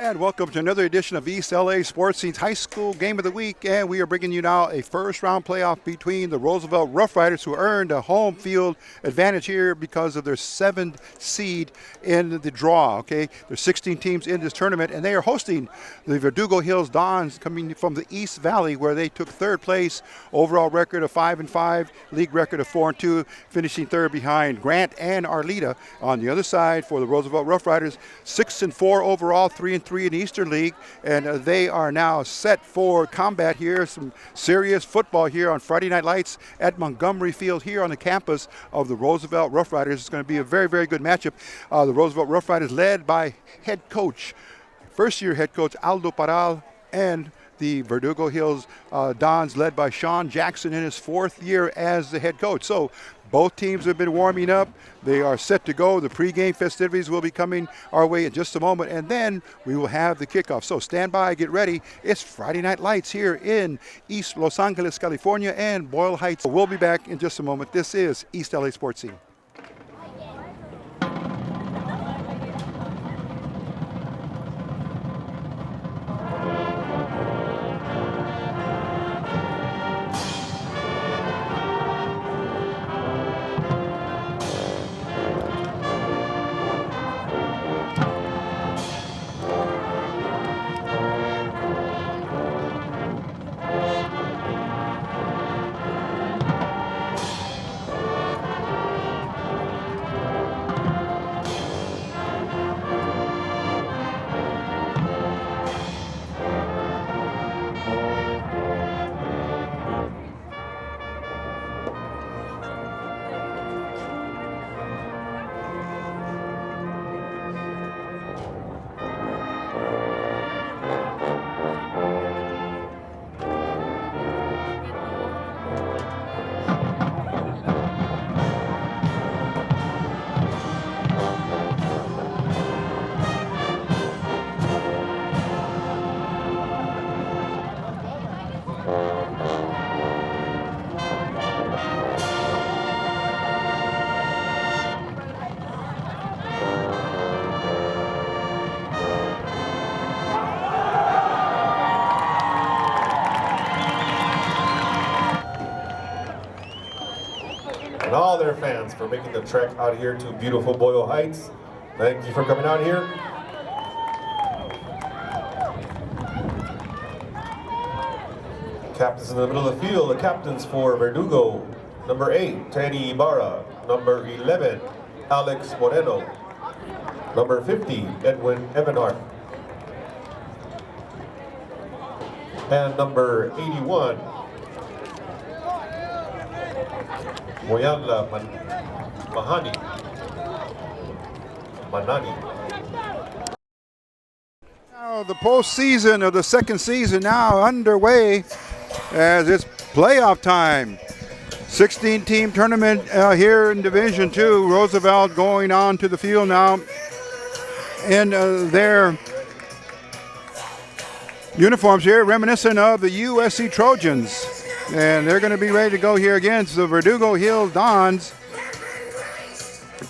And welcome to another edition of East LA Sports Scene's High School Game of the Week. And we are bringing you now a first-round playoff between the Roosevelt Rough Riders, who earned a home field advantage here because of their 7th seed in the draw. Okay, there's 16 teams in this tournament, and they are hosting the Verdugo Hills Dons, coming from the East Valley, where they took 3rd place, overall record of 5-5, league record of 4-2, finishing 3rd behind Grant and Arleta. On the other side, for the Roosevelt Rough Riders, 6-4 overall, 3-3 in the Eastern League, and they are now set for combat here. Some serious football here on Friday Night Lights at Montgomery Field here on the campus of the Roosevelt Rough Riders. It's going to be a very, very good matchup. The Roosevelt Rough Riders led by head coach, first-year head coach Aldo Paral, and the Verdugo Hills Dons led by Sean Jackson in his 4th year as the head coach. So both teams have been warming up. They are set to go. The pregame festivities will be coming our way in just a moment, and then we will have the kickoff. So stand by, get ready. It's Friday Night Lights here in East Los Angeles, California, and Boyle Heights. We'll be back in just a moment. This is East LA Sports Scene. And all their fans for making the trek out here to beautiful Boyle Heights. Thank you for coming out here. Captains in the middle of the field. The captains for Verdugo, number 8, Teddy Ibarra. Number 11, Alex Moreno. Number 50, Edwin Ebenhart. And number 81, Moyanla Manani. Now the postseason of the 2nd season now underway as it's playoff time. 16-team tournament here in Division II. Roosevelt going on to the field now in their uniforms here, reminiscent of the USC Trojans. And they're going to be ready to go here against the Verdugo Hills Dons.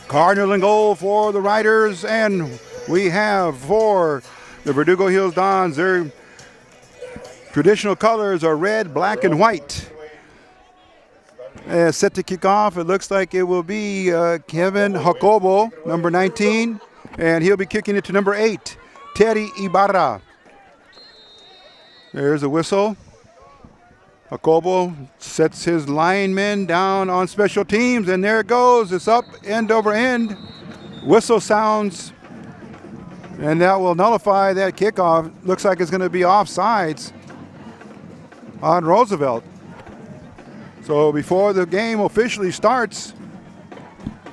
Cardinal and goal for the Riders, and we have for the Verdugo Hills Dons, their traditional colors are red, black, and white. Set to kick off, it looks like it will be Kevin Jacobo, number 19, and he'll be kicking it to number 8, Teddy Ibarra. There's a whistle. Jacobo sets his linemen down on special teams, and there it goes. It's up end over end. Whistle sounds, and that will nullify that kickoff. Looks like it's going to be offsides on Roosevelt. So before the game officially starts,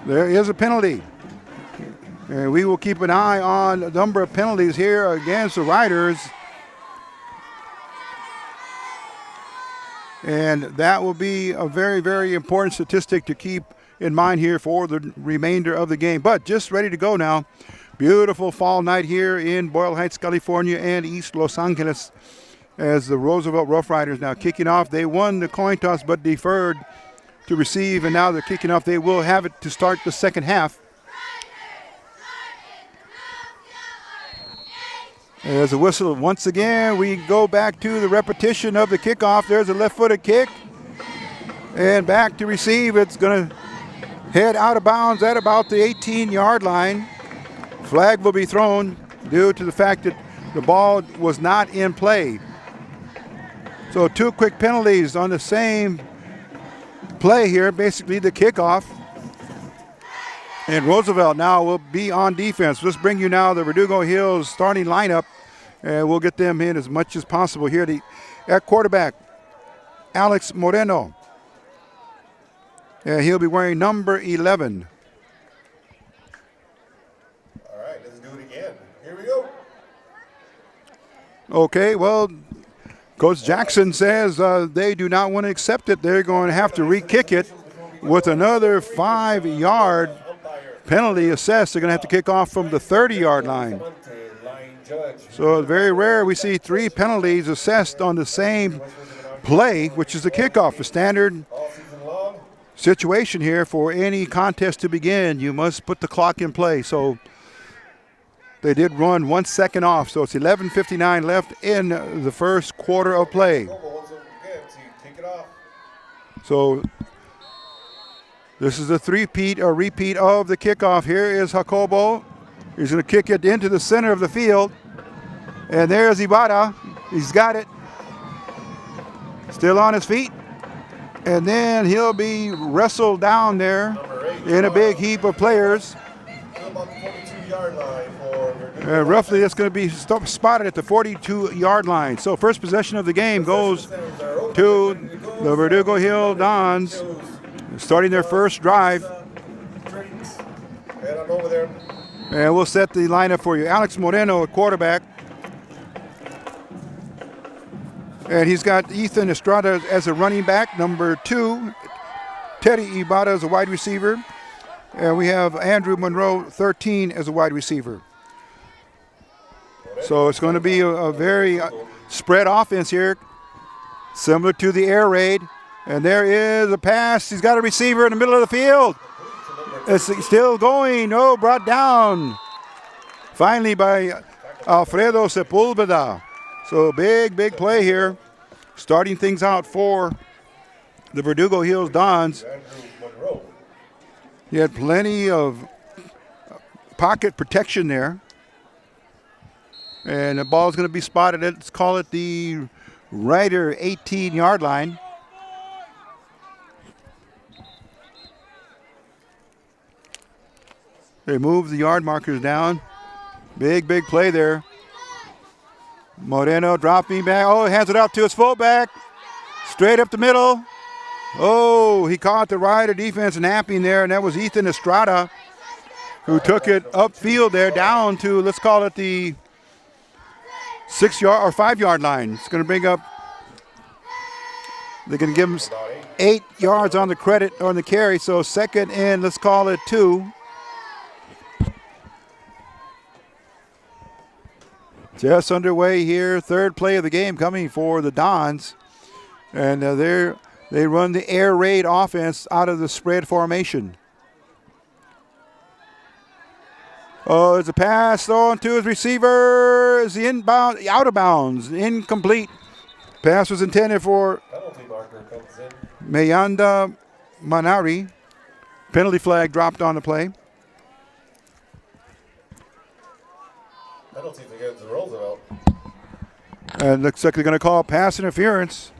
there is a penalty. And we will keep an eye on a number of penalties here against the Riders. And that will be a very, very important statistic to keep in mind here for the remainder of the game. But just ready to go now. Beautiful fall night here in Boyle Heights, California, and East Los Angeles, as the Roosevelt Rough Riders now kicking off. They won the coin toss but deferred to receive, and now they're kicking off. They will have it to start the second half. There's a whistle once again. We go back to the repetition of the kickoff. There's a left-footed kick. And back to receive. It's going to head out of bounds at about the 18-yard line. Flag will be thrown due to the fact that the ball was not in play. So 2 quick penalties on the same play here, basically the kickoff. And Roosevelt now will be on defense. Let's bring you now the Verdugo Hills starting lineup, and we'll get them in as much as possible here. At quarterback, Alex Moreno. And he'll be wearing number 11. All right, let's do it again. Here we go. Okay, well, Coach Jackson says they do not want to accept it. They're going to have to re-kick it with another 5-yard penalty assessed. They're going to have to kick off from the 30-yard line. So it's very rare we see 3 penalties assessed on the same play, which is the kickoff. A standard situation here for any contest to begin. You must put the clock in play. So they did run 1 second off. So it's 11:59 left in the first quarter of play. So this is a repeat of the kickoff. Here is Jacobo. He's going to kick it into the center of the field. And there's Ibarra. He's got it. Still on his feet. And then he'll be wrestled down there in a big heap of players. Roughly, it's going to be spotted at the 42-yard line. So first possession of the game goes to the Verdugo Hills Dons, starting their first drive. And we'll set the lineup for you. Alex Moreno at quarterback. And he's got Ethan Estrada as a running back. Number 2, Teddy Ibarra as a wide receiver. And we have Andrew Monroe, 13, as a wide receiver. So it's going to be a very spread offense here, similar to the air raid. And there is a pass. He's got a receiver in the middle of the field. It's still going. Oh, brought down finally by Alfredo Sepulveda. So big play here, starting things out for the Verdugo Hills Dons. He had plenty of pocket protection there. And the ball is going to be spotted at, let's call it the Rider 18-yard line. They move the yard markers down. Big play there. Moreno dropping back. Oh, hands it up to his fullback. Straight up the middle. Oh, he caught the Rider defense napping there, and that was Ethan Estrada who took it upfield there down to, let's call it the 6-yard or 5-yard line. It's going to bring up, they're going to give him 8 yards on the credit on the carry. So second and let's call it 2. Just underway here. Third play of the game coming for the Dons. And they run the air raid offense out of the spread formation. Oh, it's a pass on to his receiver. Is the inbound, out of bounds, incomplete. Pass was intended for Mayanda Manari. Penalty flag dropped on the play. Penalties against Roosevelt. And looks like they're going to call pass interference.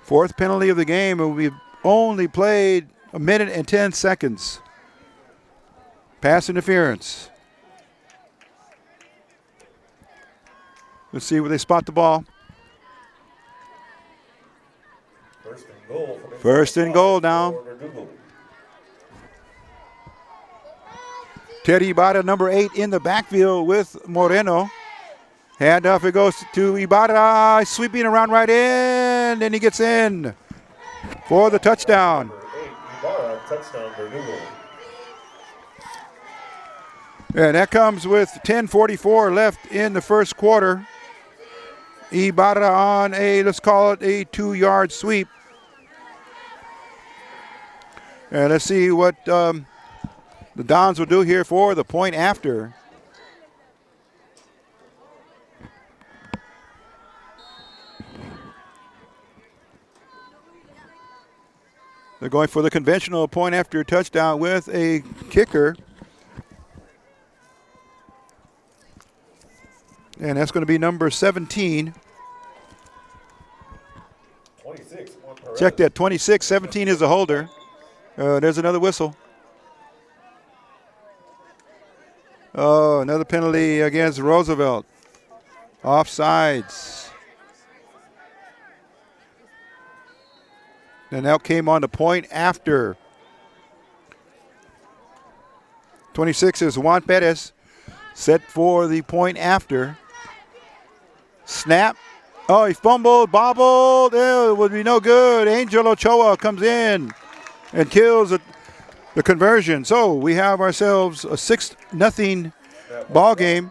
Fourth penalty of the game, and we've only played 1 minute and 10 seconds. Pass interference. Let's see where they spot the ball. First and goal now. Teddy Ibarra, number 8, in the backfield with Moreno. Handoff, it goes to Ibarra, sweeping around right in, and he gets in for the touchdown. Number 8, Ibarra, touchdown, Verdugo. And that comes with 10:44 left in the first quarter. Ibarra on a, let's call it a 2-yard sweep. And let's see what the Dons will do here for the point after. They're going for the conventional point after touchdown with a kicker. And that's going to be number 17. 26. Check that, 26. 17 is the holder. There's another whistle. Oh, another penalty against Roosevelt. Offsides. And that came on the point after. 26 is Juan Perez, set for the point after. Snap. Oh, he fumbled, bobbled. It would be no good. Angel Ochoa comes in and kills the conversion. So we have ourselves a 6-0 ball game.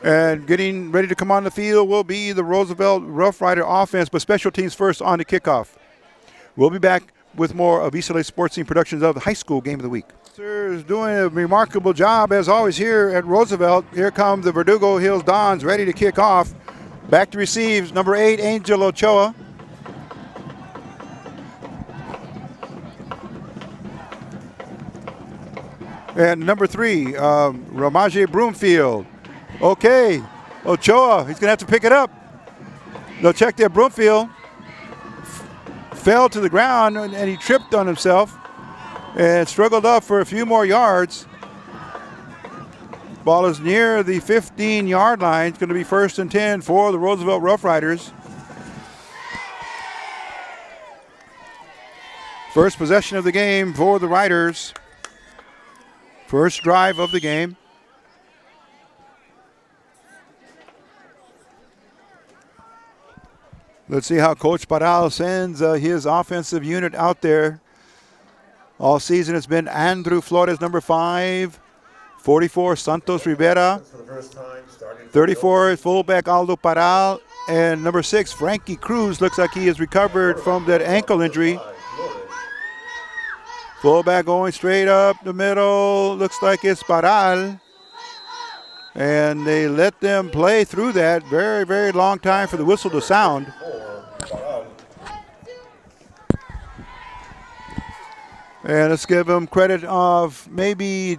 And getting ready to come on the field will be the Roosevelt Rough Rider offense, but special teams first on the kickoff. We'll be back with more of East LA Sports Scene productions of the high school game of the week. Sir is doing a remarkable job as always here at Roosevelt. Here come the Verdugo Hills Dons ready to kick off. Back to receive number 8, Angel Ochoa. And number 3, Ramaje Broomfield. Okay, Ochoa, he's going to have to pick it up. They'll check that Broomfield. Fell to the ground and he tripped on himself and struggled up for a few more yards. Ball is near the 15-yard line. It's going to be 1st and 10 for the Roosevelt Rough Riders. First possession of the game for the Riders. First drive of the game. Let's see how Coach Parral sends his offensive unit out there. All season it's been Andrew Flores, number 5. 44, Santos Rivera. 34, fullback Aldo Parral. And number 6, Frankie Cruz. Looks like he has recovered from that ankle injury. Fullback going straight up the middle. Looks like it's Parral. And they let them play through that. Very, very long time for the whistle to sound. And let's give them credit of maybe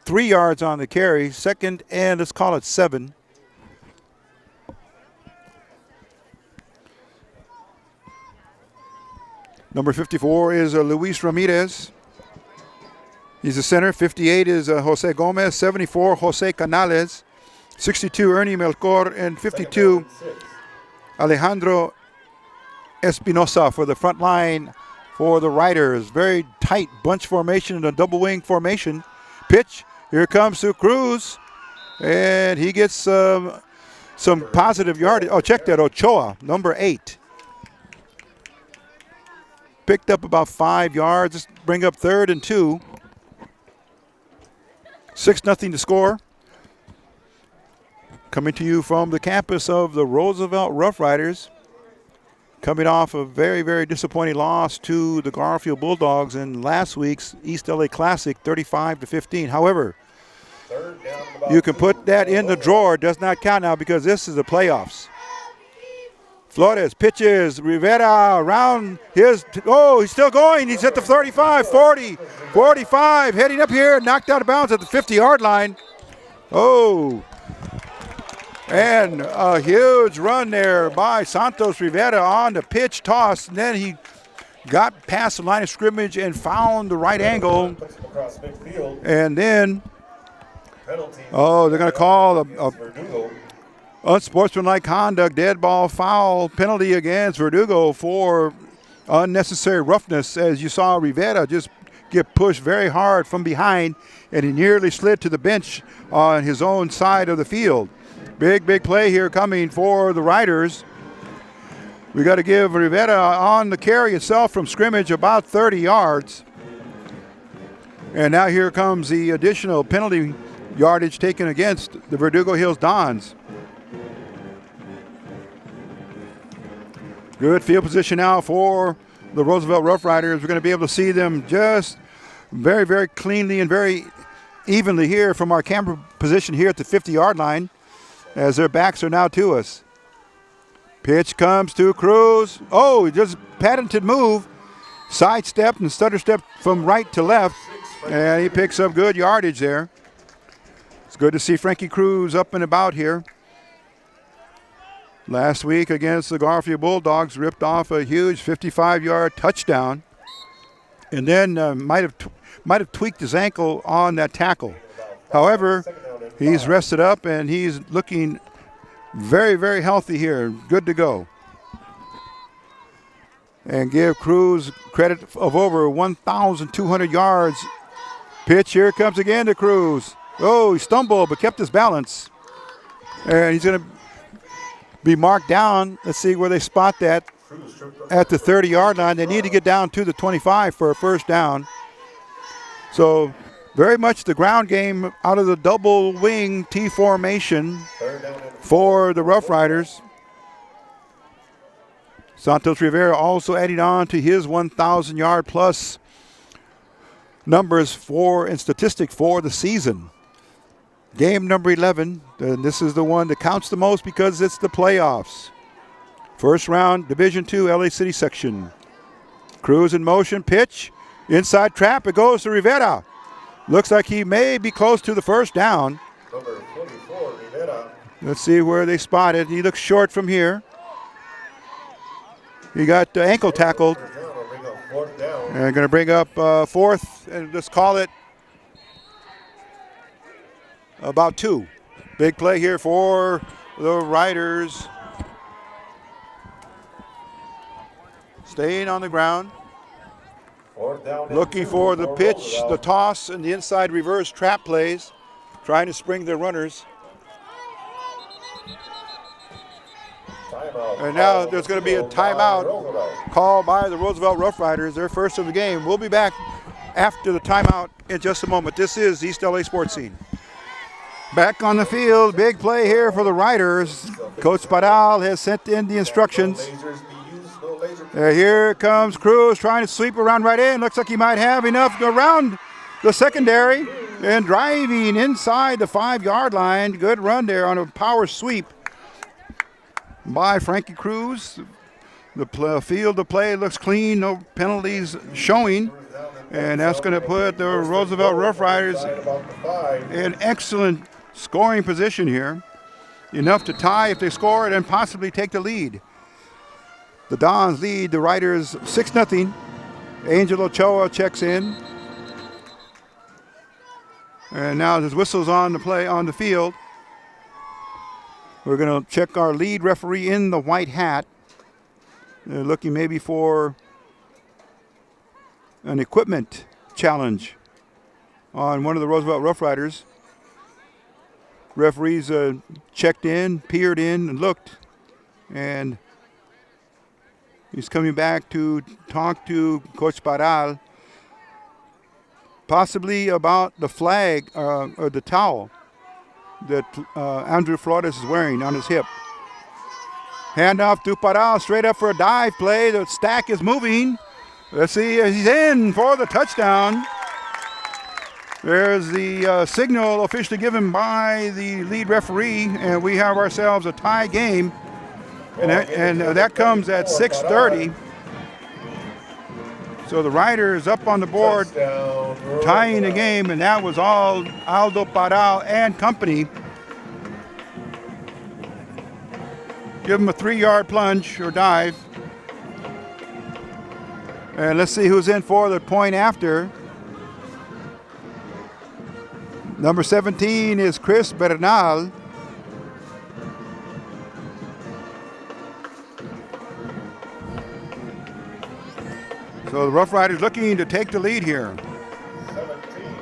3 yards on the carry. 2nd and let's call it 7. Number 54 is Luis Ramirez. He's the center. 58 is Jose Gomez. 74, Jose Canales. 62, Ernie Melchor. And 52, Alejandro Espinosa for the front line for the Riders. Very tight bunch formation and a double wing formation. Pitch. Here comes to Cruz. And he gets some positive yardage. Oh, check that. Ochoa, number 8. Picked up about 5 yards. Let's bring up 3rd and 2. 6-0 to score. Coming to you from the campus of the Roosevelt Rough Riders. Coming off a very, very disappointing loss to the Garfield Bulldogs in last week's East LA Classic, 35-15. However, you can put that in the drawer. It does not count now because this is the playoffs. Flores pitches, Rivera around his, he's still going. He's at the 35, 40, 45, heading up here, knocked out of bounds at the 50-yard line. Oh, and a huge run there by Santos Rivera on the pitch toss. And then he got past the line of scrimmage and found the right angle. And then, they're going to call a unsportsmanlike conduct, dead ball foul penalty against Verdugo for unnecessary roughness. As you saw Rivera just get pushed very hard from behind, and he nearly slid to the bench on his own side of the field. Big, big play here coming for the Riders. We got to give Rivera on the carry itself from scrimmage about 30 yards. And now here comes the additional penalty yardage taken against the Verdugo Hills Dons. Good field position now for the Roosevelt Rough Riders. We're going to be able to see them just very, very cleanly and very evenly here from our camera position here at the 50-yard line as their backs are now to us. Pitch comes to Cruz. Oh, just patented move. Sidestepped and stutter stepped from right to left, and he picks up good yardage there. It's good to see Frankie Cruz up and about here. Last week against the Garfield Bulldogs, ripped off a huge 55-yard touchdown, and then might have tweaked his ankle on that tackle. However, he's rested up and he's looking very, very healthy here. Good to go. And give Cruz credit of over 1,200 yards. Pitch here comes again to Cruz. Oh, he stumbled but kept his balance. And he's going to be marked down. Let's see where they spot that. At the 30-yard line. They need to get down to the 25 for a first down. So very much the ground game out of the double wing T formation for the Rough Riders. Santos Rivera also adding on to his 1,000-yard plus numbers for and statistic for the season. Game number 11, and this is the one that counts the most because it's the playoffs. First round, Division II, LA City section. Cruz in motion, pitch, inside trap, it goes to Rivera. Looks like he may be close to the first down. Number 24, Rivera. Let's see where they spot it. He looks short from here. He got ankle tackled. And going to bring up fourth, and let's call it about 2. Big play here for the Riders. Staying on the ground. Looking for the pitch, the toss, and the inside reverse trap plays. Trying to spring their runners. And now there's going to be a timeout called by the Roosevelt Rough Riders, their first of the game. We'll be back after the timeout in just a moment. This is East LA Sports Scene. Back on the field, big play here for the Riders. Coach Spadal has sent in the instructions. Here comes Cruz trying to sweep around right in. Looks like he might have enough to go around the secondary and driving inside the 5-yard line. Good run there on a power sweep by Frankie Cruz. The field of play looks clean, no penalties showing. And that's going to put the Roosevelt Rough Riders in excellent scoring position here. Enough to tie if they score it and possibly take the lead. The Dons lead the Riders 6-0. Angel Ochoa checks in. And now there's whistles on the play on the field. We're going to check our lead referee in the white hat. They're looking maybe for an equipment challenge on one of the Roosevelt Rough Riders. Referees checked in, peered in, and looked. And he's coming back to talk to Coach Paral, possibly about the flag or the towel that Andrew Flores is wearing on his hip. Handoff to Paral, straight up for a dive play. The stack is moving. Let's see, he's in for the touchdown. There's the signal officially given by the lead referee, and we have ourselves a tie game. And that comes at 6:30. So the Riders up on the board, tying the game, and that was all Aldo Paral and company. Give him a 3-yard plunge or dive. And let's see who's in for the point after. Number 17 is Chris Bernal. So the Rough Riders looking to take the lead here. 17,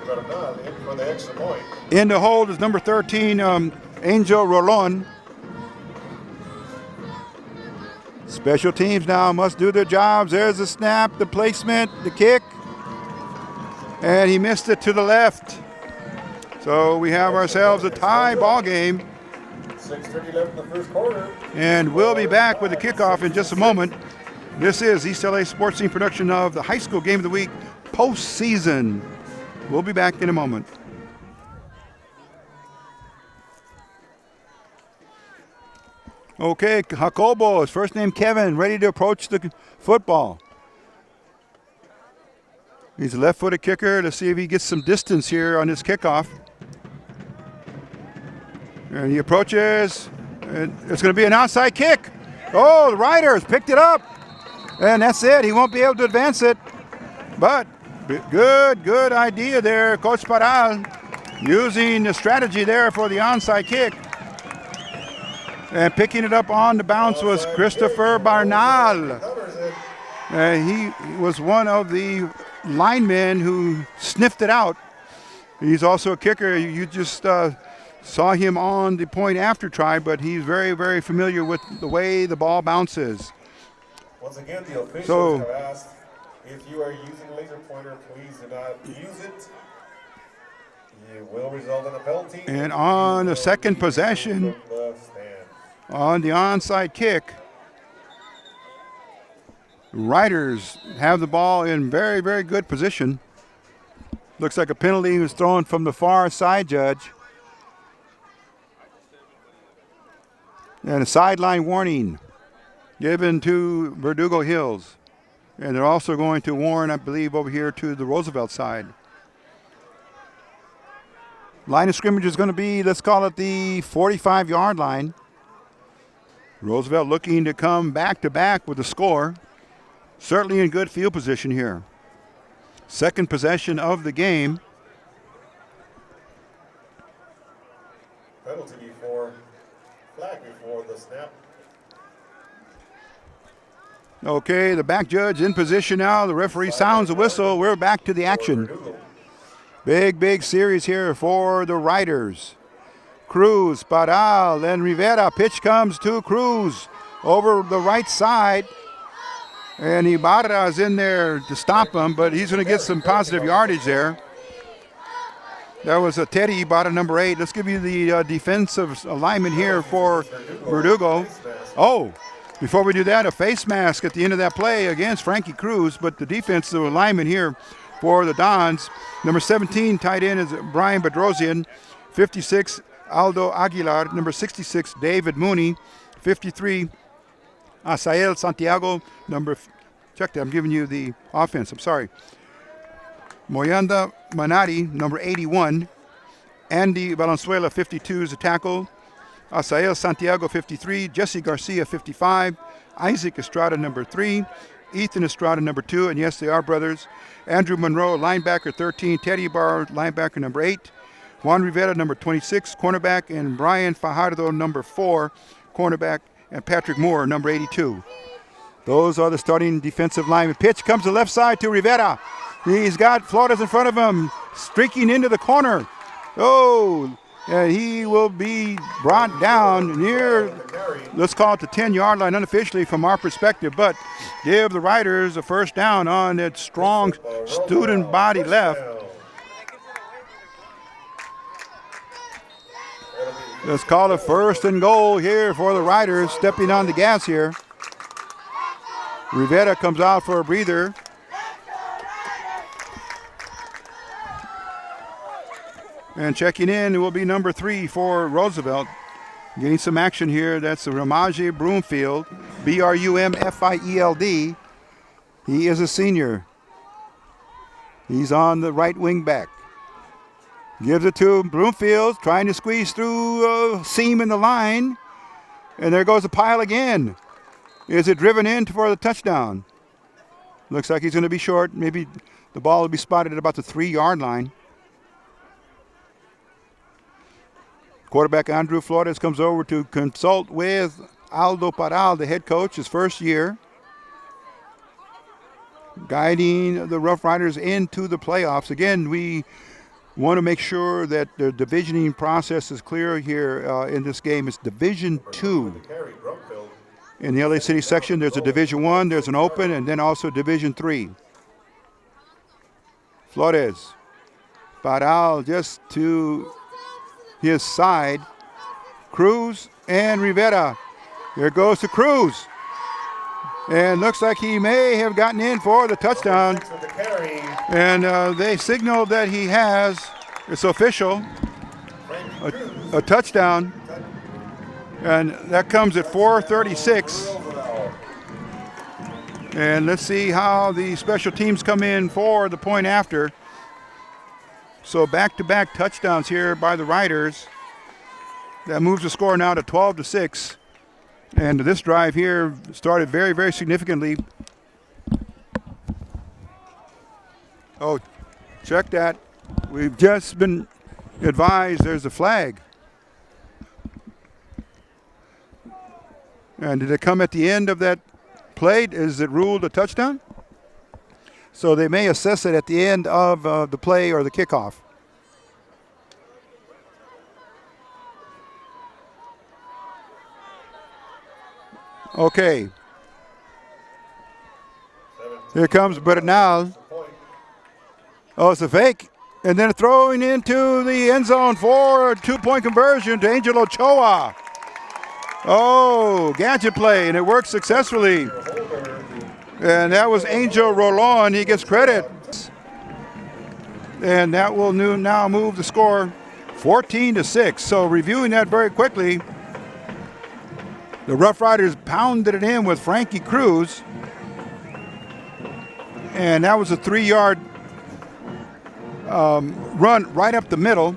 Bernal in for the extra point. In the hold is number 13, Angel Rolon. Special teams now must do their jobs. There's the snap, the placement, the kick. And he missed it to the left. So we have ourselves a tie ball game. 6:30 left in the first quarter. And we'll be back with the kickoff in just a moment. This is East LA Sports Scene production of the High School Game of the Week postseason. We'll be back in a moment. Okay, Jacobo, his first name Kevin, ready to approach the football. He's a left-footed kicker. Let's see if he gets some distance here on his kickoff. And he approaches, and it's going to be an outside kick. Oh, the Riders picked it up. And that's it. He won't be able to advance it. But good idea there, Coach Paral, using the strategy there for the onside kick. And picking it up on the bounce was Christopher Barnal. He was one of the linemen who sniffed it out. He's also a kicker. You just saw him on the point after try, but he's very, very familiar with the way the ball bounces. Once again, the officials have asked if you are using a laser pointer, please do not use it. It will result in a penalty. And on the second possession, on the onside kick, Riders have the ball in very, very good position. Looks like a penalty was thrown from the far side, Judge. And a sideline warning given to Verdugo Hills. And they're also going to warn, I believe, over here to the Roosevelt side. Line of scrimmage is going to be, let's call it the 45-yard line. Roosevelt looking to come back-to-back with the score. Certainly in good field position here. Second possession of the game. Penalty before, flag before the snap. Okay, the back judge in position now. The referee sounds the whistle. We're back to the action. Big series here for the Riders. Cruz, Paral, and Rivera. Pitch comes to Cruz over the right side. And Ibarra is in there to stop him, but he's going to get some positive yardage there. That was a Teddy Ibarra, number 8. Let's give you the defensive alignment here for Verdugo. Oh, before we do that, a face mask at the end of that play against Frankie Cruz, but the defensive alignment here for the Dons. Number 17, tight end, is Brian Bedrosian. 56, Aldo Aguilar. Number 66, David Mooney. 53, Asael Santiago. Check that, I'm giving you the offense, I'm sorry. Moyanda Manati, number 81. Andy Valenzuela, 52, is a tackle. Asael Santiago, 53. Jesse Garcia, 55. Isaac Estrada, number 3. Ethan Estrada, number 2. And yes, they are brothers. Andrew Monroe, linebacker, 13. Teddy Barr, linebacker, number 8. Juan Rivera, number 26, cornerback. And Brian Fajardo, number 4, cornerback. And Patrick Moore, number 82. Those are the starting defensive linemen. Pitch comes to left side to Rivera. He's got Flores in front of him, streaking into the corner. Oh, and he will be brought down near, let's call it the 10-yard line unofficially from our perspective, but give the Riders a first down on that strong student body left. Let's call it first and goal here for the Riders, stepping on the gas here. Rivera comes out for a breather. And checking in will be number 3 for Roosevelt. Getting some action here. That's the Ramaje Broomfield, Brumfield. He is a senior. He's on the right wing back. Gives it to Broomfield, trying to squeeze through a seam in the line. And there goes the pile again. Is it driven in for the touchdown? Looks like he's going to be short. Maybe the ball will be spotted at about the 3-yard line. Quarterback Andrew Flores comes over to consult with Aldo Paral, the head coach, his first year, guiding the Rough Riders into the playoffs. Again, we want to make sure that the divisioning process is clear here in this game. It's Division 2. In the LA City section, there's a Division 1, there's an open, and then also Division 3. Flores, Paral just to his side. Cruz and Rivera. There goes to Cruz. And looks like he may have gotten in for the touchdown. And they signaled that he has, it's official, a touchdown. And that comes at 4:36. And let's see how the special teams come in for the point after. So back-to-back touchdowns here by the Riders. That moves the score now to 12-6. And this drive here started very, very significantly. Oh, check that. We've just been advised there's a flag. And did it come at the end of that play? Is it ruled a touchdown? So they may assess it at the end of the play or the kickoff. Okay. Here comes Bernal. Oh, it's a fake. And then throwing into the end zone for a two-point conversion to Angel Ochoa. Oh, gadget play, and it worked successfully. And that was Angel Rolon. He gets credit. And that will now move the score 14-6. So reviewing that very quickly, the Rough Riders pounded it in with Frankie Cruz. And that was a 3-yard run right up the middle.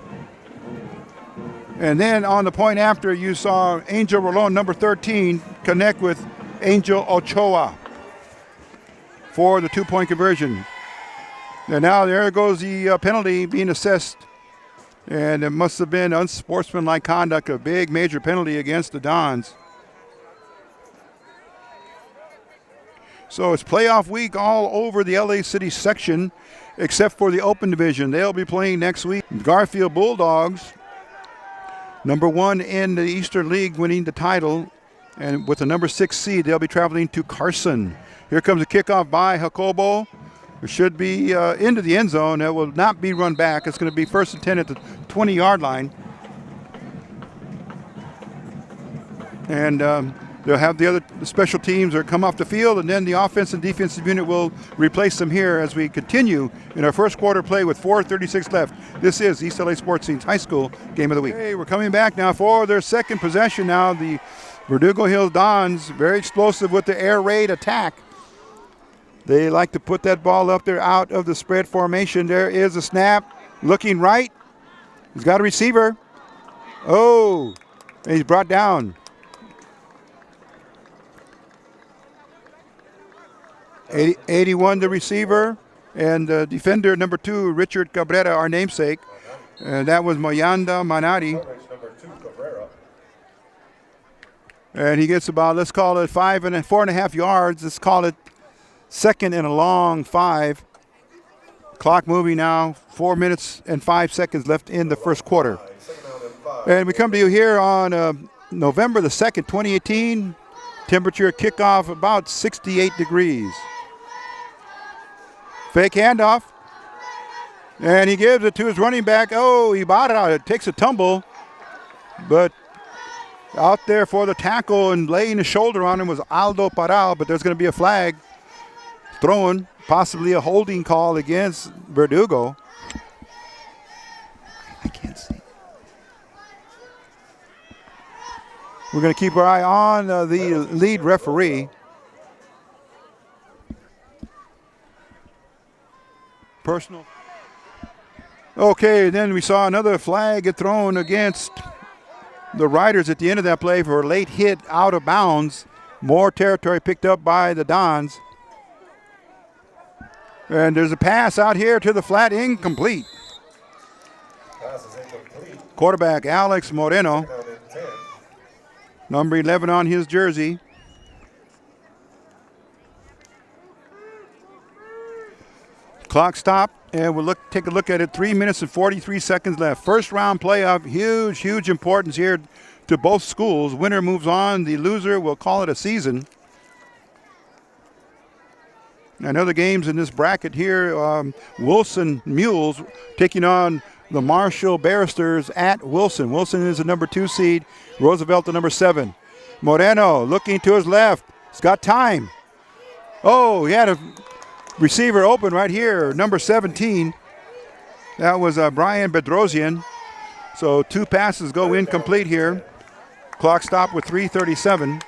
And then on the point after, you saw Angel Rolon, number 13, connect with Angel Ochoa for the two-point conversion. And now there goes the penalty being assessed. And it must have been unsportsmanlike conduct, a big major penalty against the Dons. So it's playoff week all over the LA City section, except for the Open Division. They'll be playing next week. Garfield Bulldogs, number 1 in the Eastern League, winning the title. And with the number 6 seed, they'll be traveling to Carson. Here comes a kickoff by Jacobo. It should be into the end zone. It will not be run back. It's going to be 1st and 10 at the 20-yard line. And they'll have the special teams that come off the field, and then the offense and defensive unit will replace them here as we continue in our first quarter play with 4:36 left. This is East LA Sports Scene's High School Game of the Week. Okay, we're coming back now for their second possession now. The Verdugo Hills Dons, very explosive with the air raid attack. They like to put that ball up there out of the spread formation. There is a snap, looking right. He's got a receiver. Oh, and he's brought down. 81 the receiver, and defender number 2, Richard Cabrera, our namesake. And that was Moyanda Manati. And he gets about, let's call it 4.5 yards. Let's call it second and a long 5. Clock moving now, 4 minutes and 5 seconds left in the first quarter. And we come to you here on November the 2nd, 2018. Temperature kickoff about 68 degrees. Fake handoff. And he gives it to his running back. Oh, Ibarra takes a tumble. But out there for the tackle and laying his shoulder on him was Aldo Paral, but there's going to be a flag thrown, possibly a holding call against Verdugo. I can't see. We're going to keep our eye on the lead referee. Personal. Okay, then we saw another flag get thrown against the Riders at the end of that play for a late hit out of bounds. More territory picked up by the Dons. And there's a pass out here to the flat, incomplete. Pass is incomplete. Quarterback Alex Moreno, number 11 on his jersey. Clock stopped, and we'll take a look at it. 3 minutes and 43 seconds left. First round playoff, huge importance here to both schools. Winner moves on. The loser will call it a season. And other games in this bracket here, Wilson Mules taking on the Marshall Barristers at Wilson. Wilson is the number 2 seed. Roosevelt the number 7. Moreno looking to his left. He's got time. Oh, he had a receiver open right here, number 17. That was Brian Bedrosian. So 2 passes go incomplete here. Clock stop with 3:37.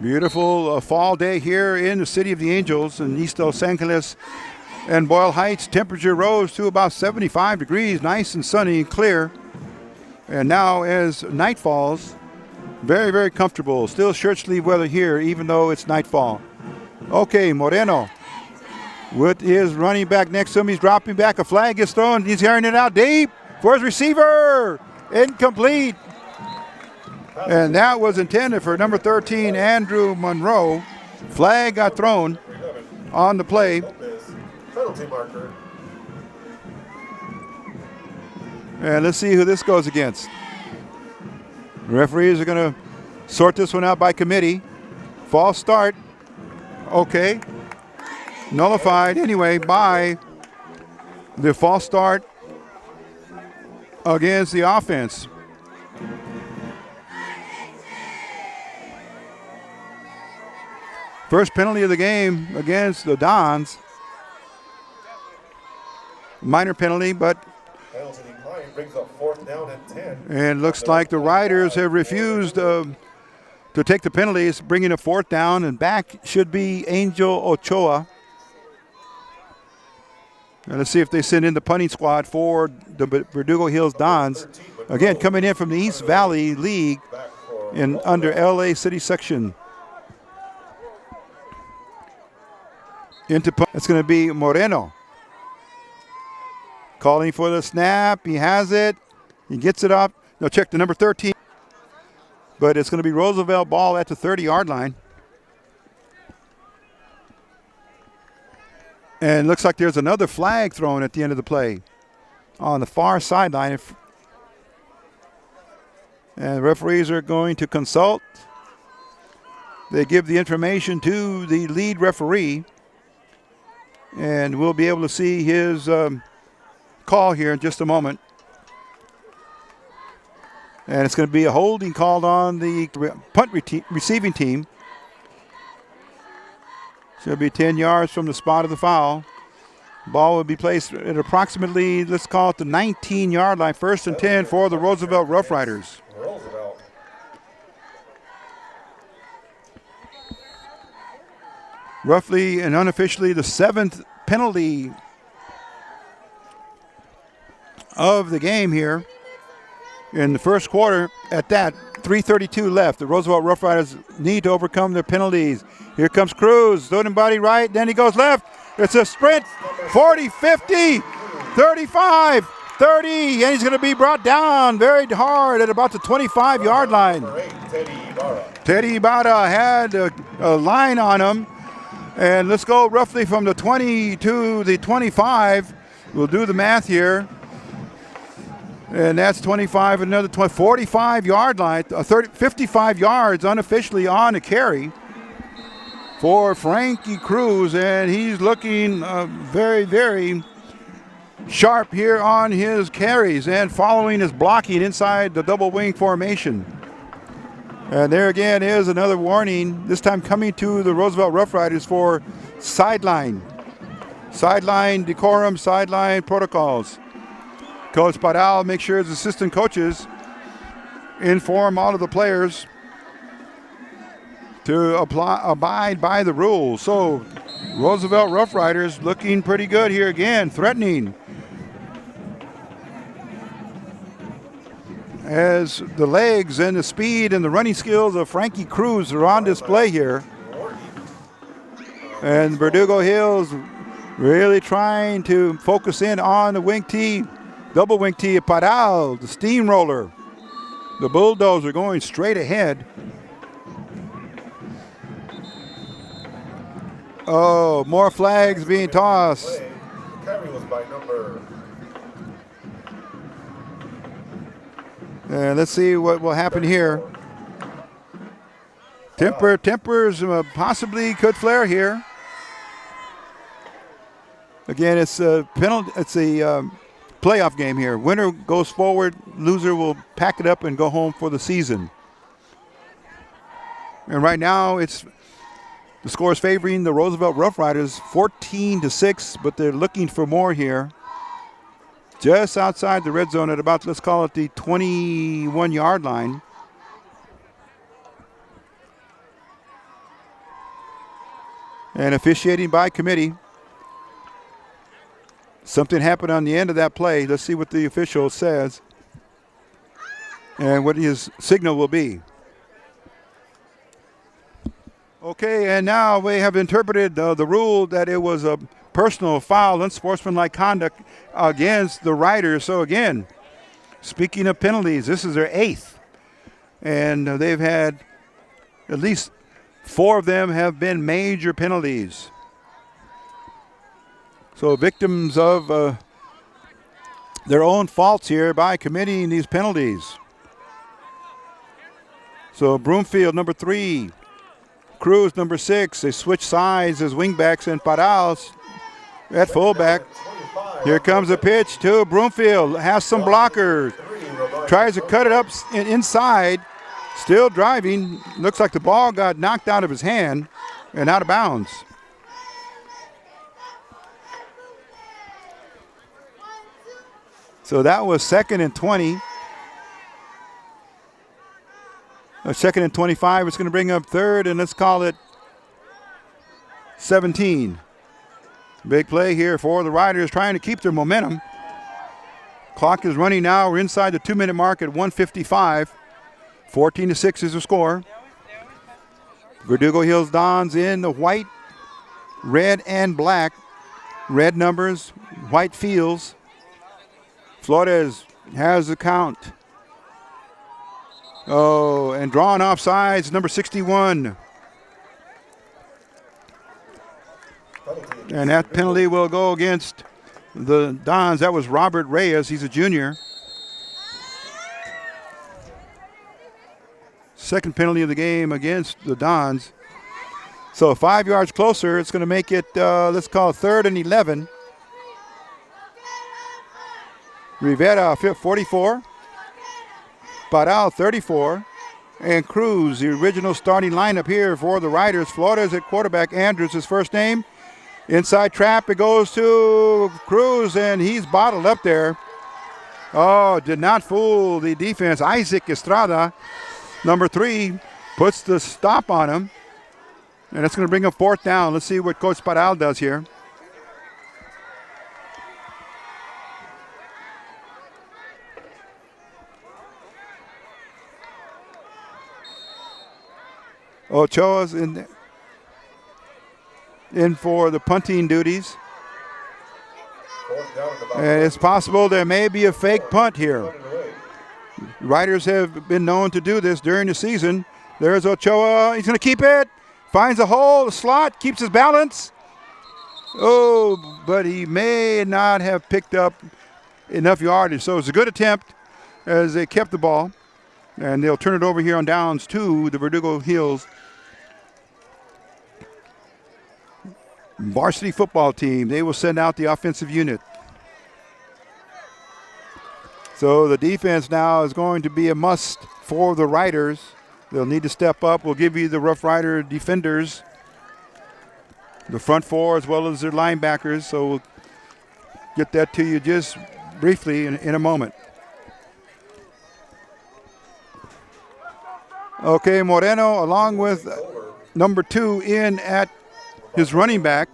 Beautiful fall day here in the City of the Angels in East Los Angeles and Boyle Heights. Temperature rose to about 75 degrees, nice and sunny and clear. And now as night falls, very, very comfortable. Still shirt sleeve weather here, even though it's nightfall. Okay, Moreno with his running back next to him. He's dropping back. A flag is thrown. He's carrying it out deep for his receiver. Incomplete. And that was intended for number 13, Andrew Monroe. Flag got thrown on the play. Penalty marker. And let's see who this goes against. The referees are going to sort this one out by committee. False start. Okay. Nullified anyway by the false start against the offense. First penalty of the game against the Dons. Minor penalty, but Penalty decline brings up 4th down and 10. and looks like the Riders have refused to take the penalties, bringing a 4th down, and back should be Angel Ochoa. And let's see if they send in the punting squad for the Verdugo Hills Dons. Again, coming in from the East Valley League in under LA City section. It's going to be Moreno. Calling for the snap. He has it. He gets it up. Now check the number 13. But it's going to be Roosevelt ball at the 30-yard line. And looks like there's another flag thrown at the end of the play on the far sideline. And referees are going to consult. They give the information to the lead referee. And we'll be able to see his call here in just a moment. And it's going to be a holding called on the punt receiving team. It's going to be 10 yards from the spot of the foul. Ball will be placed at approximately, let's call it the 19-yard line. 1st and 10 for the Roosevelt Rough Riders. Roosevelt. Roughly and unofficially the 7th penalty of the game here in the first quarter. At that, 3:32 left. The Roosevelt Rough Riders need to overcome their penalties. Here comes Cruz, throwing body right, then he goes left. It's a sprint, 40, 50, 35, 30, and he's going to be brought down very hard at about the 25-yard line. Teddy Ibarra had a line on him. And let's go roughly from the 20 to the 25. We'll do the math here. And that's 25, another 20, 45-yard line, 55 yards unofficially on a carry for Frankie Cruz. And he's looking very, very sharp here on his carries and following his blocking inside the double wing formation. And there again is another warning, this time coming to the Roosevelt Rough Riders for sideline decorum, sideline protocols. Coach Padal makes sure his assistant coaches inform all of the players to abide by the rules. So Roosevelt Rough Riders looking pretty good here again, threatening. As the legs and the speed and the running skills of Frankie Cruz are on display here. And Verdugo Hills really trying to focus in on the wing tee, double wing tee of Padal, the steamroller. The Bulldogs are going straight ahead. Oh, more flags being tossed. Carry was by number. And let's see what will happen here. Tempers possibly could flare here. Again, it's a penalty. It's a playoff game here. Winner goes forward, loser will pack it up and go home for the season. And right now, the score is favoring the Roosevelt Rough Riders 14-6, but they're looking for more here. Just outside the red zone at about, let's call it the 21-yard line. And officiating by committee. Something happened on the end of that play. Let's see what the official says and what his signal will be. Okay, and now we have interpreted the rule that it was a personal foul, unsportsmanlike conduct against the Riders. So again, speaking of penalties, this is their 8th. And they've had at least 4 of them have been major penalties. So victims of their own faults here by committing these penalties. So Broomfield, number 3. Cruz, number 6. They switch sides as wingbacks, and Parals at fullback. Here comes a pitch to Broomfield. Has some blockers. Tries to cut it up inside. Still driving. Looks like the ball got knocked out of his hand and out of bounds. So that was 2nd and 20. Second and 25. It's going to bring up 3rd, and let's call it 17. Big play here for the Riders, trying to keep their momentum. Clock is running now. We're inside the 2-minute mark at 1:55. 14-6 is the score. Verdugo Hills Dons in the white, red, and black. Red numbers, white fields. Flores has the count. Oh, and drawn off sides, number 61. And that penalty will go against the Dons. That was Robert Reyes. He's a junior. Second penalty of the game against the Dons. So 5 yards closer, it's going to make it, let's call it 3rd and 11. Rivera, 44. Paral, 34. And Cruz, the original starting lineup here for the Riders. Flores at quarterback. Andrews, his first name. Inside trap, it goes to Cruz, and he's bottled up there. Oh, did not fool the defense. Isaac Estrada, number 3, puts the stop on him. And that's going to bring up 4th down. Let's see what Coach Paral does here. Ochoa's in for the punting duties. And it's possible there may be a fake punt here. Riders have been known to do this during the season. There's Ochoa. He's going to keep it. Finds a hole, a slot, keeps his balance. Oh, but he may not have picked up enough yardage. So it's a good attempt as they kept the ball. And they'll turn it over here on downs to the Verdugo Hills varsity football team. They will send out the offensive unit. So the defense now is going to be a must for the Riders. They'll need to step up. We'll give you the Rough Rider defenders, the front 4 as well as their linebackers. So we'll get that to you just briefly in a moment. Okay, Moreno along with number 2 in at his running back.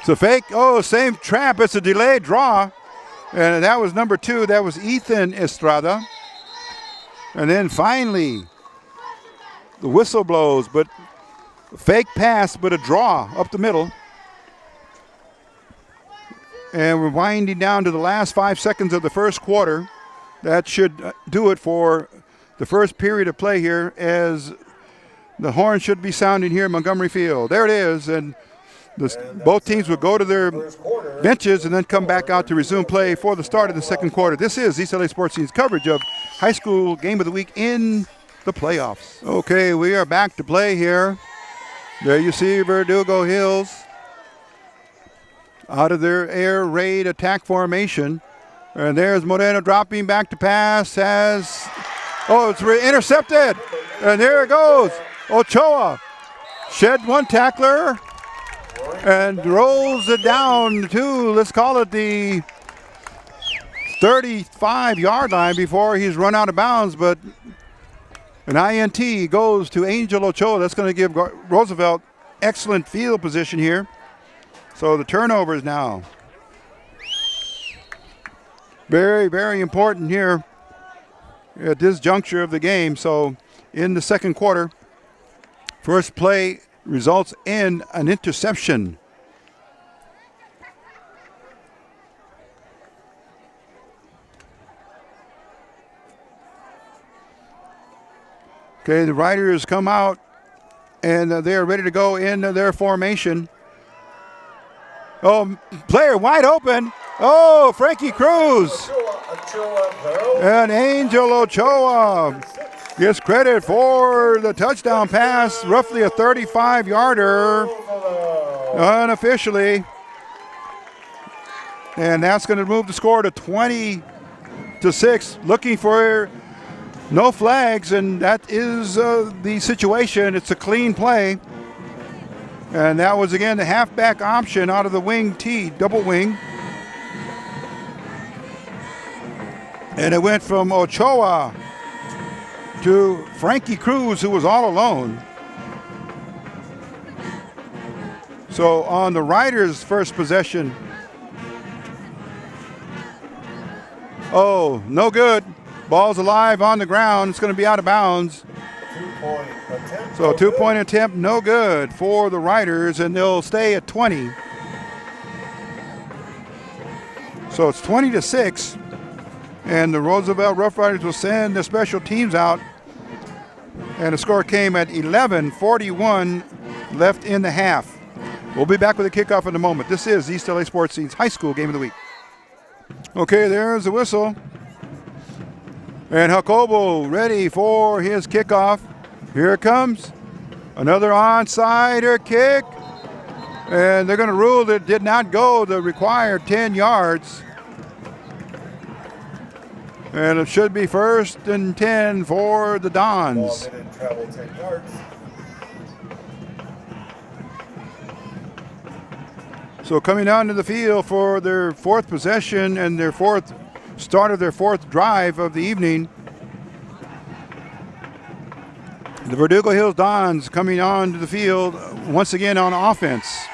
So fake, same trap. It's a delayed draw. And that was number 2. That was Ethan Estrada. And then finally, the whistle blows, but fake pass, but a draw up the middle. And we're winding down to the last 5 seconds of the first quarter. That should do it for the first period of play here, as the horn should be sounding here in Montgomery Field. There it is, and both teams will go to their benches and then come back out to resume play for the start of the second quarter. This is East LA Sports Team's coverage of high school game of the week in the playoffs. Okay, we are back to play here. There you see Verdugo Hills out of their air raid attack formation. And there's Moreno dropping back to pass. It's intercepted. And there it goes. Ochoa shed one tackler and rolls it down to, let's call it the 35-yard line before he's run out of bounds. But an INT goes to Angel Ochoa. That's going to give Roosevelt excellent field position here. So the turnovers now. Very, very important here at this juncture of the game. So in the second quarter, first play results in an interception. Okay, the Riders come out and they are ready to go into their formation. Oh, player wide open. Oh, Frankie Cruz. And Angel Ochoa gets credit for the touchdown pass, roughly a 35-yarder unofficially. And that's going to move the score to 20-6, looking for no flags, and that is the situation. It's a clean play. And that was, again, the halfback option out of the wing T, double wing. And it went from Ochoa to Frankie Cruz, who was all alone. So on the Riders' first possession, oh, no good. Ball's alive on the ground. It's going to be out of bounds. So two-point attempt, no good for the Riders, and they'll stay at 20. So it's 20-6, and the Roosevelt Rough Riders will send their special teams out. And the score came at 11:41 left in the half. We'll be back with a kickoff in a moment. This is East LA Sports Scene's High School Game of the Week. Okay, there's the whistle. And Jacobo ready for his kickoff. Here it comes. Another onside kick. And they're going to rule that it did not go the required 10 yards. And it should be 1st and 10 for the Dons. Ball didn't travel 10 yards. So coming onto the field for their fourth possession and their start of their fourth drive of the evening, the Verdugo Hills Dons coming onto the field once again on offense.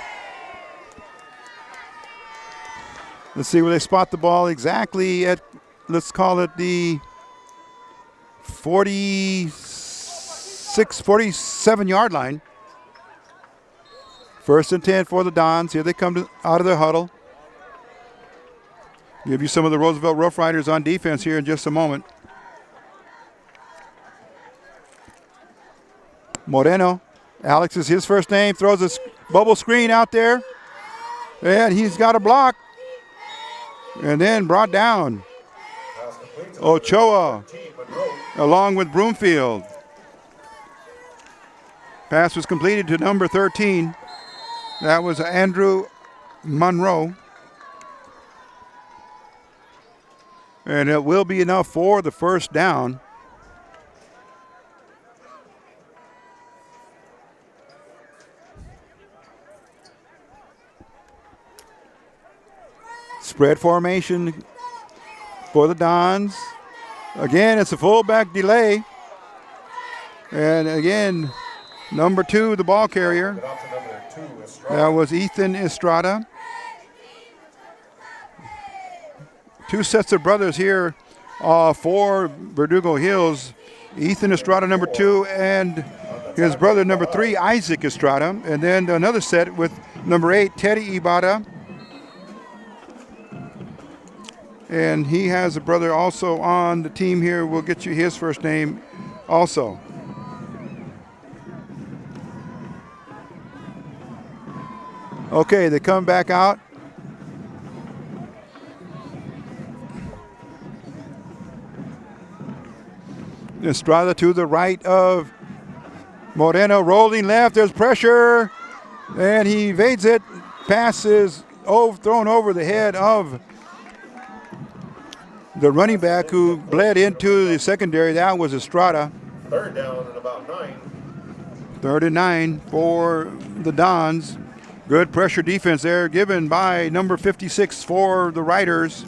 Let's see where they spot the ball exactly at, let's call it the 47-yard line. 1st and 10 for the Dons. Here they come out of their huddle. Give you some of the Roosevelt Rough Riders on defense here in just a moment. Moreno, Alex is his first name, throws a bubble screen out there. And he's got a block. And then brought down. Ochoa along with Broomfield. Pass was completed to number 13. That was Andrew Monroe. And it will be enough for the first down. Spread formation for the Dons. Again, it's a fullback delay. And again, number 2, the ball carrier. That was Ethan Estrada. 2 sets of brothers here for Verdugo Hills. Ethan Estrada, number 2, and his brother, number 3, Isaac Estrada. And then another set with number 8, Teddy Ibarra. And he has a brother also on the team here. We'll get you his first name also. Okay, they come back out. Estrada to the right of Moreno, rolling left. There's pressure, and he evades it. Pass is thrown over the head of the running back who bled into the secondary. That was Estrada. Third down and about 9. 3rd and 9 for the Dons. Good pressure defense there given by number 56 for the Riders.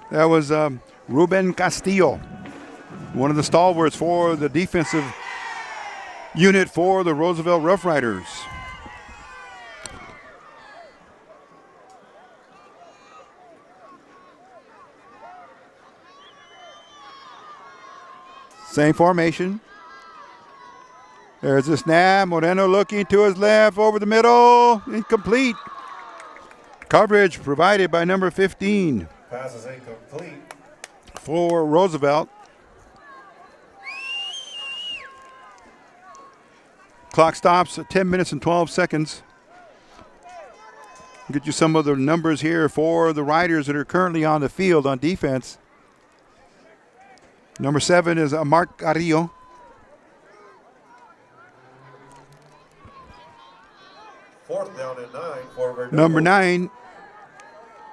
That was Ruben Castillo, one of the stalwarts for the defensive unit for the Roosevelt Rough Riders. Same formation. There's the snap. Moreno looking to his left, over the middle, incomplete. Coverage provided by number 15. Pass is incomplete. For Roosevelt. Clock stops at 10 minutes and 12 seconds. Get you some of the numbers here for the Riders that are currently on the field on defense. Number 7 is Mark Carrillo. Fourth down and 9 for Verdugo. Number 9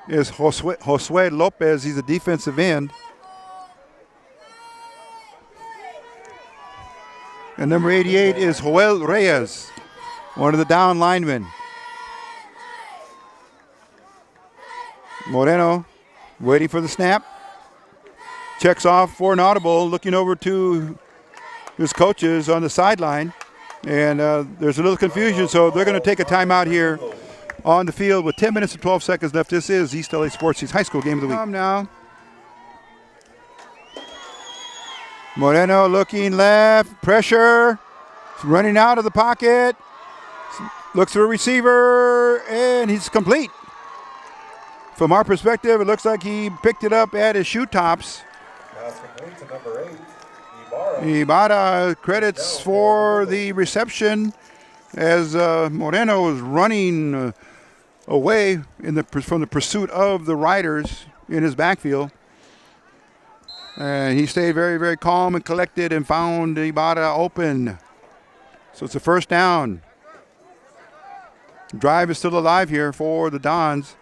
is Josue Lopez. He's a defensive end. And number 88 is Joel Reyes, one of the down linemen. Moreno waiting for the snap. Checks off for an audible, looking over to his coaches on the sideline. And there's a little confusion, so they're going to take a timeout here on the field with 10 minutes and 12 seconds left. This is East LA Sports High School Game of the Week. Now. Moreno looking left, pressure, running out of the pocket, looks for a receiver, and he's complete. From our perspective, it looks like he picked it up at his shoe tops. Pass complete to number 8, Ibarra. Ibarra credits for the reception as Moreno was running away from the pursuit of the Riders in his backfield. And he stayed very, very calm and collected and found Ibarra open. So it's a first down. Drive is still alive here for the Dons.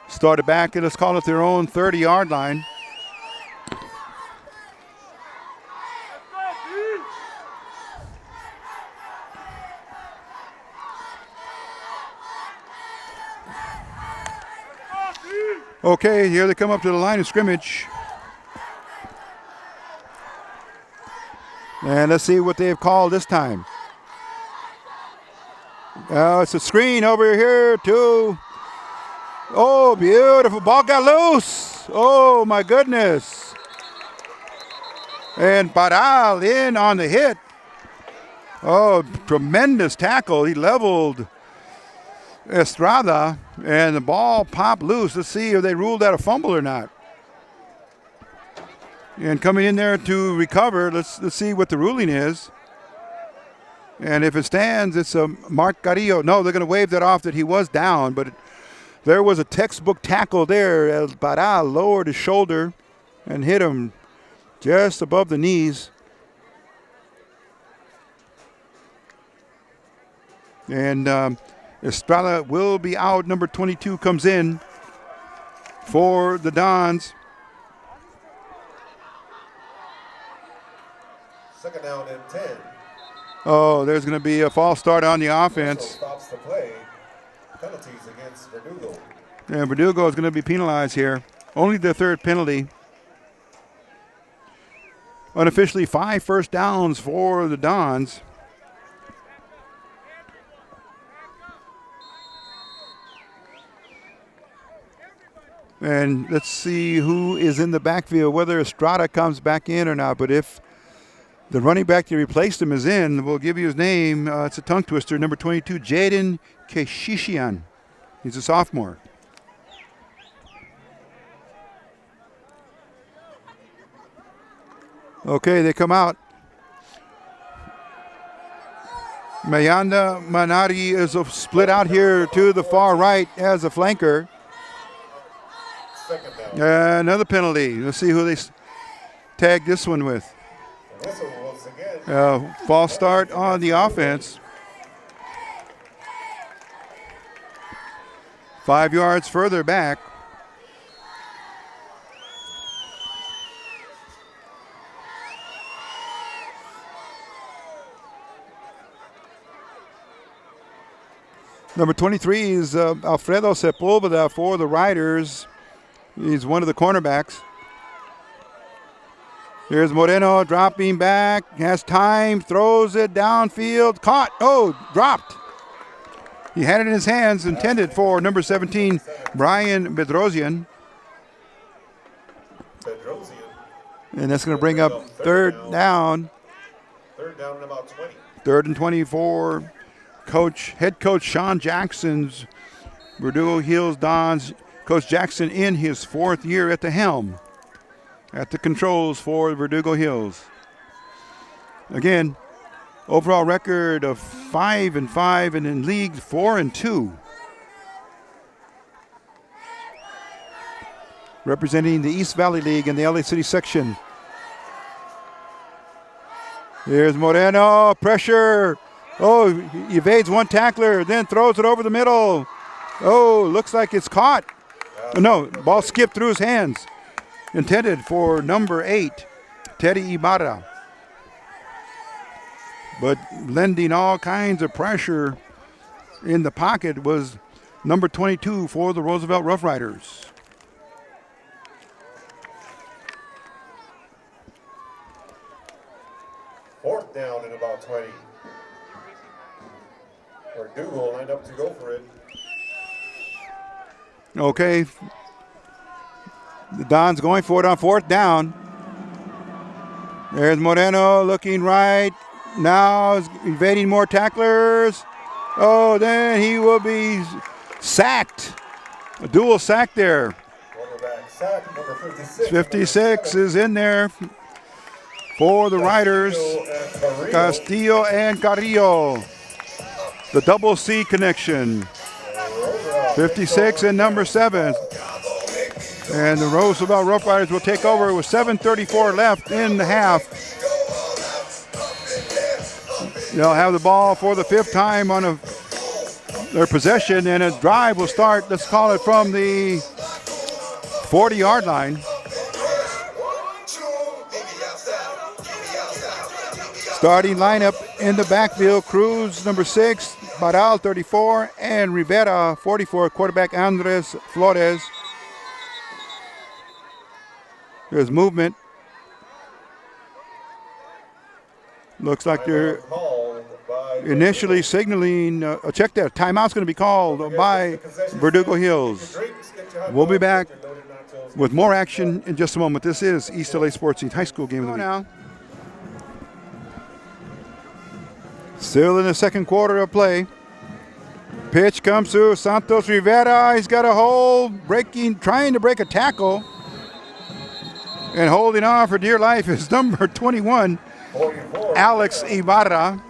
Started back, and let's call it their own 30-yard line. Okay, here they come up to the line of scrimmage. And let's see what they've called this time. It's a screen over here to... Oh, beautiful. Ball got loose. Oh, my goodness. And Paral in on the hit. Oh, tremendous tackle. He leveled Estrada, and the ball popped loose. Let's see if they ruled that a fumble or not. And coming in there to recover, let's see what the ruling is. And if it stands, it's a Mark Carrillo. No, they're going to wave that off that he was down, but there was a textbook tackle there as Paral lowered his shoulder and hit him just above the knees. And Estrada will be out. Number 22 comes in for the Dons. Second down and 10. Oh, there's going to be a false start on the offense. Stops the play. Penalties against Verdugo. And Verdugo is going to be penalized here. Only the third penalty. Unofficially 5 first downs for the Dons. And let's see who is in the backfield, whether Estrada comes back in or not. But if the running back that replaced him is in, we'll give you his name. It's a tongue twister, number 22, Jaden Keshishian. He's a sophomore. Okay, they come out. Mayanda Manari is split out here to the far right as a flanker. Second down. Another penalty. Let's see who they tag this one with. The whistle was against False start on the offense. 5 yards further back. Number 23 is Alfredo Sepulveda for the Riders. He's one of the cornerbacks. Here's Moreno dropping back, has time, throws it downfield, caught, dropped. He had it in his hands, intended for number 17, Brian Bedrosian. And that's going to bring up third down. Third down and about 20. 3rd and 24. Head coach Sean Jackson's Verdugo Hills Dons. Coach Jackson in his 4th year at the helm, at the controls for Verdugo Hills. Again, overall record of 5-5, and in league 4-2. Representing the East Valley League in the LA City section. Here's Moreno, pressure. He evades one tackler, then throws it over the middle. Looks like it's caught. No, ball skipped through his hands. Intended for number 8, Teddy Ibarra. But lending all kinds of pressure in the pocket was number 22 for the Roosevelt Rough Riders. Fourth down and about 20. Verdugo lined up to go for it. Okay. The Dons going for it on 4th down. There's Moreno looking right. Now is evading more tacklers. Then he will be sacked. A dual sack there. Quarterback sack, number 56. 56 is in there for the Riders. Castillo and Carrillo. The double C connection. 56 and number 7. And the Roosevelt Rough Riders will take over with 7:34 left in the half. They'll have the ball for the 5th time on their possession, and a drive will start, let's call it from the 40-yard line. Starting lineup in the backfield, Cruz, number 6, Baral, 34, and Rivera, 44, quarterback Andres Flores. There's movement. Looks like they're initially signaling a check there. Timeout's going to be called by Verdugo Hills. We'll be back with more action in just a moment. This is East LA Sports Scene High School Game of the Week. Now, still in the 2nd quarter of play. Pitch comes through. Santos Rivera. He's got a hole, trying to break a tackle. And holding on for dear life is number 21, 44. Alex Ibarra.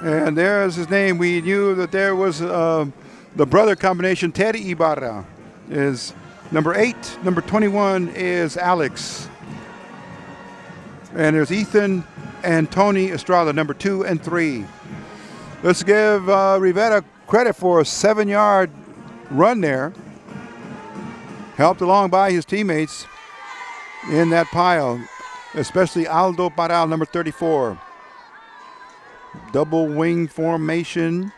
And there's his name. We knew that there was the brother combination. Teddy Ibarra is number 8. Number 21 is Alex. And there's Ethan and Tony Estrada, number 2 and 3. Let's give Rivera credit for a 7-yard run there. Helped along by his teammates in that pile, especially Aldo Paral, number 34. Double wing formation.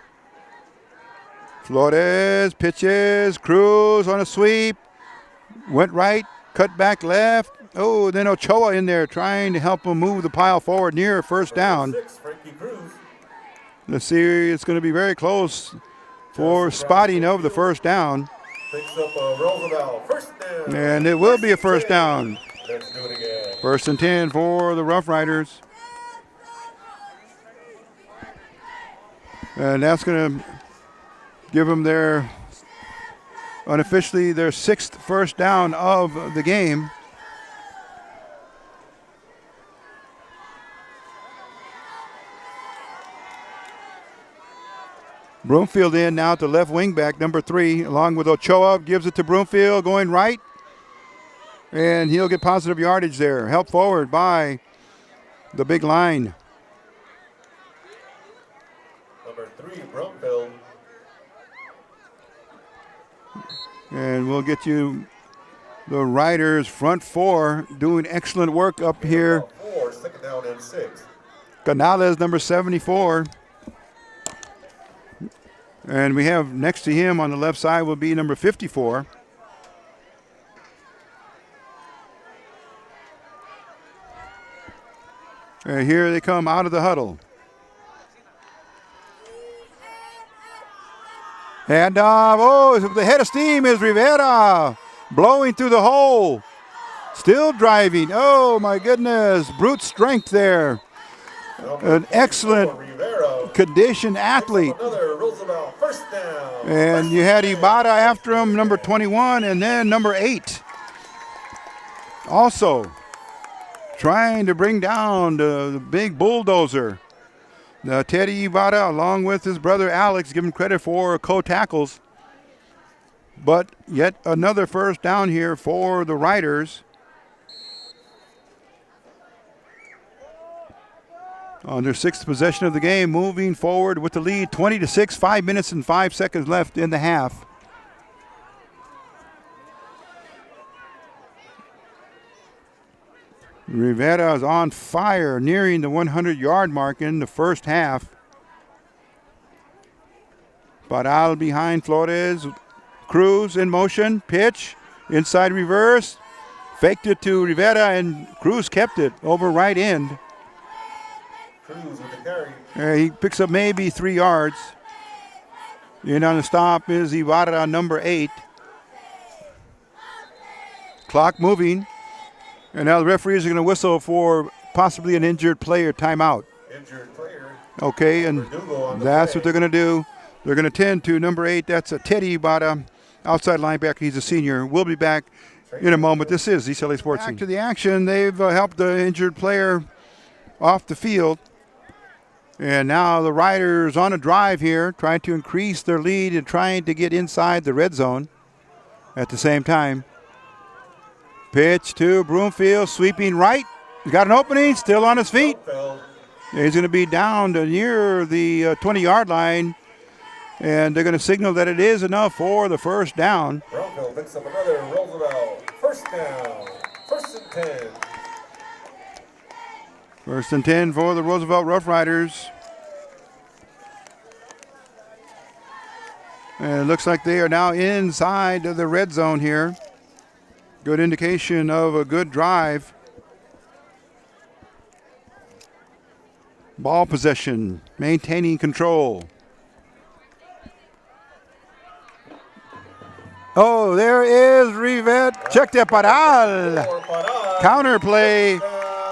Flores pitches, Cruz on a sweep. Went right, cut back left. Then Ochoa in there trying to help him move the pile forward near 1st down. Let's see, it's going to be very close for spotting of the 1st down. Picks up Roosevelt. 1st down. And it will be a 1st down. Let's do it again. 1st and 10 for the Rough Riders. And that's going to give them unofficially their 6th 1st down of the game. Broomfield in now to left wing back, number 3, along with Ochoa. Gives it to Broomfield, going right. And he'll get positive yardage there. Help forward by the big line. Number 3, Brumfield. And we'll get you the Riders front four doing excellent work up here. 4, second down and 6. Canales, number 74. And we have next to him on the left side will be number 54. And here they come out of the huddle. And the head of steam is Rivera, blowing through the hole. Still driving. Oh, my goodness. Brute strength there. An excellent conditioned athlete. Another Roosevelt first down. And you had Ibarra after him, number 21, and then number 8. Also trying to bring down the big bulldozer. Teddy Ibarra, along with his brother Alex, give him credit for co-tackles. But yet another first down here for the Riders. On their 6th possession of the game, moving forward with the lead, 20-6, 5 minutes and 5 seconds left in the half. Rivera is on fire, nearing the 100-yard mark in the first half. Paral behind Flores. Cruz in motion, pitch, inside reverse. Faked it to Rivera, and Cruz kept it over right end. Cruz with the carry. He picks up maybe 3 yards. In on the stop is Ibarra, number 8. Clock moving. And now the referees are going to whistle for possibly an injured player timeout. Injured player. Okay, and that's what they're going to do. They're going to tend to number 8. That's a Teddy Ibarra, outside linebacker. He's a senior. We'll be back in a moment. This is East LA Sports. Back to the action. They've helped the injured player off the field. And now the Riders on a drive here, trying to increase their lead and trying to get inside the red zone at the same time. Pitch to Broomfield, sweeping right. He's got an opening, still on his feet. He's going to be down to near the 20-yard line, and they're going to signal that it is enough for the first down. Broomfield picks up another Roosevelt first down, 1st and 10. 1st and 10 for the Roosevelt Rough Riders. And it looks like they are now inside of the red zone here. Good indication of a good drive. Ball possession, maintaining control. Oh, there is Rivet. Check that, Paral. Counter play.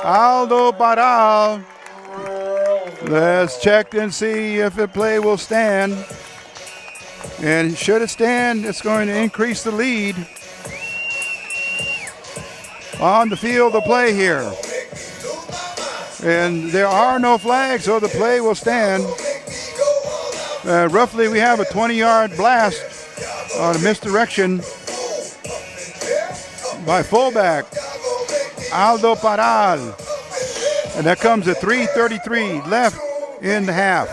Aldo Paral. Let's check and see if the play will stand. And should it stand, it's going to increase the lead. On the field of play here. And there are no flags, so the play will stand. Roughly, we have a 20-yard blast on a misdirection by fullback Aldo Paral. And that comes at 3:33 left in the half.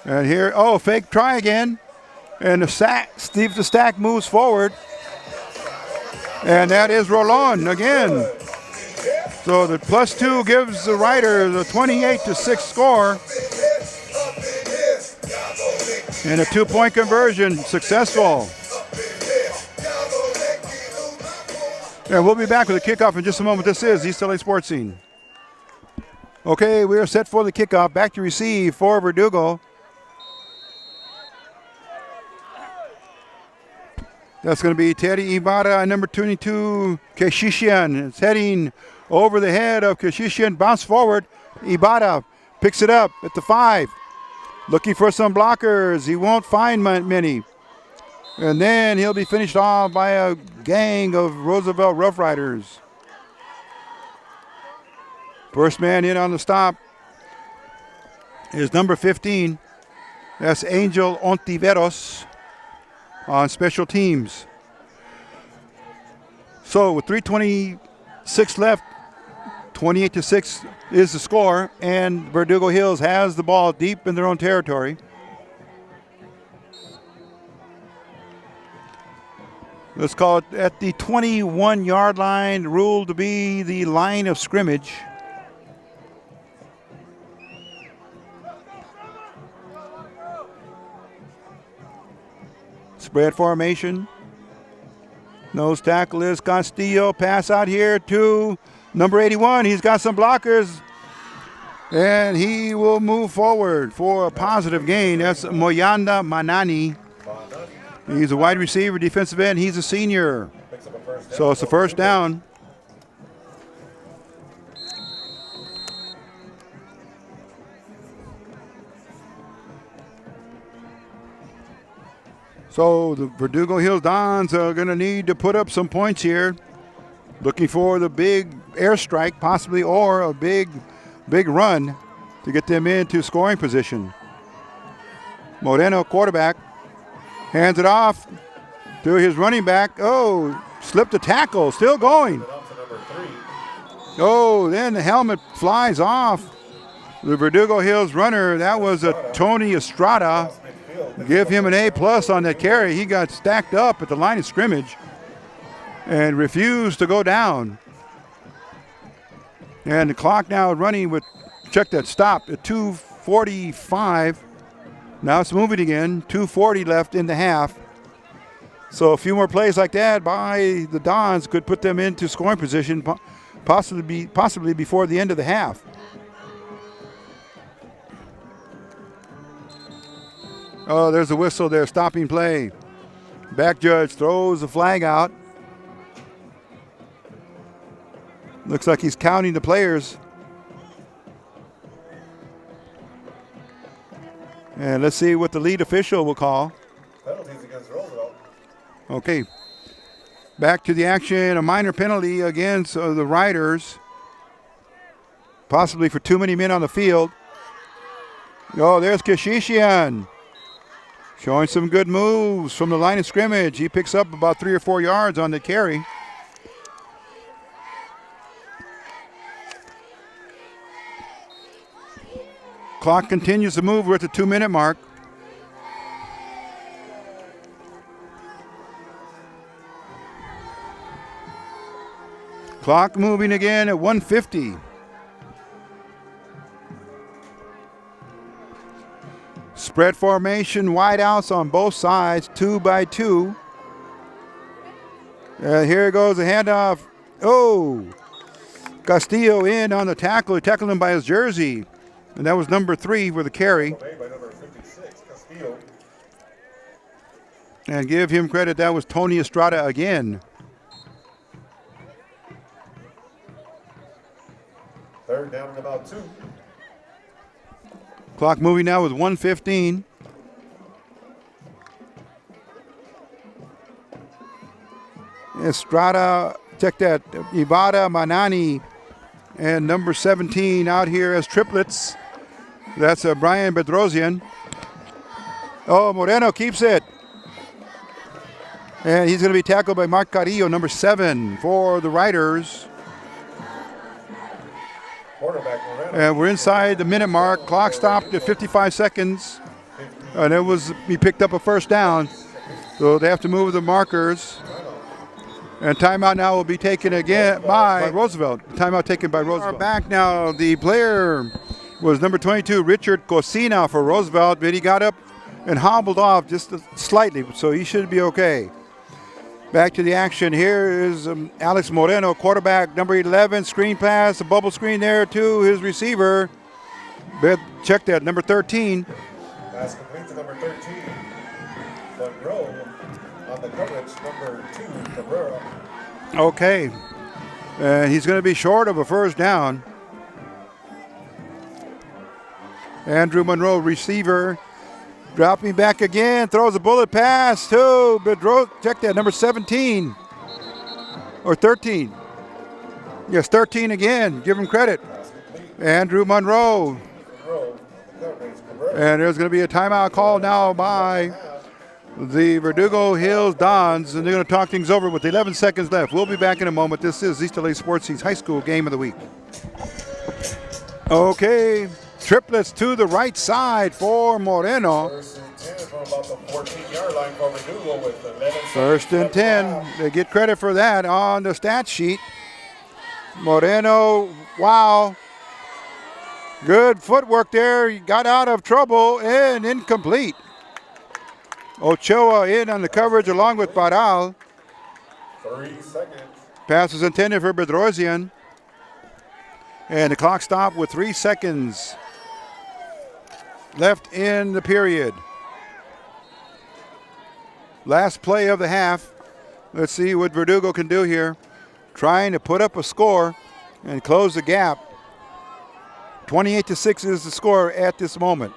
And here, fake try again. And Steve the Stack moves forward. And that is Rolon again. So the +2 gives the Riders a 28-6 score. And a 2-point conversion successful. And we'll be back with a kickoff in just a moment. This is East LA Sports Scene. Okay, we are set for the kickoff. Back to receive for Verdugo. That's going to be Teddy Ibarra and number 22, Keshishian. It's heading over the head of Keshishian. Bounce forward. Ibarra picks it up at the 5. Looking for some blockers. He won't find many. And then he'll be finished off by a gang of Roosevelt Rough Riders. First man in on the stop is number 15. That's Angel Ontiveros on special teams. So with 3:26 left, 28-6 is the score, and Verdugo Hills has the ball deep in their own territory. Let's call it at the 21-yard line, ruled to be the line of scrimmage. Spread formation. Nose tackle is Castillo. Pass out here to number 81. He's got some blockers. And he will move forward for a positive gain. That's Moyanda Manani. He's a wide receiver, defensive end. He's a senior. So it's a first down. So the Verdugo Hills Dons are going to need to put up some points here. Looking for the big airstrike, possibly, or a big run to get them into scoring position. Moreno, quarterback, hands it off to his running back. Oh, slipped a tackle, still going. Oh, then the helmet flies off. The Verdugo Hills runner, that was a Tony Estrada. Give him an A+ on that carry. He got stacked up at the line of scrimmage and refused to go down. And the clock now running with, check that, stop at 2:45. Now it's moving again, 2:40 left in the half. So a few more plays like that by the Dons could put them into scoring position, possibly before the end of the half. Oh, there's a whistle there, stopping play. Back judge throws the flag out. Looks like he's counting the players. And let's see what the lead official will call. Penalties against Roosevelt. Okay. Back to the action, a minor penalty against the Riders. Possibly for too many men on the field. Oh, there's Kashishian. Showing some good moves from the line of scrimmage. He picks up about 3 or 4 yards on the carry. Clock continues to move. We're at the 2-minute mark. Clock moving again at 1:50. Spread formation, wide outs on both sides, 2 by 2. Here goes the handoff. Oh, Castillo in on the tackle. He tackled him by his jersey. And that was number 3 for the carry. Made by number 56, Castillo. And give him credit, that was Tony Estrada again. Third down and about 2. Clock moving now with 1:15. Estrada, check that, Ibada, Manani, and number 17 out here as triplets. That's Brian Bedrosian. Oh, Moreno keeps it. And he's going to be tackled by Mark Carrillo, number 7 for the Riders. Quarterback Moreno. And we're inside the minute mark. Clock stopped at 55 seconds. And he picked up a first down. So they have to move the markers. And timeout now will be taken again by Roosevelt. Timeout taken by Roosevelt. Back now, the player was number 22, Richard Cosina for Roosevelt, but he got up and hobbled off just slightly, so he should be okay. Back to the action. Here is Alex Moreno, quarterback, number 11, screen pass, a bubble screen there to his receiver. Check that, number 13. Pass complete to number 13. Monroe on the coverage, number 2, Cabrera. Okay. And he's going to be short of a first down. Andrew Monroe, receiver, dropping back again, throws a bullet pass to Bedro. Check that, number 17 or 13. Yes, 13 again. Give him credit. Andrew Monroe. And there's going to be a timeout call now by the Verdugo Hills Dons, and they're going to talk things over with 11 seconds left. We'll be back in a moment. This is East LA Sports Scene's high school game of the week. Okay, triplets to the right side for Moreno. First and 10 from about the 14-yard line for Verdugo with 11 First and 10. They get credit for that on the stat sheet. Moreno, wow. Good footwork there. He got out of trouble and incomplete. Ochoa in on the coverage along with Baral. 3 seconds. Pass is intended for Bedrosian. And the clock stopped with 3 seconds left in the period. Last play of the half. Let's see what Verdugo can do here. Trying to put up a score and close the gap. 28-6 is the score at this moment.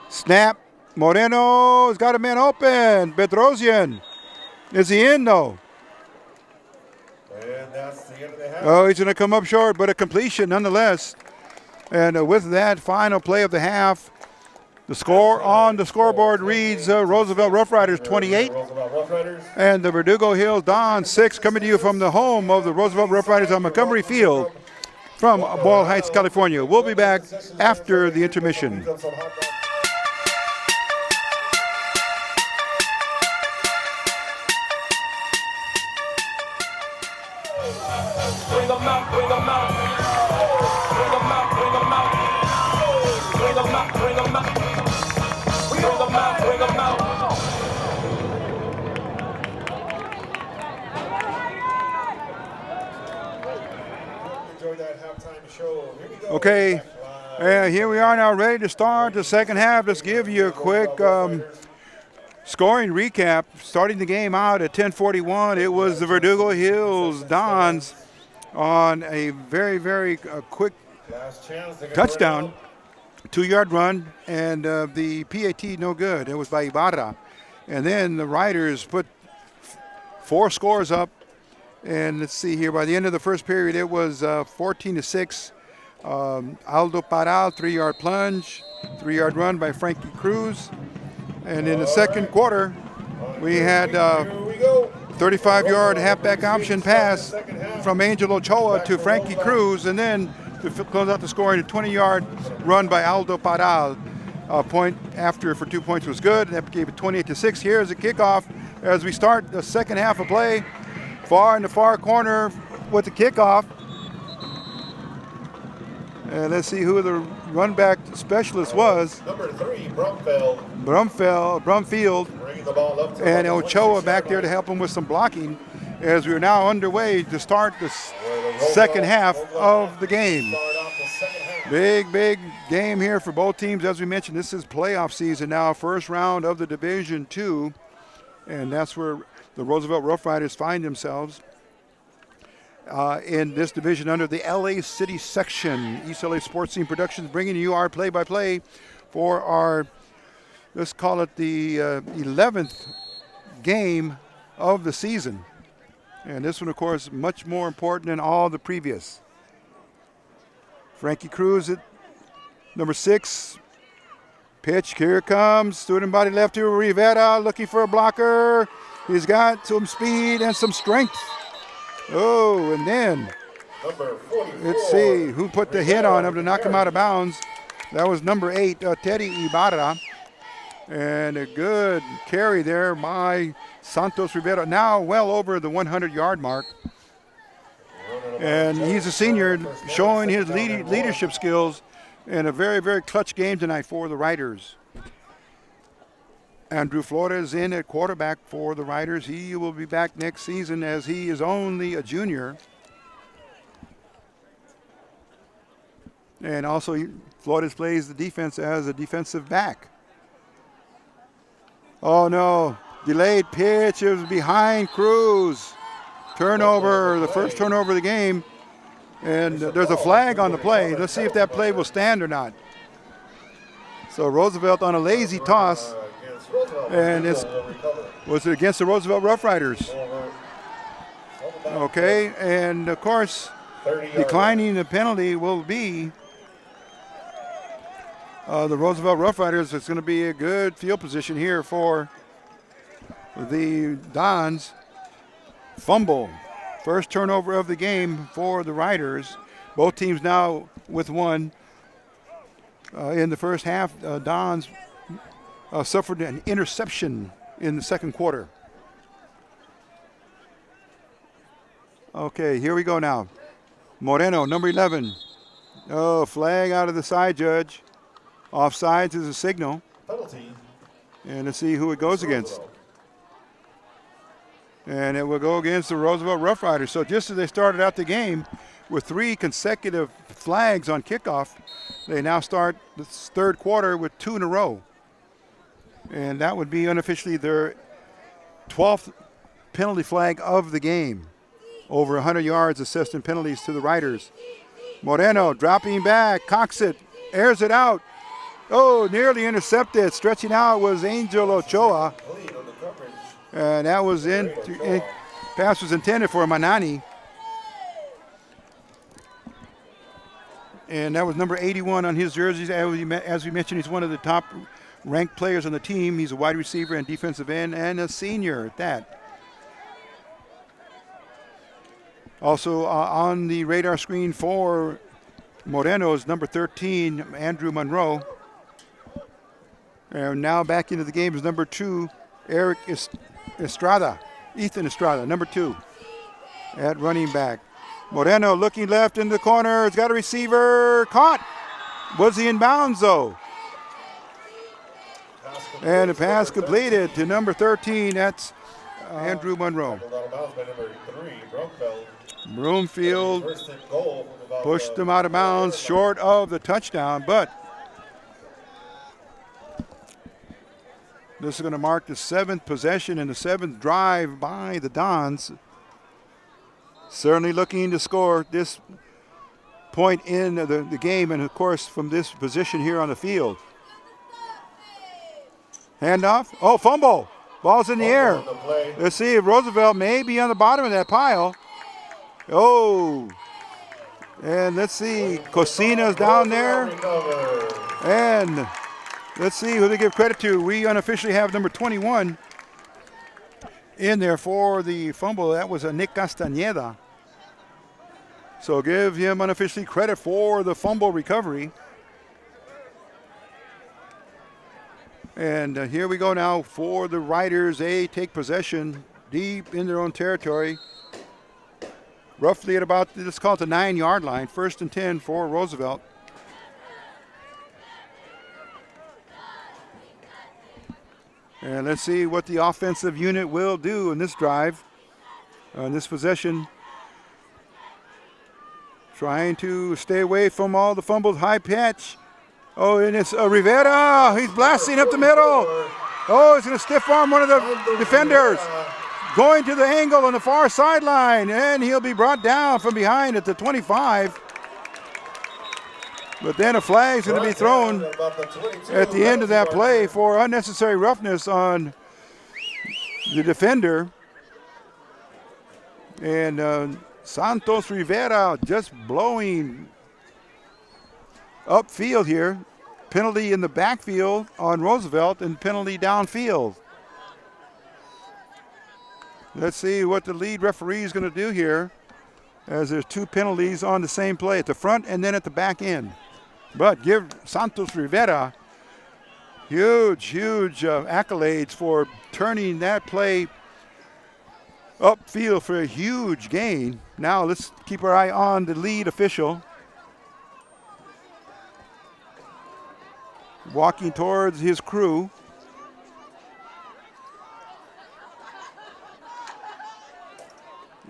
Snap. Moreno's got a man open. Bedrosian. Is he in though? And that's the end of the half. Oh, he's going to come up short, but a completion nonetheless. And with that final play of the half, the score on the scoreboard reads Roosevelt Rough Riders 28 Roosevelt Rough Riders. and the Verdugo Hills Dons 6, coming to you from the home of the Roosevelt Rough Riders on Montgomery Field from Boyle Heights, California. We'll be back after the intermission. Bring them out, bring them out. Bring them out, bring them out. Bring them out, bring them out. Bring them out, bring them out. Enjoy that halftime show. Here we go. Okay, and here we are now ready to start the second half. Let's give you a quick scoring recap. Starting the game out at 10:41, it was the Verdugo Hills Dons on a very quick Last chance to get touchdown, 2-yard run, and the PAT no good. It was by Ibarra. And then the Riders put 4 scores up. And let's see here, by the end of the first period, it was 14-6. Aldo Paral, 3-yard plunge, 3-yard run by Frankie Cruz. And in the second quarter, we had 35-yard halfback option pass from Angel Ochoa to Frankie Cruz, and then to close out the scoring, a 20-yard run by Aldo Paral. A point after for 2 points was good, and that gave it 28-6. Here's a kickoff as we start the second half of play. Far in the far corner with the kickoff. And let's see who the run back specialist was. Number 3, Brumfield. Brumfield. Bringing the ball up to And about the Ochoa 26 back there to help him with some blocking as we are now underway to start the second half of the game. Start off the second half. Big game here for both teams. As we mentioned, this is playoff season now, first round of the Division II. And that's where the Roosevelt Rough Riders find themselves in this division under the LA City section. East LA Sports Scene Productions bringing you our play-by-play for our, let's call it the 11th game of the season. And this one, of course, much more important than all the previous. Frankie Cruz at number 6. Pitch, here it comes. Student body left to Rivera, looking for a blocker. He's got some speed and some strength. Oh, and then Number 44. let's see who put the hit on him to knock him out of bounds. That was number 8, Teddy Ibarra. And a good carry there by Santos Rivera, now well over the 100-yard mark. And he's a senior, showing his leadership skills in a very clutch game tonight for the Riders. Andrew Flores in at quarterback for the Riders. He will be back next season as he is only a junior. And also, Flores plays the defense as a defensive back. Oh no, delayed pitch. It was behind Cruz. Turnover, the first turnover of the game. And there's a flag on the play. Let's see if that play will stand or not. So Roosevelt on a lazy toss. And was it against the Roosevelt Rough Riders? Okay, and of course, declining the penalty will be the Roosevelt Rough Riders. It's going to be a good field position here for the Dons fumble. First turnover of the game for the Riders. Both teams now with one. In the first half, Dons suffered an interception in the second quarter. Okay, here we go now. Moreno, number 11. Oh, flag out of the side, judge. Offsides is a signal. Penalty. And let's see who it goes against. And it will go against the Roosevelt Rough Riders. So just as they started out the game with 3 consecutive flags on kickoff, they now start the third quarter with 2 in a row. And that would be unofficially their 12th penalty flag of the game. Over 100 yards assist and penalties to the Riders. Moreno dropping back, cocks it, airs it out. Oh, nearly intercepted. Stretching out was Angel Ochoa. And that was pass was intended for Manani. And that was number 81 on his jersey. As we mentioned, he's one of the top ranked players on the team. He's a wide receiver and defensive end and a senior at that. Also on the radar screen for Moreno is number 13, Andrew Monroe. And now back into the game is number 2, Ethan Estrada, number 2 at running back. Moreno looking left in the corner. He's got a receiver. Caught. Was he in bounds, though? And the pass completed to number 13. That's Andrew Monroe. Broomfield pushed him out of bounds short of the touchdown, but this is going to mark the 7th possession and the 7th drive by the Dons. Certainly looking to score this point in the game, and of course from this position here on the field. Handoff. Oh, fumble. Ball's in the air. Let's see if Roosevelt may be on the bottom of that pile. Oh. And let's see. Cosina's down there. And let's see who they give credit to. We unofficially have number 21 in there for the fumble. That was a Nick Castañeda. So give him unofficially credit for the fumble recovery. And here we go now for the Riders. They take possession deep in their own territory. Roughly at about, let's call it the 9-yard line. 1st and 10 for Roosevelt. And let's see what the offensive unit will do in this drive, in this possession. Trying to stay away from all the fumbles. High pitch. Oh, and it's Rivera. He's blasting up the middle. Oh, he's going to stiff arm one of the defenders. Going to the angle on the far sideline, and he'll be brought down from behind at the 25. But then a flag is going to be thrown at the end of that play for unnecessary roughness on the defender. And Santos Rivera just blowing upfield here. Penalty in the backfield on Roosevelt and penalty downfield. Let's see what the lead referee is going to do here, as there's 2 penalties on the same play, at the front and then at the back end. But give Santos Rivera huge accolades for turning that play upfield for a huge gain. Now let's keep our eye on the lead official. Walking towards his crew.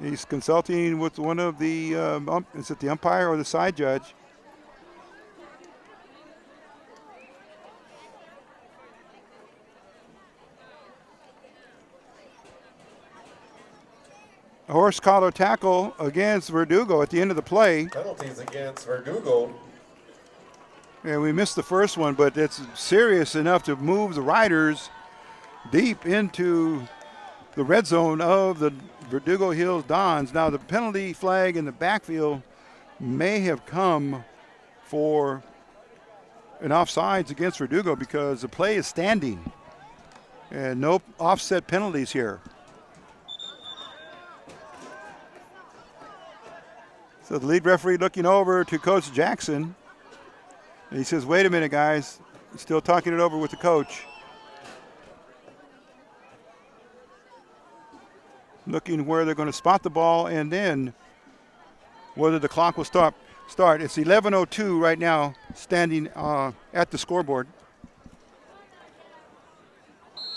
He's consulting with one of the, is it the umpire or the side judge? A horse collar tackle against Verdugo at the end of the play. Penalties against Verdugo. And we missed the first one, but it's serious enough to move the Riders deep into the red zone of the Verdugo Hills Dons. Now the penalty flag in the backfield may have come for an offsides against Verdugo because the play is standing. And no offset penalties here. So the lead referee looking over to Coach Jackson. And he says, wait a minute, guys. He's still talking it over with the coach. Looking where they're going to spot the ball and then whether the clock will start. It's 11:02 right now, standing at the scoreboard.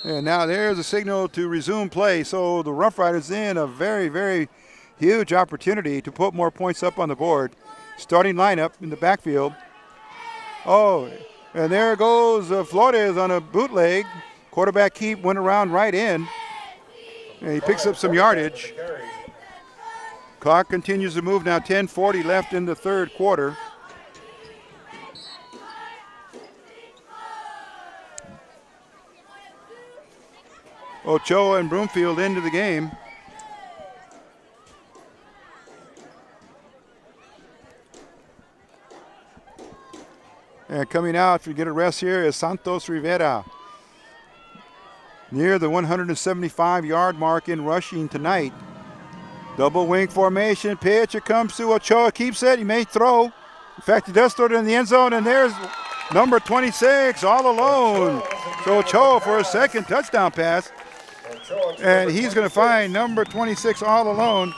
And now there's a signal to resume play. So the Rough Riders in a very, very huge opportunity to put more points up on the board. Starting lineup in the backfield. Oh, and there goes Flores on a bootleg. Quarterback keep went around right in. And he picks up some yardage. Clock continues to move now. 10:40 left in the third quarter. Ochoa and Broomfield into the game. And coming out, if you get a rest here, is Santos Rivera. Near the 175-yard mark in rushing tonight. Double wing formation, pitch, it comes to Ochoa, keeps it, he may throw. In fact, he does throw it in the end zone, and there's number 26 all alone. So Ochoa for a second touchdown pass. And he's going to find number 26 all alone.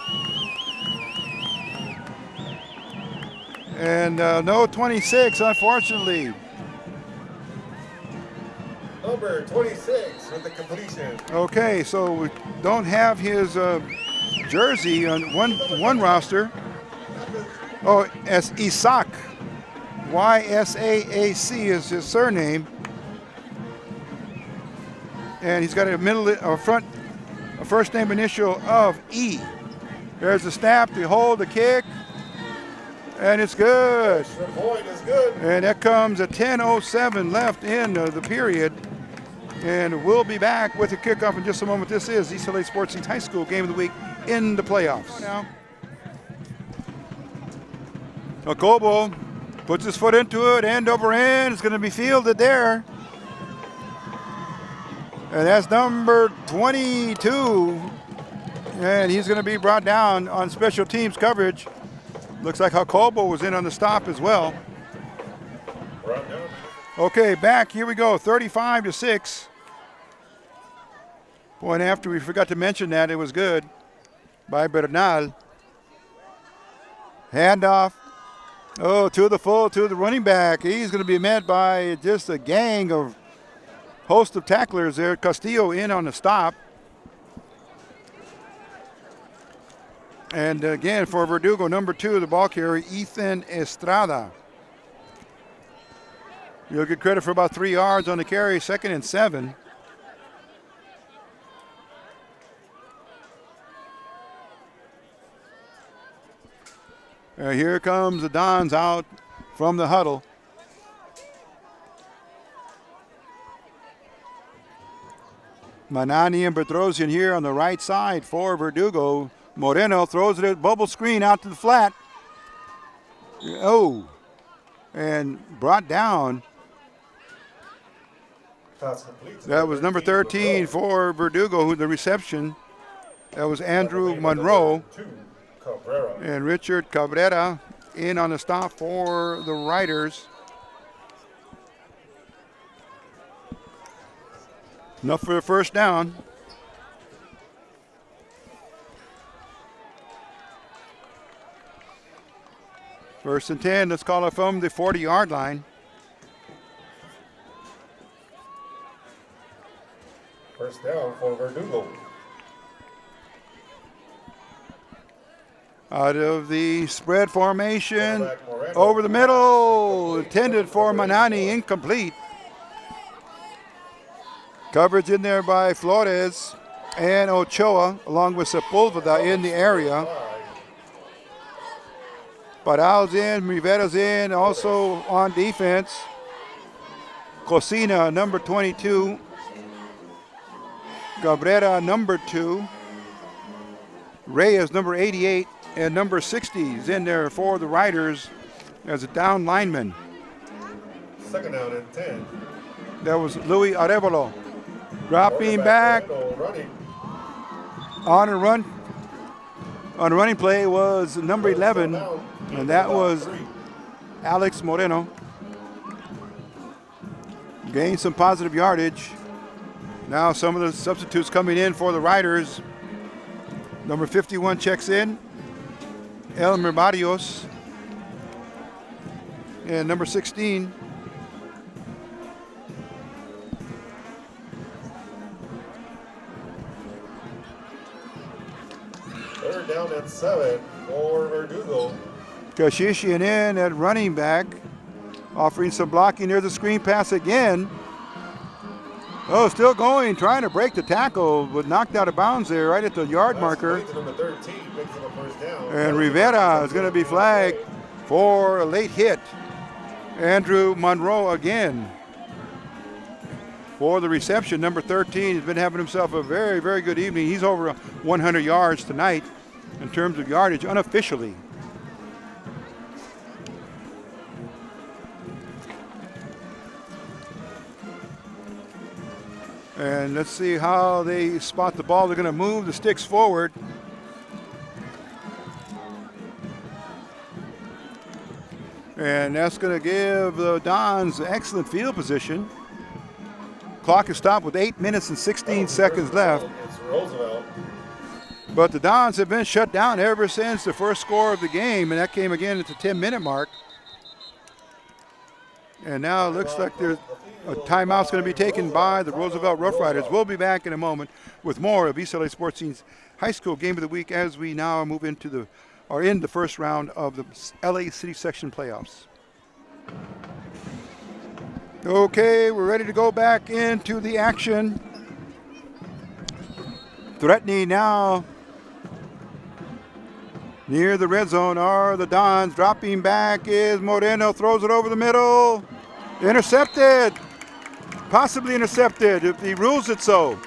And no 26, unfortunately. Number 26 with the completion. Okay, so we don't have his jersey on one roster. Oh, as Isaac. Y-S-A-A-C is his surname. And he's got a first name initial of E. There's the snap, the hold, the kick, and it's good. The point is good. And that comes at 10:07 left in the period. And we'll be back with the kickoff in just a moment. This is East LA Sports High School Game of the Week in the playoffs. Now, Okobo puts his foot into it, end over end. It's going to be fielded there. And that's number 22. And he's going to be brought down on special teams coverage. Looks like Jacobo was in on the stop as well. Okay, back. Here we go. 35-6. Point after, we forgot to mention that. It was good by Bernal. Handoff. Oh, to the running back. He's going to be met by just a gang of host of tacklers there. Castillo in on the stop. And again for Verdugo, number 2, the ball carrier, Ethan Estrada. You'll get credit for about 3 yards on the carry, 2nd and 7. Here comes the Dons out from the huddle. Manani and Bedrosian here on the right side for Verdugo. Moreno throws it at bubble screen out to the flat. Oh, and brought down. That was number 13 for Verdugo, who the reception. That was Andrew Monroe. And Richard Cabrera in on the stop for the Riders. Enough for the first down. First and 10, let's call it from the 40-yard line. First down for Verdugo. Out of the spread formation, over the middle, intended for Manani, incomplete. Coverage in there by Flores and Ochoa, along with Sepulveda in the area. Paral's in, Rivera's in, also on defense. Cocina, number 22. Cabrera, number 2. Reyes, number 88. And number 60 is in there for the Riders as a down lineman. Second down and 10. That was Louis Arevalo. Dropping back Running. on a run. On a running play was number 11, and that was Alex Moreno. Gained some positive yardage. Now some of the substitutes coming in for the Riders. Number 51 checks in, Elmer Barrios. And number 16, Third down and 7 for Verdugo. Kashishian in at running back, offering some blocking near the screen pass again. Oh, still going, trying to break the tackle, but knocked out of bounds there right at the yard marker. Number 13 picks up a first down. And Rivera is going to be flagged for a late hit. Andrew Monroe again for the reception. Number 13 has been having himself a very, very good evening. He's over 100 yards tonight in terms of yardage unofficially. And let's see how they spot the ball. They're going to move the sticks forward. And that's going to give the Dons excellent field position. Clock is stopped with 8 minutes and 16 seconds left. It's Roosevelt. But the Dons have been shut down ever since the first score of the game, and that came again at the 10-minute mark. And now it looks like there's a timeout's going to be taken by the Roosevelt Rough Riders. We'll be back in a moment with more of East LA Sports Scene's High School Game of the Week as we now move into in the first round of the LA City Section playoffs. Okay, we're ready to go back into the action. Threatening now near the red zone are the Dons. Dropping back is Moreno, throws it over the middle. Intercepted. Possibly intercepted if he rules it so.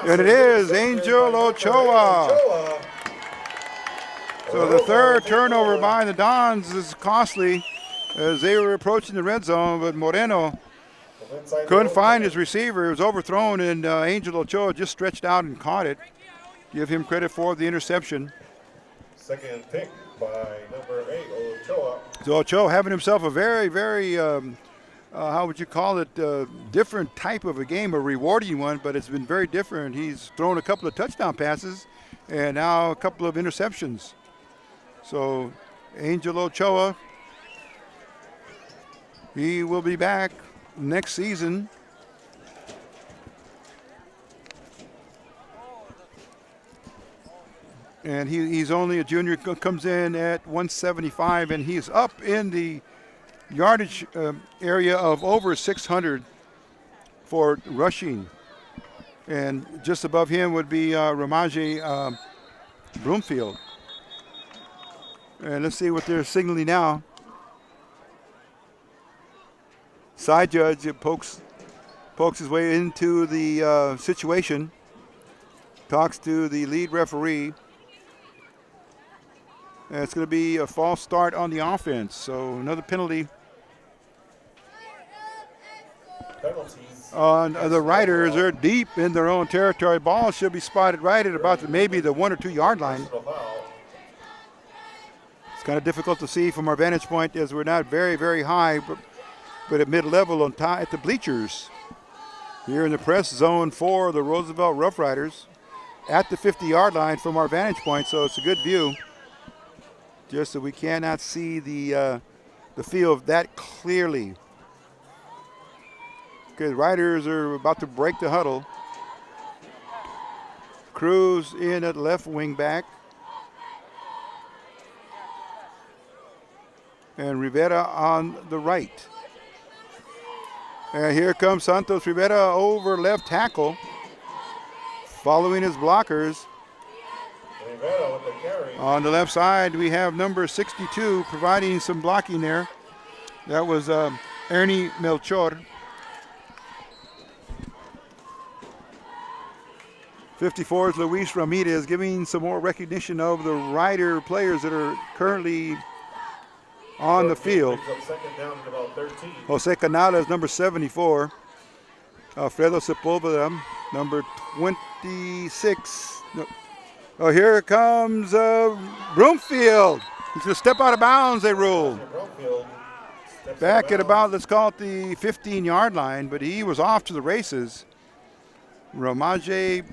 And it is Angel Ochoa. So the third turnover by the Dons is costly as they were approaching the red zone, but Moreno couldn't find his receiver. It was overthrown, and Angel Ochoa just stretched out and caught it. Give him credit for the interception. Second pick by number 8, Ochoa. So Ochoa having himself a very, very, how would you call it, different type of a game, a rewarding one, but it's been very different. He's thrown a couple of touchdown passes and now a couple of interceptions. So Angel Ochoa, he will be back next season. And he's only a junior, comes in at 175, and he's up in the yardage area of over 600 for rushing. And just above him would be Ramaje Broomfield. And let's see what they're signaling now. Side judge pokes his way into the situation, talks to the lead referee. And it's going to be a false start on the offense, so another penalty on the Riders. They're deep in their own territory. Ball should be spotted right at about maybe the 1 or 2 yard line. It's kind of difficult to see from our vantage point as we're not very, very high, but at mid-level on top at the bleachers. Here in the press zone for the Roosevelt Rough Riders at the 50-yard line from our vantage point, so it's a good view. Just that we cannot see the field that clearly. Okay, the Riders are about to break the huddle. Cruz in at left wing back. And Rivera on the right. And here comes Santos Rivera over left tackle, following his blockers. Rivera with the carry. On the left side, we have number 62 providing some blocking there. That was Ernie Melchor. 54 is Luis Ramirez, giving some more recognition of the Rider players that are currently on the field. Second down at about 13. Jose Canales, number 74. Alfredo Sepulveda, number 26. No. Oh, here comes Broomfield. He's going to step out of bounds, they ruled. Back at about, let's call it the 15-yard line, but he was off to the races. Ramaje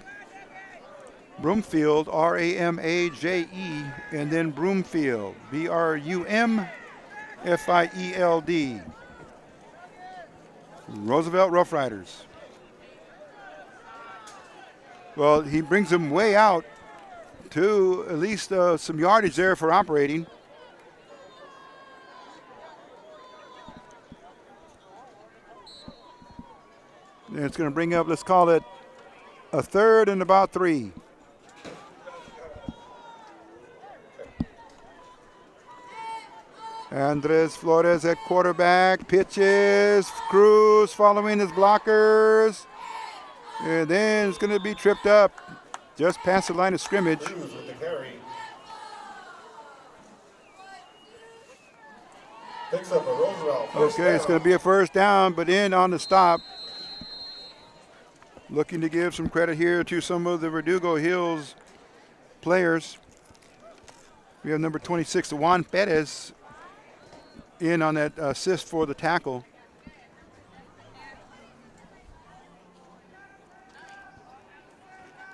Broomfield, R-A-M-A-J-E, and then Broomfield, B-R-U-M-F-I-E-L-D. Roosevelt Rough Riders. Well, he brings them way out to at least some yardage there for operating. And it's going to bring up, let's call it a 3rd and about 3. Andres Flores at quarterback, pitches, Cruz following his blockers, and then it's going to be tripped up just past the line of scrimmage. Cruz with the carry. Picks up a Roosevelt. Okay, it's going to be a first down, but in on the stop. Looking to give some credit here to some of the Verdugo Hills players. We have number 26, Juan Perez, in on that assist for the tackle.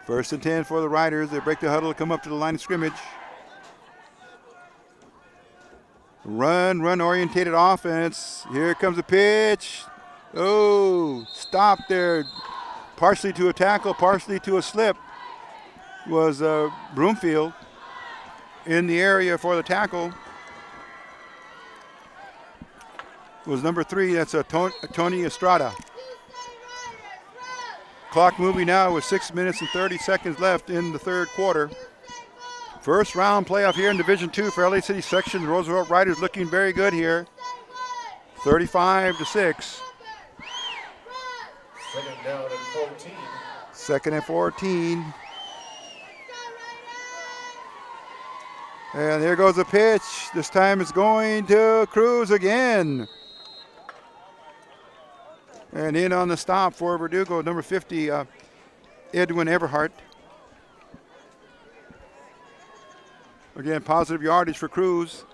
First and 10 for the Riders. They break the huddle, come up to the line of scrimmage. Run orientated offense. Here comes the pitch. Oh, stop there. Partially to a tackle, partially to a slip was Broomfield in the area for the tackle. Was number 3, that's Tony Estrada. Clock moving now with 6 minutes and 30 seconds left in the 3rd quarter. First round playoff here in Division II for LA City section. The Roosevelt Riders looking very good here. 35-6. Second down and 14. 2nd and 14. And there goes the pitch. This time it's going to Cruz again. And in on the stop for Verdugo, number 50, Edwin Everhart. Again, positive yardage for Cruz.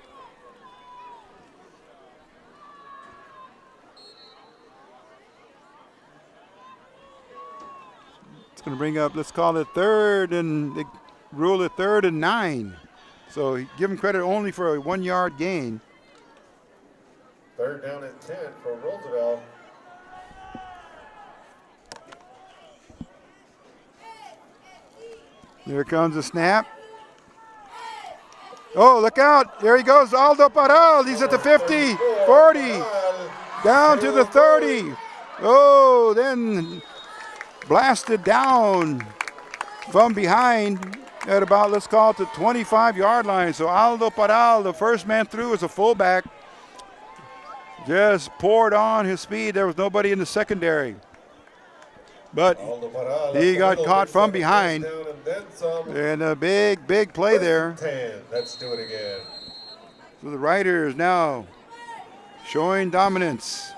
It's going to bring up, let's call it 3rd, and they rule it 3rd and 9. So give him credit only for a 1-yard gain. 3rd down and 10 for Roosevelt. Here comes the snap. Oh, look out. There he goes, Aldo Paral. He's at the 50, 40, down to the 30. Oh, then blasted down from behind at about, let's call it the 25-yard line. So Aldo Paral, the first man through as a fullback, just poured on his speed. There was nobody in the secondary. But he got caught from behind. And a big play there. 10. Let's do it again. So the Riders now showing dominance.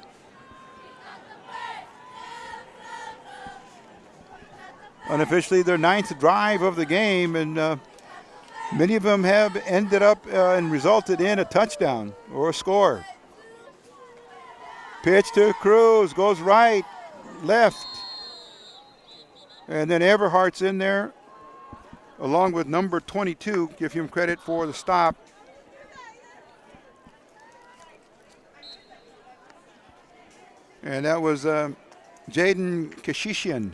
Unofficially their 9th drive of the game, and many of them have ended up and resulted in a touchdown or a score. Pitch to Cruz, goes right, left. And then Everhart's in there, along with number 22. Give him credit for the stop. And that was Jaden Kashishian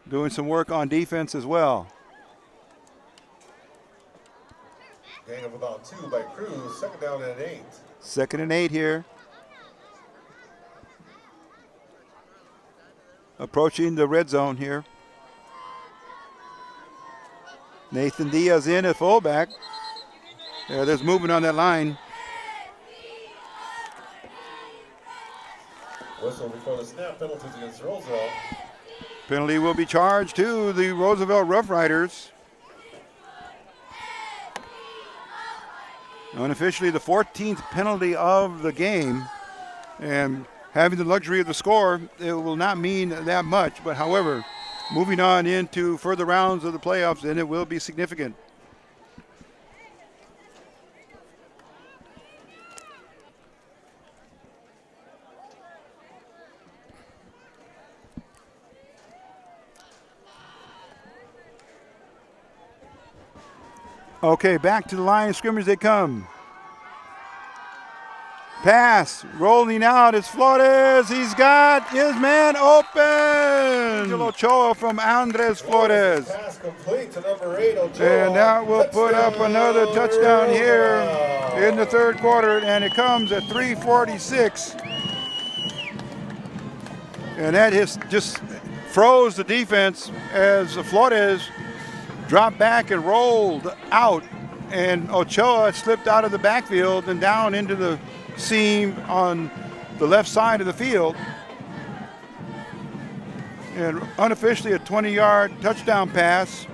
doing some work on defense as well. Gain of about 2 by Cruz. 2nd down and 8. 2nd and 8 here. Approaching the red zone here. Nathan Diaz in at fullback. Yeah, there's movement on that line. Whistle before the snap. Penalties against Roosevelt. Penalty will be charged to the Roosevelt Rough Riders. Unofficially the 14th penalty of the game. And having the luxury of the score, it will not mean that much. But however, moving on into further rounds of the playoffs, then it will be significant. Okay, back to the line of scrimmage they come. Pass, rolling out, it's Flores. He's got his man open. Angel Ochoa from Andres Flores. Pass complete to number 8, Ochoa. And that will put up another touchdown here in the third quarter, and it comes at 3:46. And that just froze the defense as Flores dropped back and rolled out, and Ochoa slipped out of the backfield and down into the seam on the left side of the field. And unofficially a 20-yard touchdown pass.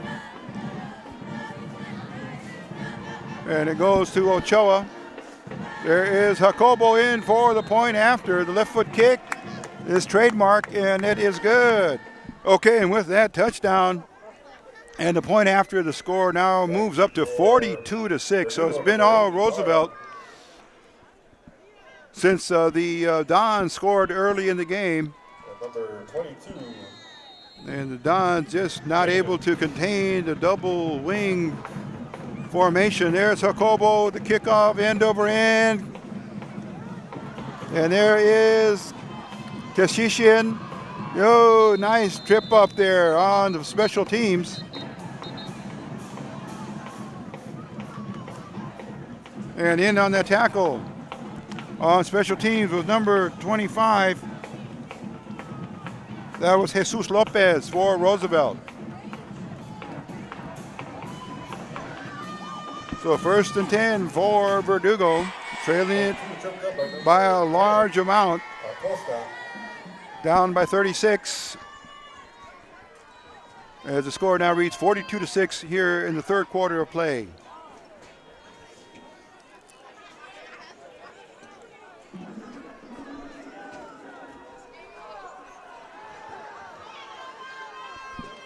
And it goes to Ochoa. There is Jacobo in for the point after. The left foot kick is trademark, and it is good. Okay, and with that touchdown, and the point after, the score now moves up to 42-6. So it's been all Roosevelt since the Dons scored early in the game. Number 22. And the Dons just not able to contain the double wing formation. There's Jacobo, the kickoff, end over end. And there is Keshishin. Oh, nice trip up there on the special teams. And in on that tackle on special teams was number 25. That was Jesus Lopez for Roosevelt. So 1st and 10 for Verdugo, trailing it by a large amount, down by 36. As the score now reads 42-6 here in the third quarter of play.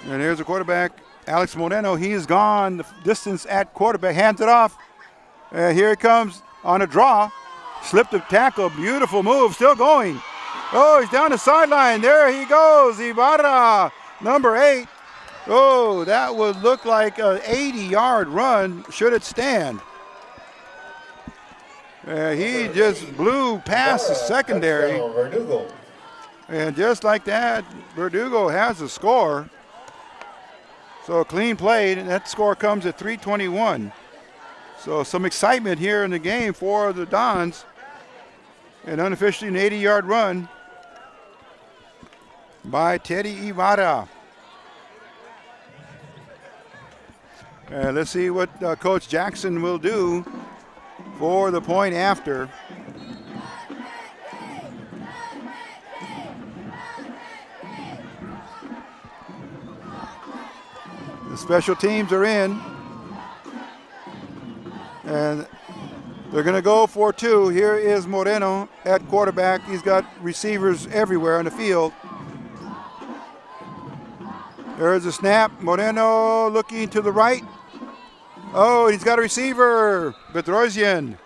And there's the quarterback, Alex Moreno. He is gone the distance at quarterback, hands it off. Here he comes on a draw. Slipped the tackle, beautiful move, still going. Oh, he's down the sideline. There he goes, Ibarra, number 8. Oh, that would look like an 80-yard run, should it stand. He just blew past the secondary. And just like that, Verdugo has the score. So a clean play, and that score comes at 3:21. So some excitement here in the game for the Dons. And unofficially an 80-yard run by Teddy Ibarra. Let's see what Coach Jackson will do for the point after. The special teams are in, and they're going to go for 2. Here is Moreno at quarterback. He's got receivers everywhere on the field. There's a snap. Moreno looking to the right. Oh, he's got a receiver. Bedrosian.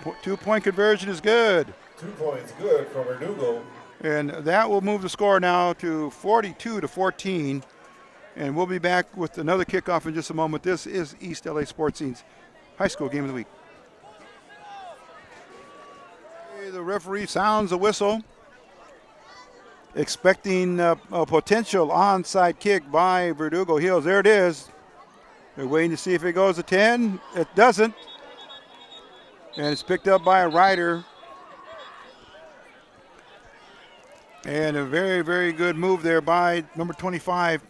2-point conversion is good. 2 points good for Verdugo. And that will move the score now to 42-14. And we'll be back with another kickoff in just a moment. This is East LA Sports Scene's High School Game of the Week. The referee sounds a whistle, expecting a potential onside kick by Verdugo Hills. There it is. They're waiting to see if it goes to 10. It doesn't. And it's picked up by a rider. And a very, very good move there by number 25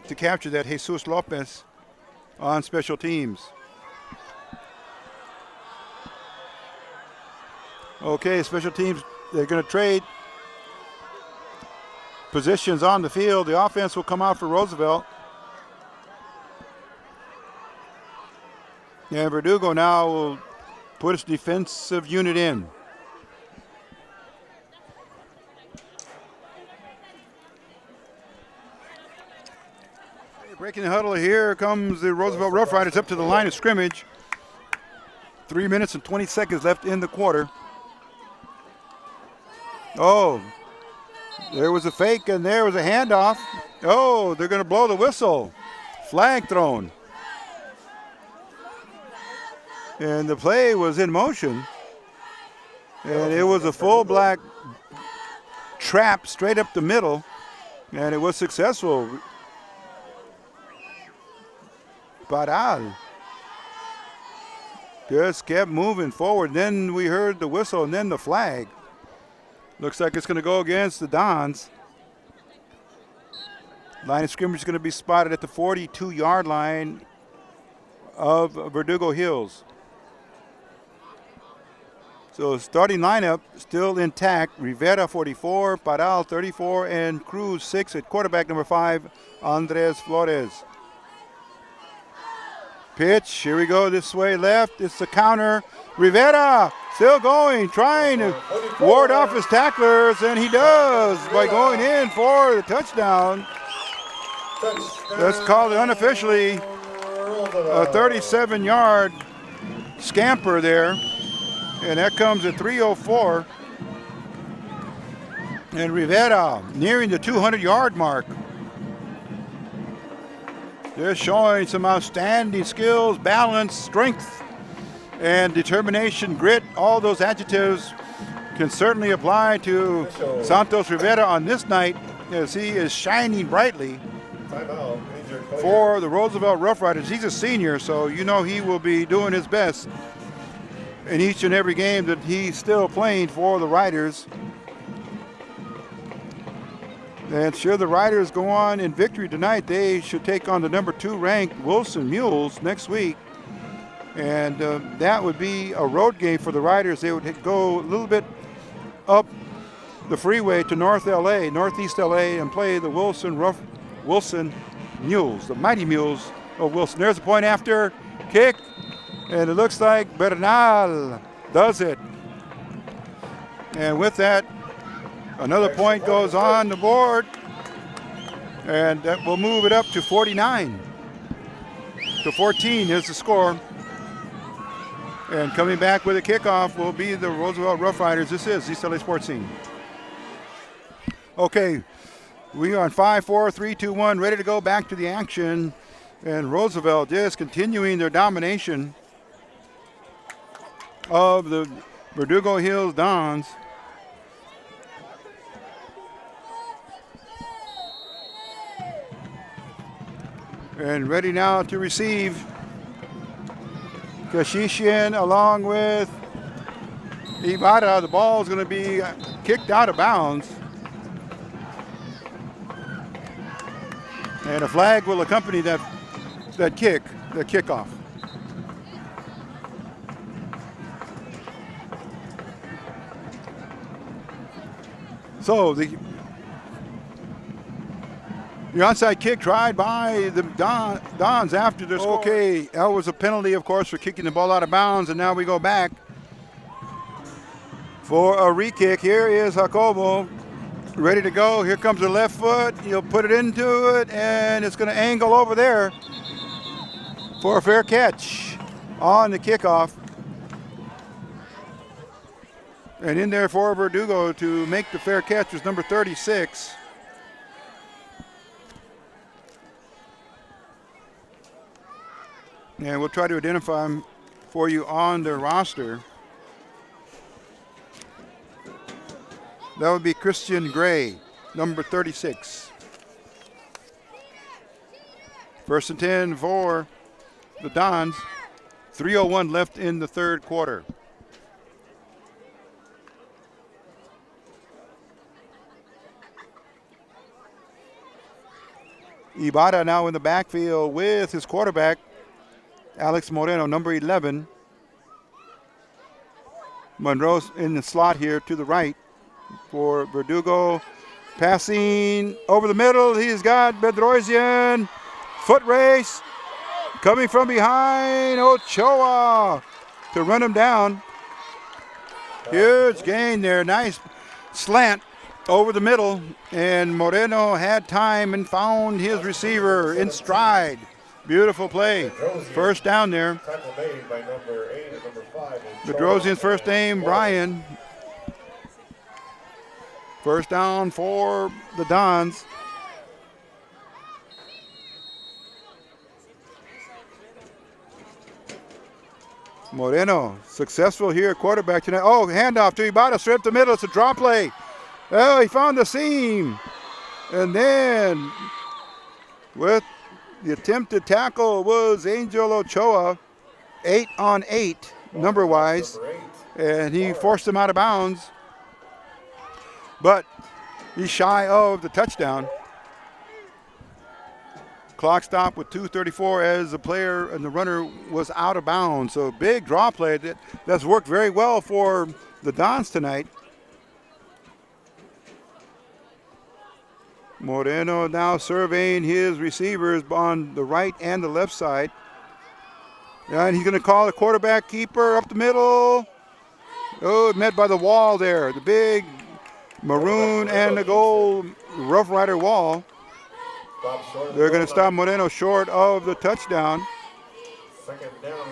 to capture that, Jesus Lopez, on special teams. Okay, special teams, they're going to trade positions on the field. The offense will come out for Roosevelt. And Verdugo now will put its defensive unit in. Breaking the huddle, here comes the Roosevelt Rough Riders up to the line of scrimmage. 3 minutes and 20 seconds left in the quarter. Oh, there was a fake and there was a handoff. Oh, they're going to blow the whistle. Flag thrown. And the play was in motion. And it was a full black trap straight up the middle. And it was successful. Baral just kept moving forward. Then we heard the whistle and then the flag. Looks like it's going to go against the Dons. Line of scrimmage is going to be spotted at the 42-yard line of Verdugo Hills. So starting lineup still intact. Rivera 44, Paral 34, and Cruz 6 at quarterback number 5, Andres Flores. Pitch, here we go this way left. It's the counter. Rivera still going, trying to ward off his tacklers, and he does by going in for the touchdown. Let's call it unofficially a 37-yard scamper there. And that comes at 3:04. And Rivera nearing the 200-yard mark. They're showing some outstanding skills, balance, strength, and determination, grit. All those adjectives can certainly apply to Santos Rivera on this night as he is shining brightly for the Roosevelt Rough Riders. He's a senior, so you know he will be doing his best in each and every game that he's still playing for the Riders. And should the Riders go on in victory tonight, they should take on the number 2 ranked Wilson Mules next week. And that would be a road game for the Riders. They would go a little bit up the freeway to northeast LA, and play the Wilson Mules, the Mighty Mules of Wilson. There's a point after kick, and it looks like Bernal does it. And with that, another point goes on the board, and that will move it up to 49. To 14 is the score. And coming back with a kickoff will be the Roosevelt Rough Riders. This is East LA Sports Scene. Okay, we are on 5, 4, 3, 2, 1, ready to go back to the action. And Roosevelt is continuing their domination of the Verdugo Hills Dons. And ready now to receive. Kashishian along with Ibarra. The ball is going to be kicked out of bounds. And a flag will accompany that kickoff. So the onside kick tried by the Dons after this. Okay, that was a penalty, of course, for kicking the ball out of bounds, and now we go back for a re-kick. Here is Jacobo, ready to go. Here comes the left foot. He'll put it into it, and it's going to angle over there for a fair catch on the kickoff. And in there for Verdugo to make the fair catch was number 36. And we'll try to identify him for you on the roster. That would be Christian Gray, number 36. 1st and 10 for the Dons. 3:01 left in the third quarter. Ibarra now in the backfield with his quarterback, Alex Moreno, number 11. Monroe's in the slot here to the right for Verdugo. Passing over the middle. He's got Bedrosian. Foot race. Coming from behind. Ochoa to run him down. Huge gain there. Nice slant over the middle, and Moreno had time and found his receiver in stride. Beautiful play. First down there. Tackle made by number 8 and number 5. Bedrosian's first name, Brian. First down for the Dons. Moreno, successful here at quarterback tonight. Oh, handoff to Ibarra, straight up the middle. It's a drop play. Oh, he found the seam. And then with the attempted tackle was Angel Ochoa, 8 on 8, number-wise. And he forced him out of bounds. But he's shy of the touchdown. Clock stopped with 2:34 as the player and the runner was out of bounds. So big draw play that's worked very well for the Dons tonight. Moreno now surveying his receivers on the right and the left side. And he's going to call the quarterback keeper up the middle. Oh, met by the wall there. The big maroon and the gold Rough Rider wall. They're going to stop Moreno short of the touchdown.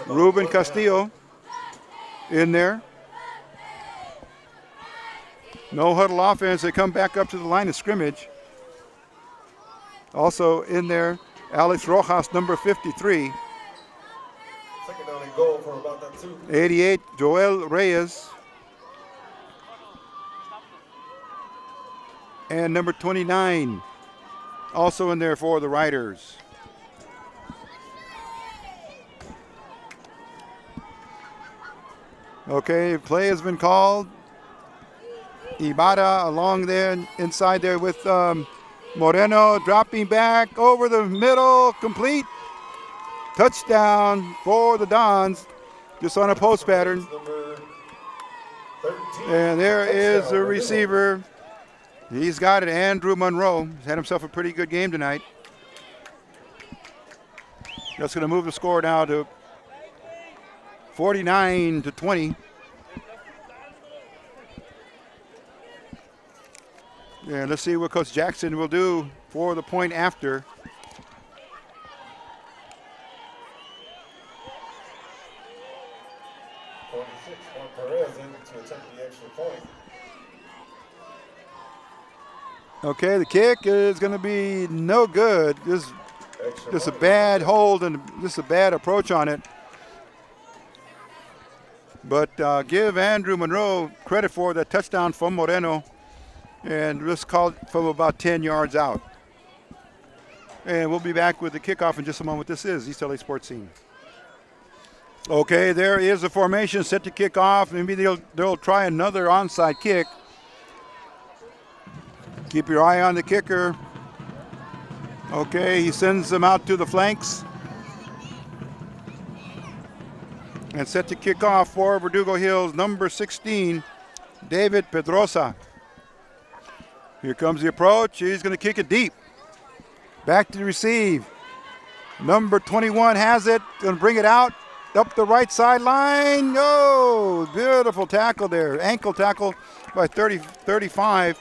Ruben Castillo in there. No huddle offense. They come back up to the line of scrimmage. Also in there, Alex Rojas, number 53. Second down and goal for about that 2. 88, Joel Reyes. And number 29, also in there for the Riders. Okay, play has been called. Ibarra along there, inside there with Moreno, dropping back over the middle, complete. Touchdown for the Dons, just on a post pattern. And there is the receiver. He's got it, Andrew Monroe. He's had himself a pretty good game tonight. That's going to move the score now to 49-20. And let's see what Coach Jackson will do for the point after. Perez in to attempt the extra point. Okay, the kick is going to be no good. Just a bad hold and just a bad approach on it. But give Andrew Monroe credit for that touchdown from Moreno. And let's call it from about 10 yards out. And we'll be back with the kickoff in just a moment. This is East LA Sports Scene. Okay, there is the formation set to kick off. Maybe they'll try another onside kick. Keep your eye on the kicker. Okay, he sends them out to the flanks. And set to kick off for Verdugo Hills, number 16, David Pedrosa. Here comes the approach. He's going to kick it deep. Back to receive. Number 21 has it. Going to bring it out up the right sideline. Oh, beautiful tackle there. Ankle tackle by 35.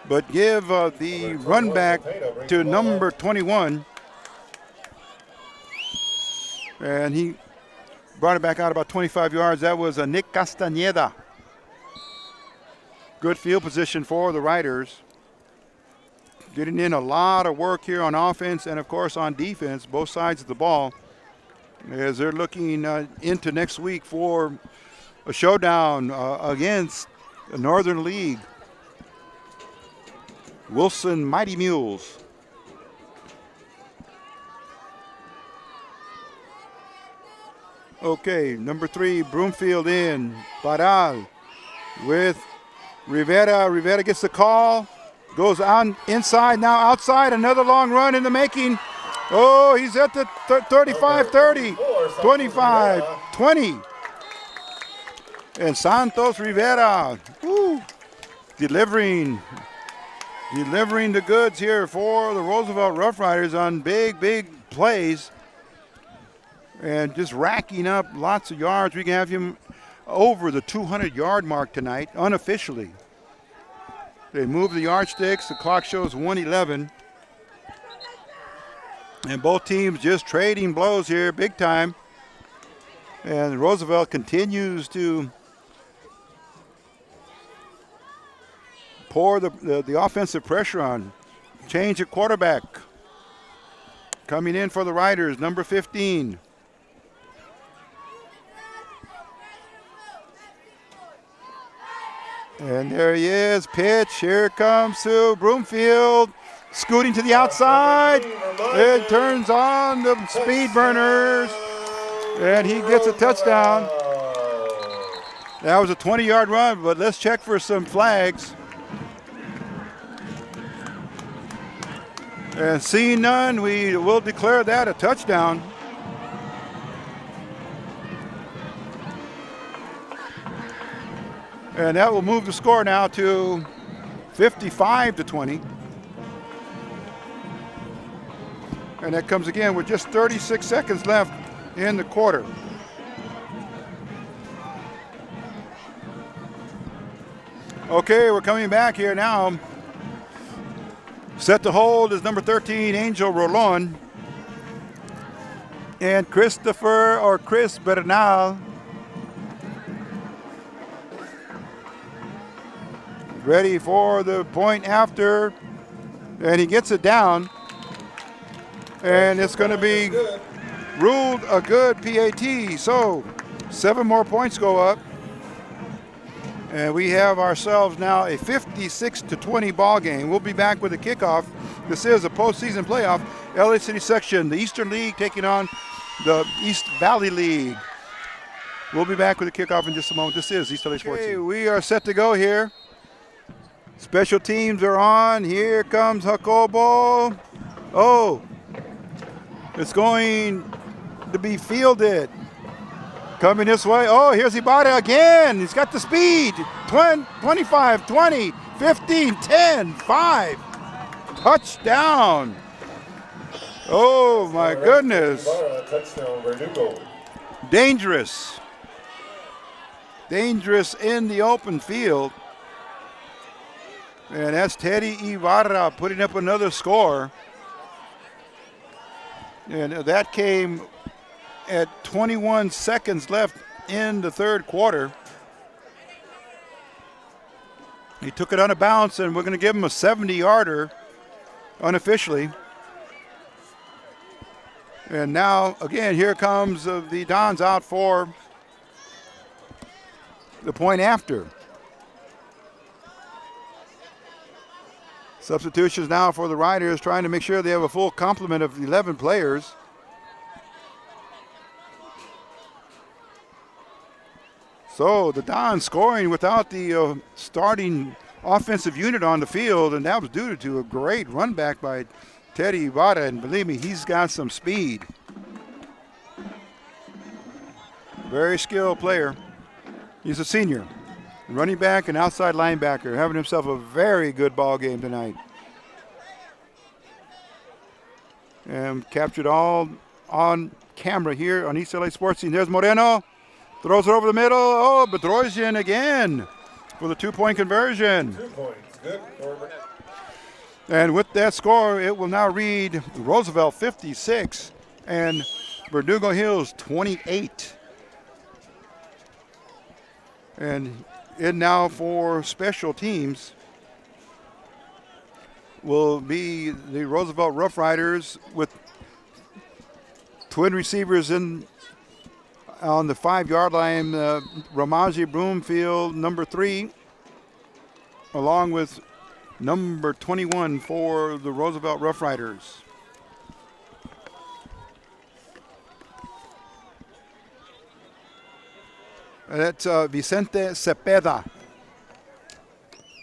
But give the run back to number 21. And he brought it back out about 25 yards. That was Nick Castañeda. Good field position for the Riders. Getting in a lot of work here on offense and, of course, on defense, both sides of the ball, as they're looking into next week for a showdown against the Northern League. Wilson Mighty Mules. Okay, number 3, Broomfield in. Baral with Rivera. Rivera gets the call. Goes on inside, now outside. Another long run in the making. Oh, he's at the 35-30, 25-20. And Santos Rivera, delivering the goods here for the Roosevelt Rough Riders on big plays. And just racking up lots of yards. We can have him over the 200-yard mark tonight, unofficially. They move the yardsticks. The clock shows 1:11. And both teams just trading blows here big time. And Roosevelt continues to pour the offensive pressure on. Change at quarterback. Coming in for the Riders, number 15. And there he is, pitch. Here comes to Broomfield. Scooting to the outside. It turns on the speed burners. And he gets a touchdown. That was a 20-yard run, but let's check for some flags. And seeing none, we will declare that a touchdown. And that will move the score now to 55-20. And that comes again with just 36 seconds left in the quarter. Okay, we're coming back here now. Set to hold is number 13, Angel Rolon. And Chris Bernal. Ready for the point after. And he gets it down. And it's going to be ruled a good PAT. So 7 more points go up. And we have ourselves now a 56-20 ball game. We'll be back with a kickoff. This is a postseason playoff. LA City section, the Eastern League taking on the East Valley League. We'll be back with a kickoff in just a moment. This is East LA Sports. Okay, we are set to go here. Special teams are on. Here comes Jacobo. Oh, it's going to be fielded. Coming this way. Oh, here's Ibarra again. He's got the speed. 25, 20, 15, 10, 5. Touchdown. Oh, my goodness. Ibarra, touchdown, Verdugo. Dangerous. Dangerous in the open field. And that's Teddy Ibarra putting up another score. And that came at 21 seconds left in the third quarter. He took it on a bounce, and we're going to give him a 70-yarder unofficially. And now, again, here comes the Dons out for the point after. Substitutions now for the Riders, trying to make sure they have a full complement of 11 players. So the Dons scoring without the starting offensive unit on the field, and that was due to a great run back by Teddy Ibarra, and believe me, he's got some speed. Very skilled player. He's a senior. Running back and outside linebacker, having himself a very good ball game tonight. And captured all on camera here on East LA Sports Scene. There's Moreno. Throws it over the middle. Oh, Bedrosian again for the 2-point conversion. 2 points. Good. And with that score, it will now read Roosevelt 56 and Verdugo Hills 28. And in now for special teams will be the Roosevelt Rough Riders with twin receivers in on the 5-yard line, Ramaji Broomfield, number 3, along with number 21 for the Roosevelt Rough Riders. That's Vicente Cepeda.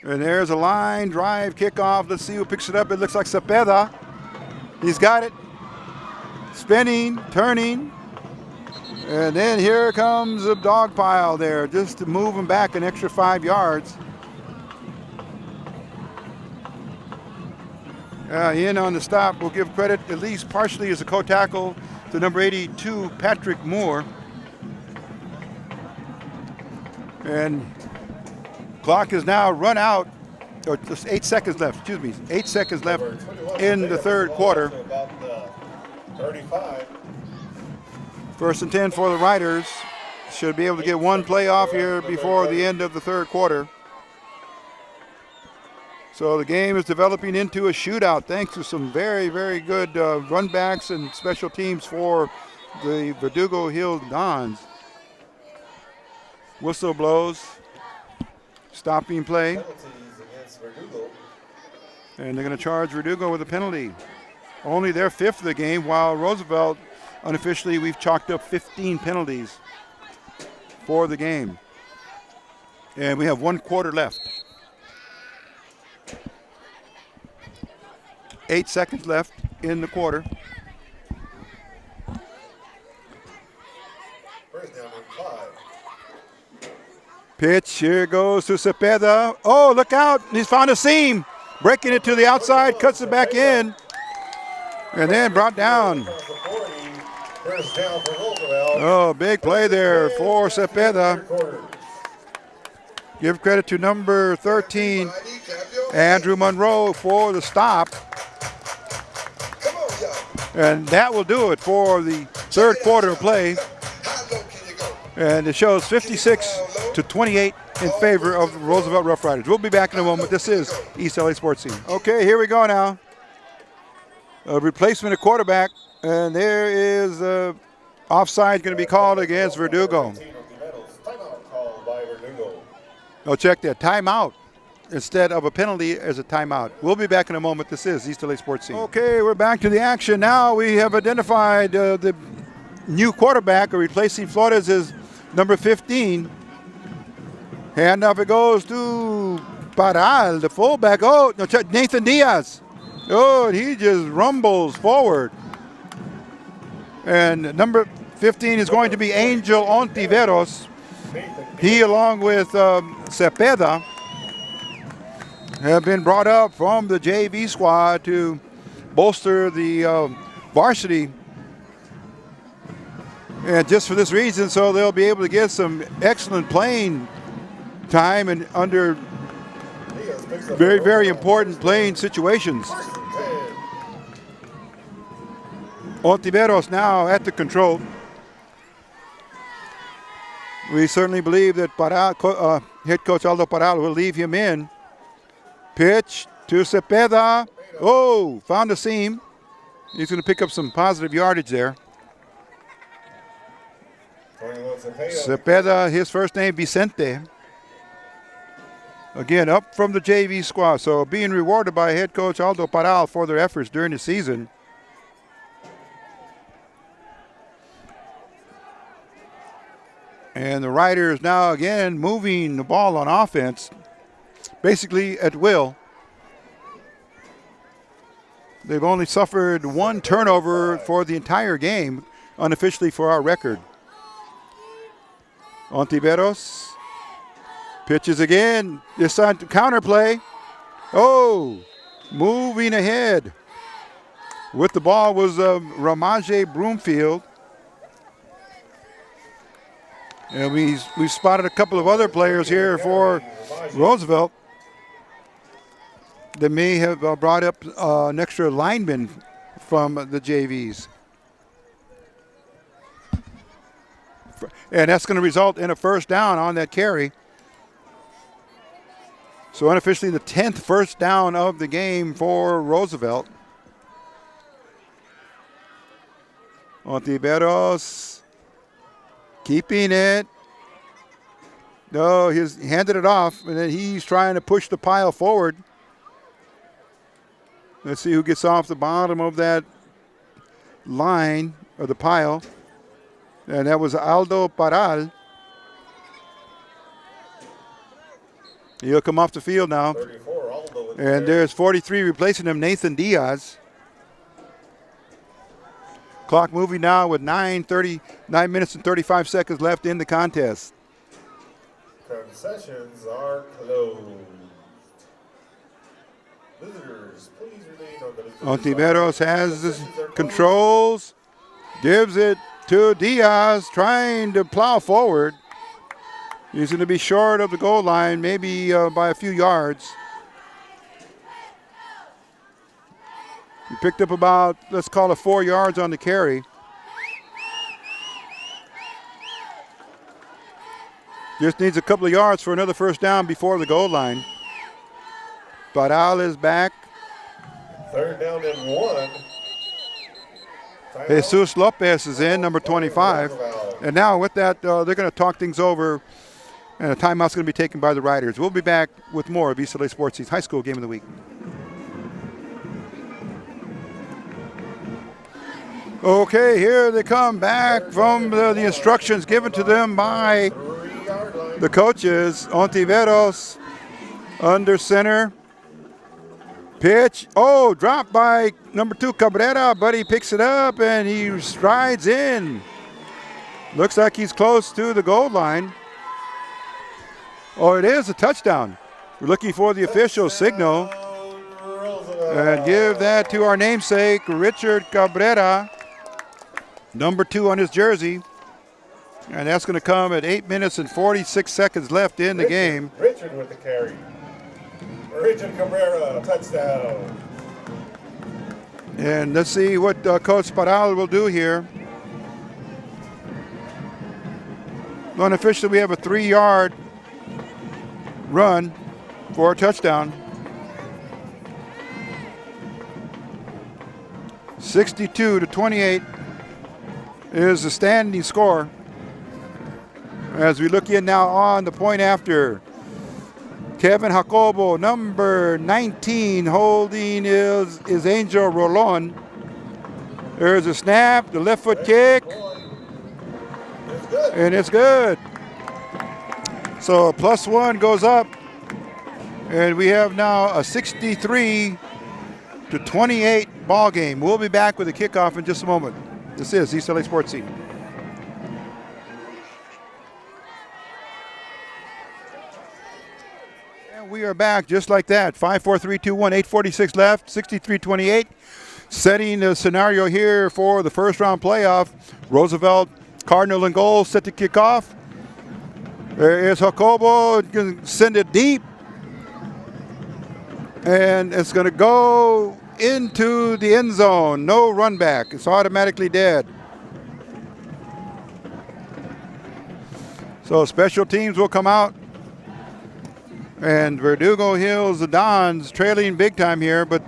And there's a line drive kickoff. Let's see who picks it up. It looks like Cepeda. He's got it. Spinning, turning. And then here comes a dog pile there just to move him back an extra 5 yards. In on the stop, we'll give credit at least partially as a co-tackle to number 82, Patrick Moore. And clock is now run out or just 8 seconds left, excuse me, 8 seconds left in the third quarter. 35. First and 10 for the Riders. Should be able to get one play off here before the end of the third quarter. So the game is developing into a shootout thanks to some very, very good run backs and special teams for the Verdugo Hills Dons. Whistle blows. Stopping play. Penalties against Verdugo. And they're going to charge Verdugo with a penalty. Only their 5th of the game, while Roosevelt, unofficially, we've chalked up 15 penalties for the game. And we have 1 quarter left. 8 seconds left in the quarter. First down and 5. Pitch, here goes to Cepeda. Oh, look out, he's found a seam. Breaking it to the outside, cuts it back in. And then brought down. First down for Roosevelt. Oh, big play there for Cepeda. Give credit to number 13, Andrew Monroe, for the stop. And that will do it for the third quarter of play. And it shows 56-28 in favor of the Roosevelt Rough Riders. We'll be back in a moment. This is East LA Sports Scene. Okay, here we go now. A replacement of quarterback. And there is offside going to be called against Verdugo. Timeout called by Verdugo. Oh, check that. Timeout instead of a penalty as a timeout. We'll be back in a moment. This is East LA Sports Scene. Okay, we're back to the action now. We have identified the new quarterback, or replacing Flores, is number 15. Handoff it goes to Paral, the fullback. Oh, no, Nathan Diaz. Oh, he just rumbles forward. And number 15 is going to be Angel Ontiveros. He, along with Cepeda, have been brought up from the JV squad to bolster the varsity. And just for this reason, so they'll be able to get some excellent playing time and under very, very important playing situations. Ontiveros now at the control. We certainly believe that Paral, head coach Aldo Paral will leave him in. Pitch to Cepeda. Oh, found a seam. He's going to pick up some positive yardage there. Cepeda, his first name Vicente. Again, up from the JV squad. So being rewarded by head coach Aldo Paral for their efforts during the season. And the Riders now again moving the ball on offense, basically at will. They've only suffered 1 turnover for the entire game, unofficially for our record. Ontiveros pitches again, this time to counterplay. Oh, moving ahead. With the ball was Ramaje Broomfield. And we've spotted a couple of other players here for Roosevelt that may have brought up an extra lineman from the JVs. And that's going to result in a first down on that carry. So unofficially the 10th first down of the game for Roosevelt. Ontiveros keeping it. No, he's handed it off, and then he's trying to push the pile forward. Let's see who gets off the bottom of that line, or the pile. And that was Aldo Paral. He'll come off the field now. 34, Aldo, and there's 43 replacing him, Nathan Diaz. Clock moving now with 9 minutes and 35 seconds left in the contest. Concessions are closed. Visitors, please remain on the visitor Ontiveros side. has the Concessions are closed. controls, gives it to Diaz, trying to plow forward. He's going to be short of the goal line, maybe by a few yards. He picked up about, let's call it 4 yards on the carry. Just needs a couple of yards for another first down before the goal line. Baral is back. 3rd down and 1. Jesus Lopez is in, number 25. And now with that, they're going to talk things over, and a timeout's going to be taken by the Riders. We'll be back with more of East LA Sports High School Game of the Week. Okay, here they come back from the instructions given to them by the coaches. Ontiveros under center. Pitch. Oh, dropped by number 2, Cabrera, but he picks it up and he strides in. Looks like he's close to the goal line. Oh, it is a touchdown. We're looking for the official signal. And give that to our namesake, Richard Cabrera, number 2 on his jersey. And that's going to come at 8 minutes and 46 seconds left in the game. Richard with the carry. Richard Cabrera, touchdown. And let's see what Coach Paral will do here. Unofficially, we have a 3-yard run for a touchdown. 62-28 is the standing score. As we look in now on the point after, Kevin Jacobo, number 19, holding is Angel Rolon. There's a snap, the left foot kick, and it's good. So +1 goes up, and we have now a 63-28 ball game. We'll be back with a kickoff in just a moment. This is East LA Sports Scene. We are back just like that. 5, 4, 3, 2, 1, 8:46 left, 63-28. Setting the scenario here for the first round playoff. Roosevelt Cardinal and goal set to kick off. There is Jacobo, going to send it deep. And it's going to go into the end zone. No run back. It's automatically dead. So special teams will come out. And Verdugo Hills, the Dons, trailing big time here, but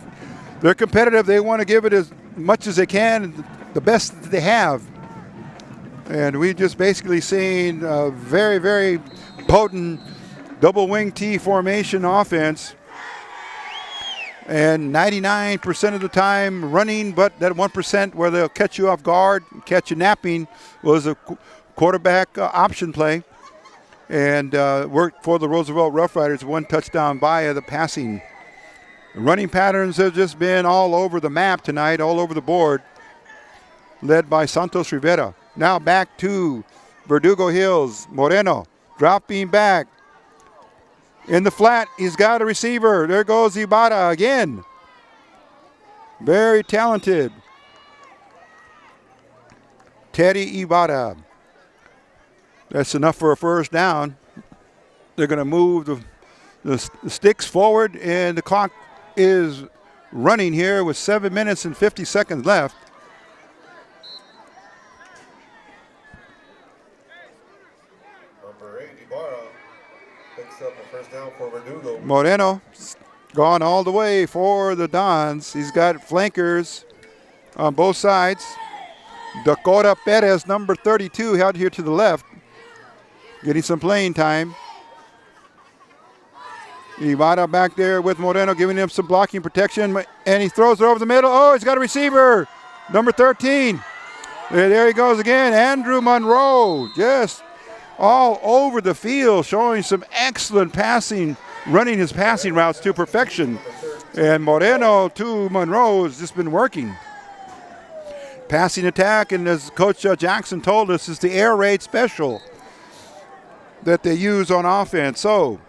they're competitive. They want to give it as much as they can, the best that they have. And we just basically seen a very, very potent double wing T formation offense. And 99% of the time running, but that 1% where they'll catch you off guard, catch you napping, was a quarterback option play. And worked for the Roosevelt Rough Riders, 1 touchdown via the passing. Running patterns have just been all over the map tonight, all over the board, led by Santos Rivera. Now back to Verdugo Hills. Moreno dropping back. In the flat, he's got a receiver. There goes Ibarra again. Very talented. Teddy Ibarra. That's enough for a first down. They're going to move the sticks forward, and the clock is running here with 7 minutes and 50 seconds left. Number 8, Ibarra, picks up a first down for Verdugo. Moreno gone all the way for the Dons. He's got flankers on both sides. Dakota Perez, number 32, out here to the left, getting some playing time. Ibarra back there with Moreno, giving him some blocking protection, and he throws it over the middle. Oh, he's got a receiver, number 13. There he goes again, Andrew Monroe, just all over the field, showing some excellent passing, running his passing routes to perfection. And Moreno to Monroe has just been working. Passing attack, and as Coach Jackson told us, is the air raid special that they use on offense. So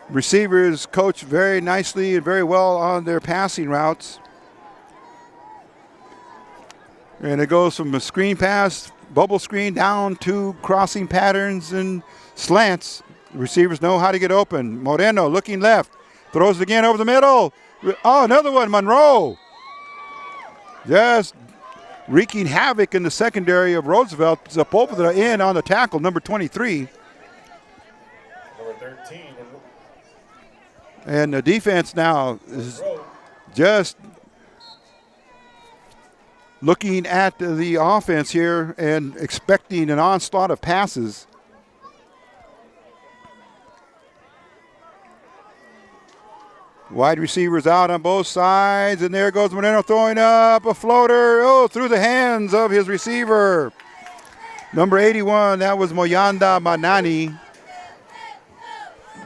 receivers coach very nicely and very well on their passing routes. And it goes from a screen pass, bubble screen, down to crossing patterns and slants. The receivers know how to get open. Moreno looking left, throws it again over the middle. Oh, another one, Monroe. Just wreaking havoc in the secondary of Roosevelt. Sepulveda in on the tackle, number 23. Number 13. And the defense now is just looking at the offense here and expecting an onslaught of passes. Wide receivers out on both sides, and there goes Moreno throwing up a floater. Oh, through the hands of his receiver. Number 81, that was Moyanda Manani.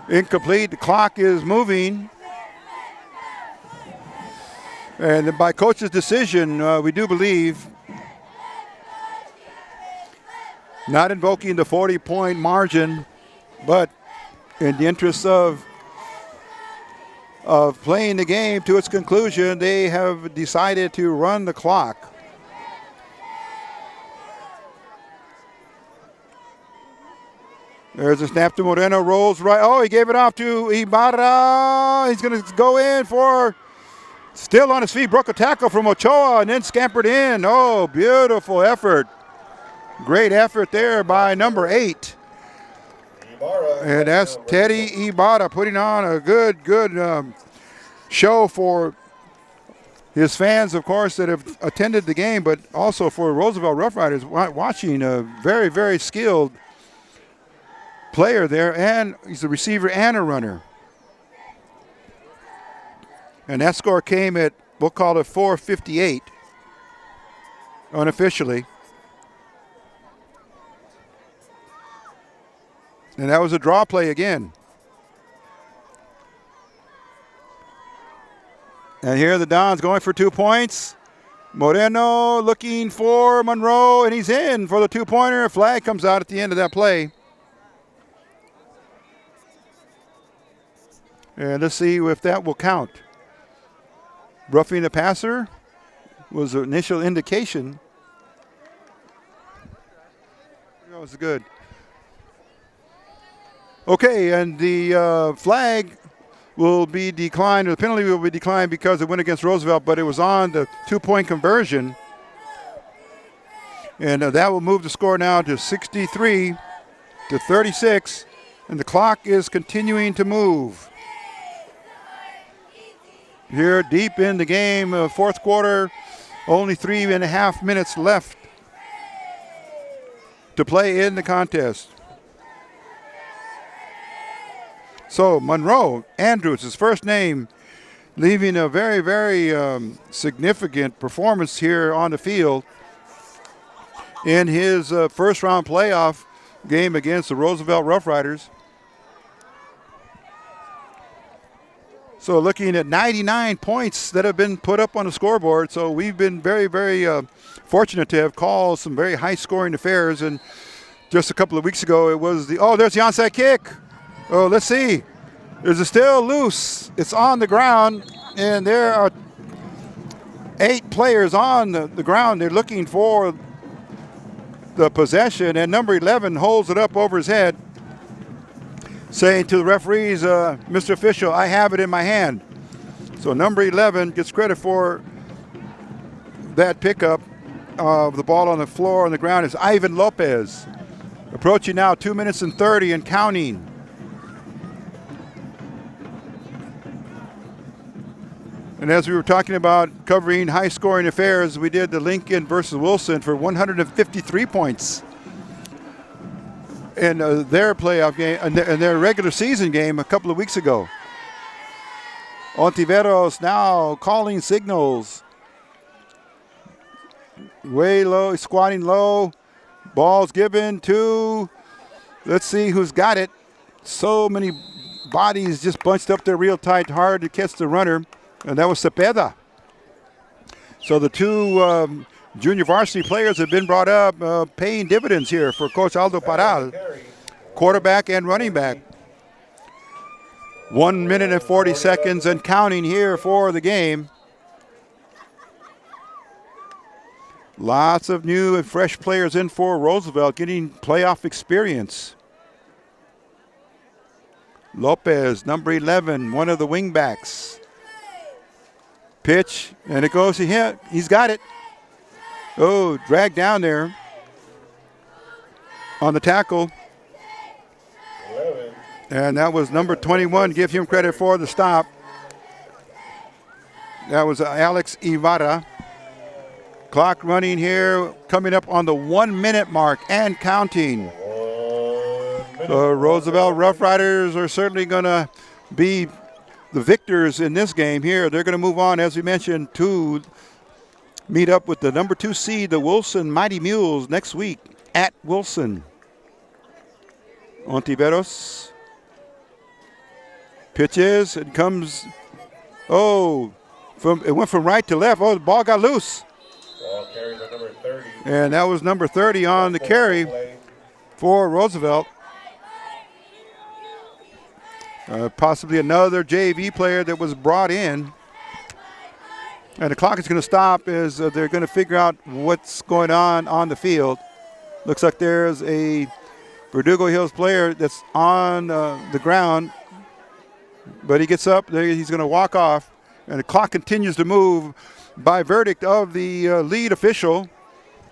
Incomplete, the clock is moving. And by coach's decision, we do believe, not invoking the 40-point margin, but in the interest of playing the game to its conclusion, they have decided to run the clock. There's a snap to Moreno, rolls right. Oh, he gave it off to Ibarra. He's going to go in for, still on his feet, broke a tackle from Ochoa and then scampered in. Oh, beautiful effort. Great effort there by number 8. And that's Teddy Ibarra putting on a good show for his fans, of course, that have attended the game, but also for Roosevelt Rough Riders watching a very, very skilled player there, and he's a receiver and a runner. And that score came at, we'll call it 4:58 unofficially. And that was a draw play again. And here the Dons going for 2 points. Moreno looking for Monroe, and he's in for the 2-pointer. Flag comes out at the end of that play. And let's see if that will count. Roughing the passer was the initial indication. That was good. Okay, and the flag will be declined, or the penalty will be declined because it went against Roosevelt, but it was on the 2-point conversion. And that will move the score now to 63-36, and the clock is continuing to move. Here deep in the game, fourth quarter, only 3.5 minutes left to play in the contest. So Monroe Andrews, his first name, leaving a very, very significant performance here on the field in his first-round playoff game against the Roosevelt Rough Riders. So looking at 99 points that have been put up on the scoreboard. So we've been very, very fortunate to have called some very high-scoring affairs. And just a couple of weeks ago, it was there's the onside kick. Oh, let's see. There's a still loose. It's on the ground, and there are 8 players on the ground. They're looking for the possession, and number 11 holds it up over his head, saying to the referees, Mr. Official, I have it in my hand. So number 11 gets credit for that pickup of the ball on the floor. On the ground is Ivan Lopez. Approaching now 2 minutes and 30 and counting. And as we were talking about covering high-scoring affairs, we did the Lincoln versus Wilson for 153 points in their playoff game, and their regular season game a couple of weeks ago. Ontiveros now calling signals. Way low, squatting low. Ball's given to, let's see who's got it. So many bodies just bunched up there real tight, hard to catch the runner. And that was Cepeda. So the 2 junior varsity players have been brought up, paying dividends here for Coach Aldo Paral, quarterback and running back. 1 minute and 40 seconds and counting here for the game. Lots of new and fresh players in for Roosevelt, getting playoff experience. Lopez, number 11, one of the wingbacks. Pitch, and it goes to him. He's got it. Oh, dragged down there on the tackle. 11. And that was number 21. Give him credit for the stop. That was Alex Ibarra. Clock running here, coming up on the 1 minute mark and counting. 1 minute. The Roosevelt Rough Riders are certainly going to be the victors in this game here. They're going to move on, as we mentioned, to meet up with the number 2 seed, the Wilson Mighty Mules, next week at Wilson. Ontiveros pitches. It comes. Oh, it went from right to left. Oh, the ball got loose. Ball carries on number 30. And that was number 30 on the carry for Roosevelt. Possibly another JV player that was brought in. And the clock is going to stop as they're going to figure out what's going on the field. Looks like there's a Verdugo Hills player that's on the ground. But he gets up, he's going to walk off. And the clock continues to move by verdict of the lead official.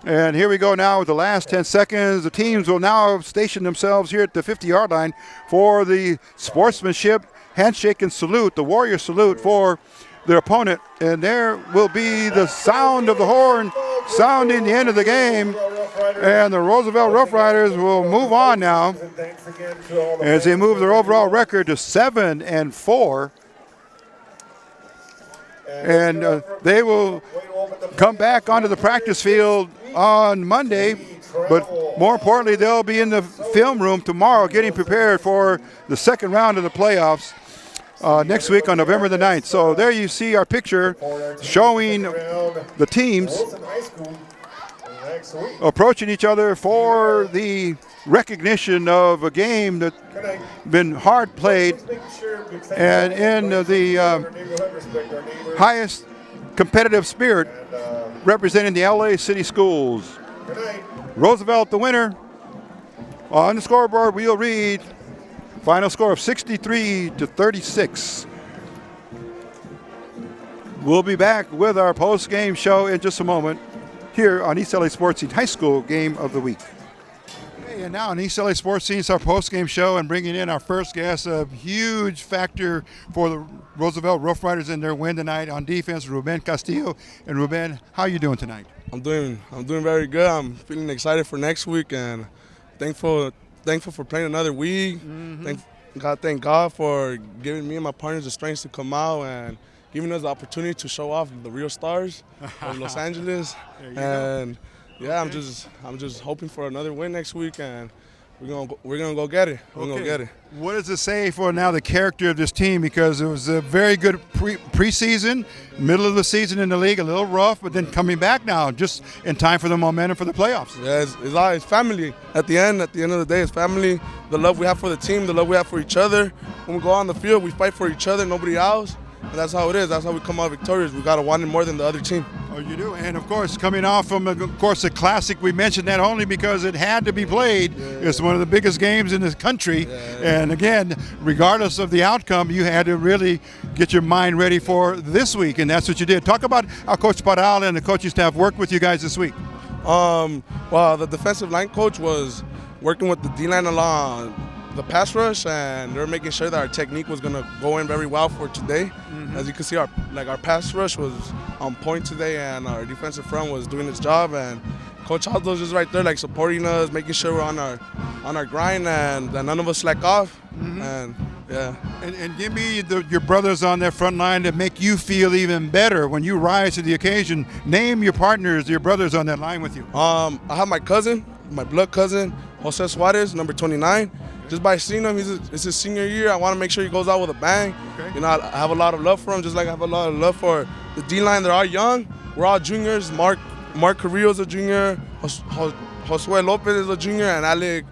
And here we go now with the last 10 seconds. The teams will now station themselves here at the 50-yard line for the sportsmanship handshake and salute, the warrior salute for their opponent. And there will be the sound of the horn sounding the end of the game. And the Roosevelt Rough Riders will move on now as they move their overall record to 7-4. And they will come back onto the practice field on Monday, but more importantly, they'll be in the film room tomorrow getting prepared for the second round of the playoffs next week on November the 9th. So there you see our picture showing the teams approaching each other for the recognition of a game that's been hard played and in the highest competitive spirit representing the LA City Schools. Roosevelt the winner. On the scoreboard we'll read final score of 63-36. We'll be back with our post-game show in just a moment here on East LA Sports Scene High School Game of the Week. Okay, and now on East LA Sports Scene, it's our post-game show and bringing in our first guest, a huge factor for the Roosevelt Rough Riders in their win tonight on defense, Ruben Castillo. And Ruben, how are you doing tonight? I'm doing very good. I'm feeling excited for next week and thankful for playing another week. Thank God for giving me and my partners the strength to come out and giving us the opportunity to show off the real stars of Los Angeles. And yeah, okay. I'm just hoping for another win next week, and we're gonna go get it. We're gonna get it. What does it say for now the character of this team? Because it was a very good preseason, middle of the season in the league, a little rough, but then coming back now, just in time for the momentum for the playoffs. Yeah, it's family. At the end of the day, it's family. The love we have for the team, the love we have for each other. When we go on the field, we fight for each other, nobody else. And that's how it is. That's how we come out victorious. We got to want it more than the other team. Oh, you do. And, of course, coming off from, of course, the Classic, we mentioned that only because it had to be played. Yeah. It's one of the biggest games in this country. Yeah. And, again, regardless of the outcome, you had to really get your mind ready for this week, and that's what you did. Talk about how Coach Paral and the coaching staff worked with you guys this week. Well, the defensive line coach was working with the D-line along the pass rush, and they're making sure that our technique was going to go in very well for today. As you can see, our pass rush was on point today, and our defensive front was doing its job. And Coach Aldo's just right there, supporting us, making sure we're on our grind, and that none of us slack off. And yeah. And give me your brothers on that front line that make you feel even better when you rise to the occasion. Name your partners, your brothers on that line with you. I have my cousin, my blood cousin, Jose Suarez, number 29. Just by seeing him, it's his senior year. I want to make sure he goes out with a bang. Okay. You know, I have a lot of love for him, just like I have a lot of love for the D-line. They're all young. We're all juniors. Mark Carrillo's a junior. Josue Lopez is a junior, and Alec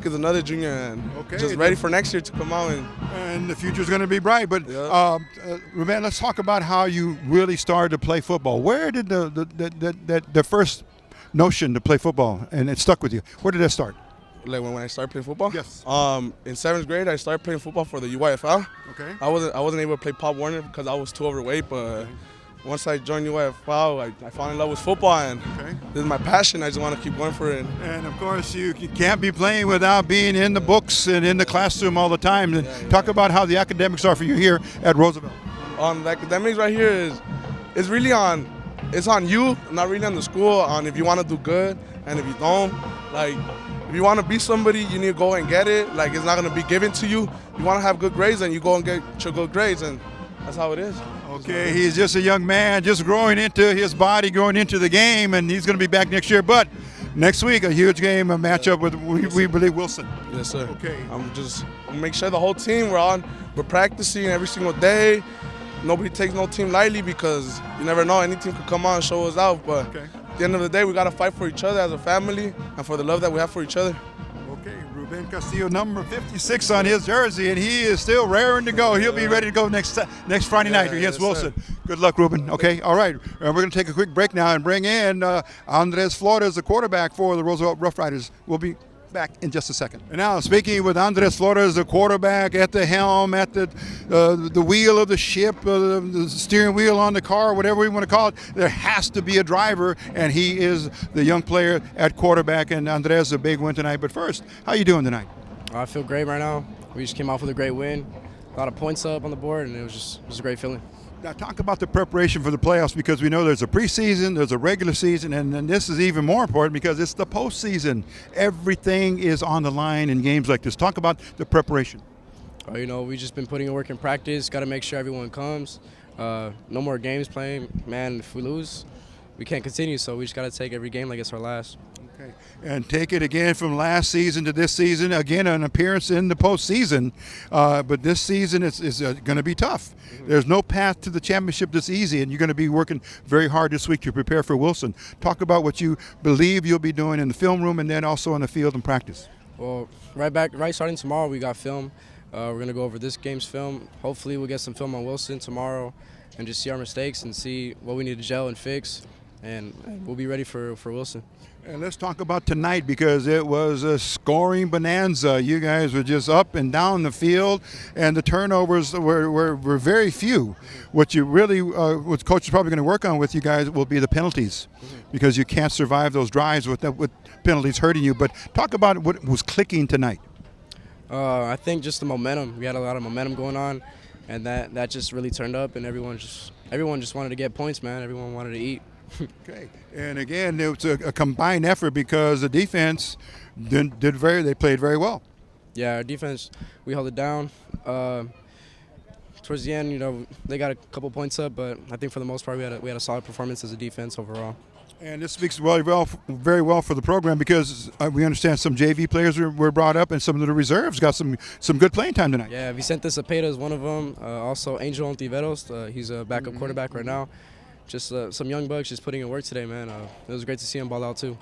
is another junior. And just ready for next year to come out. And the future's going to be bright. But, Ruben, let's talk about how you really started to play football. Where did the first notion to play football, and it stuck with you, where did that start? Like when I started playing football? Yes. In 7th grade, I started playing football for the UIFL. Okay. I wasn't able to play Pop Warner because I was too overweight, but once I joined CIF-L.A, I fell in love with football, and this is my passion. I just want to keep going for it. And of course, you can't be playing without being in the books and in the classroom all the time. Talk about how the academics are for you here at Roosevelt. On the academics right here is really it's on you, not really on the school, on if you want to do good, and if you don't, like, if you want to be somebody, you need to go and get it. Like, it's not going to be given to you. You want to have good grades, and you go and get your good grades, and that's how it is. Okay, he's just a young man, just growing into his body, growing into the game, and he's going to be back next year. But next week, a huge game, a matchup with, we believe, Wilson. Yes, sir. Okay. I'm just make sure the whole team, we're practicing every single day. Nobody takes no team lightly because you never know. Any team could come on and show us out. But at the end of the day, we got to fight for each other as a family and for the love that we have for each other. Okay, Ruben Castillo, number 56 on his jersey, and he is still raring to go. He'll be ready to go next Friday night against Wilson. Sir. Good luck, Ruben. Okay, all right. We're going to take a quick break now and bring in Andres Flores, the quarterback for the Roosevelt Rough Riders. We'll be back in just a second. And now, speaking with Andres Flores, the quarterback, at the helm, at the wheel of the ship, the steering wheel on the car, whatever we want to call it, there has to be a driver, and he is the young player at quarterback. And Andres, a big win tonight. But first, how you doing tonight? I feel great right now. We just came off with a great win, a lot of points up on the board, and it was a great feeling. Now, talk about the preparation for the playoffs, because we know there's a preseason, there's a regular season, and this is even more important because it's the postseason. Everything is on the line in games like this. Talk about the preparation. We've just been putting in work in practice. Got to make sure everyone comes. No more games playing. Man, if we lose, we can't continue, so we just got to take every game like it's our last. Okay. And take it again from last season to this season. Again, an appearance in the postseason. But this season is going to be tough. There's no path to the championship that's easy, and you're going to be working very hard this week to prepare for Wilson. Talk about what you believe you'll be doing in the film room and then also on the field and practice. Well, starting tomorrow, we got film. We're going to go over this game's film. Hopefully we'll get some film on Wilson tomorrow and just see our mistakes and see what we need to gel and fix, and we'll be ready for Wilson. And let's talk about tonight, because it was a scoring bonanza. You guys were just up and down the field, and the turnovers were very few. What you really, what coach is probably going to work on with you guys will be the penalties, because you can't survive those drives with penalties hurting you. But talk about what was clicking tonight. I think just the momentum. We had a lot of momentum going on, and that just really turned up, and everyone just wanted to get points, man. Everyone wanted to eat. Okay, and again, it was a combined effort because the defense they played very well. Yeah, our defense, we held it down. Towards the end, they got a couple points up, but I think for the most part we had a solid performance as a defense overall. And this speaks very well for the program, because we understand some JV players were brought up, and some of the reserves got some good playing time tonight. Yeah, Vicente Cepeda is one of them. Also, Angel Ontiveros, he's a backup quarterback right now. Just some young bucks just putting in work today, man. It was great to see him ball out too.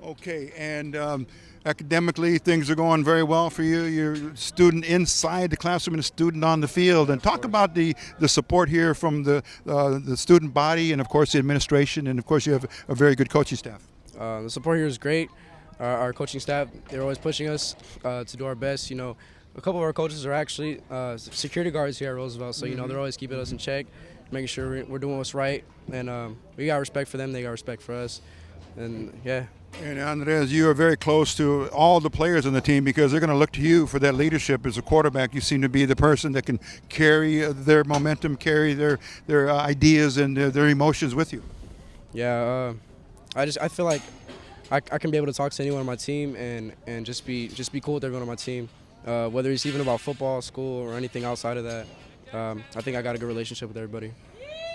Okay, and academically, things are going very well for you. You're a student inside the classroom and a student on the field. And talk about the support here from the student body, and of course the administration, and of course you have a very good coaching staff. The support here is great. Our coaching staff, they're always pushing us to do our best. A couple of our coaches are actually security guards here at Roosevelt, so they're always keeping us in check, making sure we're doing what's right, and we got respect for them, they got respect for us, and yeah. And Andres, you are very close to all the players on the team, because they're going to look to you for that leadership as a quarterback. You seem to be the person that can carry their momentum, carry their ideas and their emotions with you. Yeah, I feel like I can be able to talk to anyone on my team and just be cool with everyone on my team, whether it's even about football, school, or anything outside of that. I think I got a good relationship with everybody.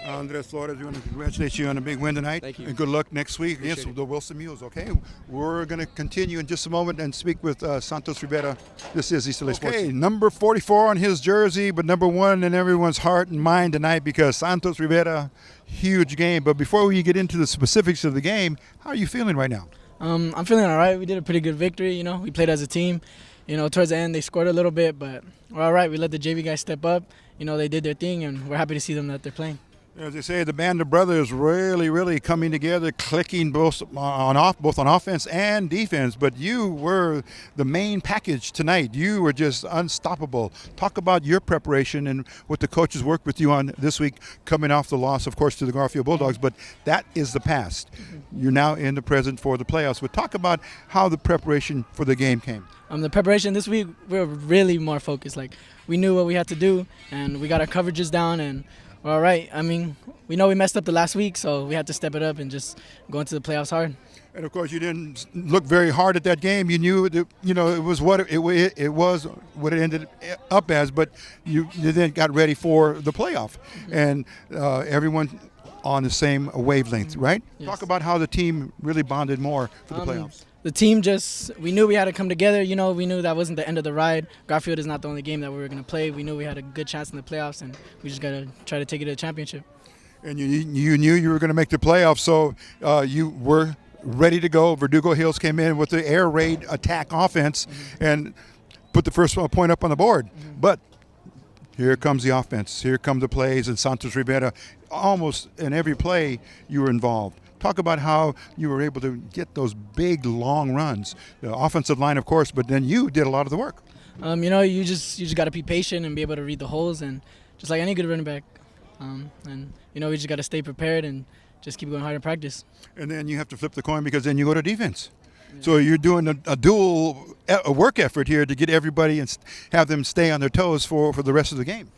Andres Flores, we want to congratulate you on a big win tonight. Thank you. And good luck next week against the Wilson Mules, okay? We're going to continue in just a moment and speak with Santos Rivera. This is East LA Sports. Okay, number 44 on his jersey, but number 1 in everyone's heart and mind tonight, because Santos Rivera, huge game. But before we get into the specifics of the game, how are you feeling right now? I'm feeling all right. We did a pretty good victory, We played as a team. Towards the end they scored a little bit, but we're all right. We let the JV guys step up. They did their thing, and we're happy to see them that they're playing. As they say, the band of brothers really coming together, clicking both on offense and defense. But you were the main package tonight. You were just unstoppable. Talk about your preparation and what the coaches worked with you on this week, coming off the loss, of course, to the Garfield Bulldogs. But that is the past. You're now in the present for the playoffs. But talk about how the preparation for the game came. The preparation this week, we were really more focused. Like, we knew what we had to do, and we got our coverages down, and we're all right. I mean, we know we messed up the last week, so we had to step it up and just go into the playoffs hard. And of course, you didn't look very hard at that game. You knew that, it was what it was what it ended up as. But you then got ready for the playoff, and everyone on the same wavelength, right? Yes. Talk about how the team really bonded more for the playoffs. The team we knew we had to come together. We knew that wasn't the end of the ride. Garfield is not the only game that we were going to play. We knew we had a good chance in the playoffs, and we just got to try to take it to the championship. And you knew you were going to make the playoffs, so you were ready to go. Verdugo Hills came in with the air raid attack offense and put the first point up on the board. But here comes the offense. Here come the plays, and Santos Rivera, almost in every play you were involved. Talk about how you were able to get those big, long runs. The offensive line, of course, but then you did a lot of the work. You just got to be patient and be able to read the holes, and just like any good running back. We just got to stay prepared and just keep going hard in practice. And then you have to flip the coin because then you go to defense. Yeah. So you're doing a dual work effort here to get everybody and have them stay on their toes for the rest of the game.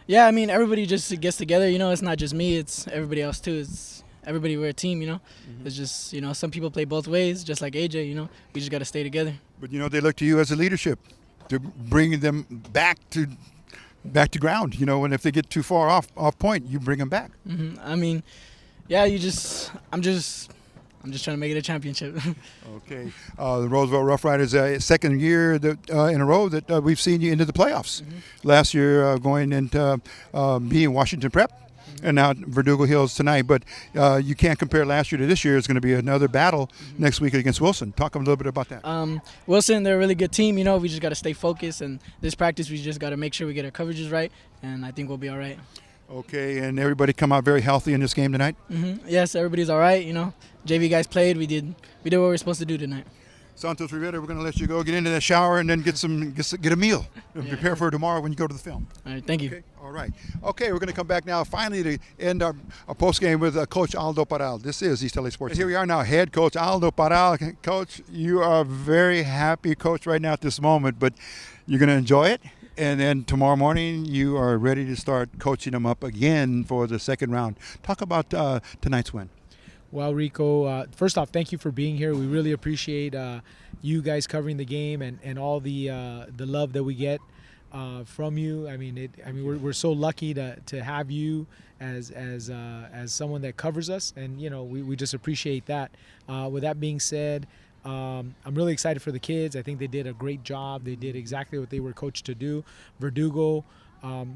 Everybody just gets together. It's not just me. It's everybody else, too. It's everybody. We're a team, It's just, some people play both ways, just like AJ, We just got to stay together. But, they look to you as a leadership to bring them back to ground, and if they get too far off point, you bring them back. I'm just trying to make it a championship. Okay. The Roosevelt Rough Riders, second year in a row that we've seen you into the playoffs. Last year going into being Washington Prep, and now Verdugo Hills tonight. But you can't compare last year to this year. It's going to be another battle next week against Wilson. Talk a little bit about that. Wilson, they're a really good team. We just got to stay focused. And this practice, we just got to make sure we get our coverages right. And I think we'll be all right. Okay, and everybody come out very healthy in this game tonight? Yes, everybody's all right. JV guys played. We did what we were supposed to do tonight. Santos Rivera, we're going to let you go get into that shower and then get a meal and prepare for tomorrow when you go to the film. All right, thank you. Okay, all right. Okay, we're going to come back now finally to end our postgame with Coach Aldo Paral. This is East LA Sports. Here we are now, head coach Aldo Paral. Coach, you are very happy, coach, right now at this moment, but you're going to enjoy it. And then tomorrow morning, you are ready to start coaching them up again for the second round. Talk about tonight's win. Well, Rico, first off, thank you for being here. We really appreciate you guys covering the game and all the love that we get from you. We're so lucky to have you as someone that covers us, and we just appreciate that. With that being said, I'm really excited for the kids. I think they did a great job. They did exactly what they were coached to do. Verdugo,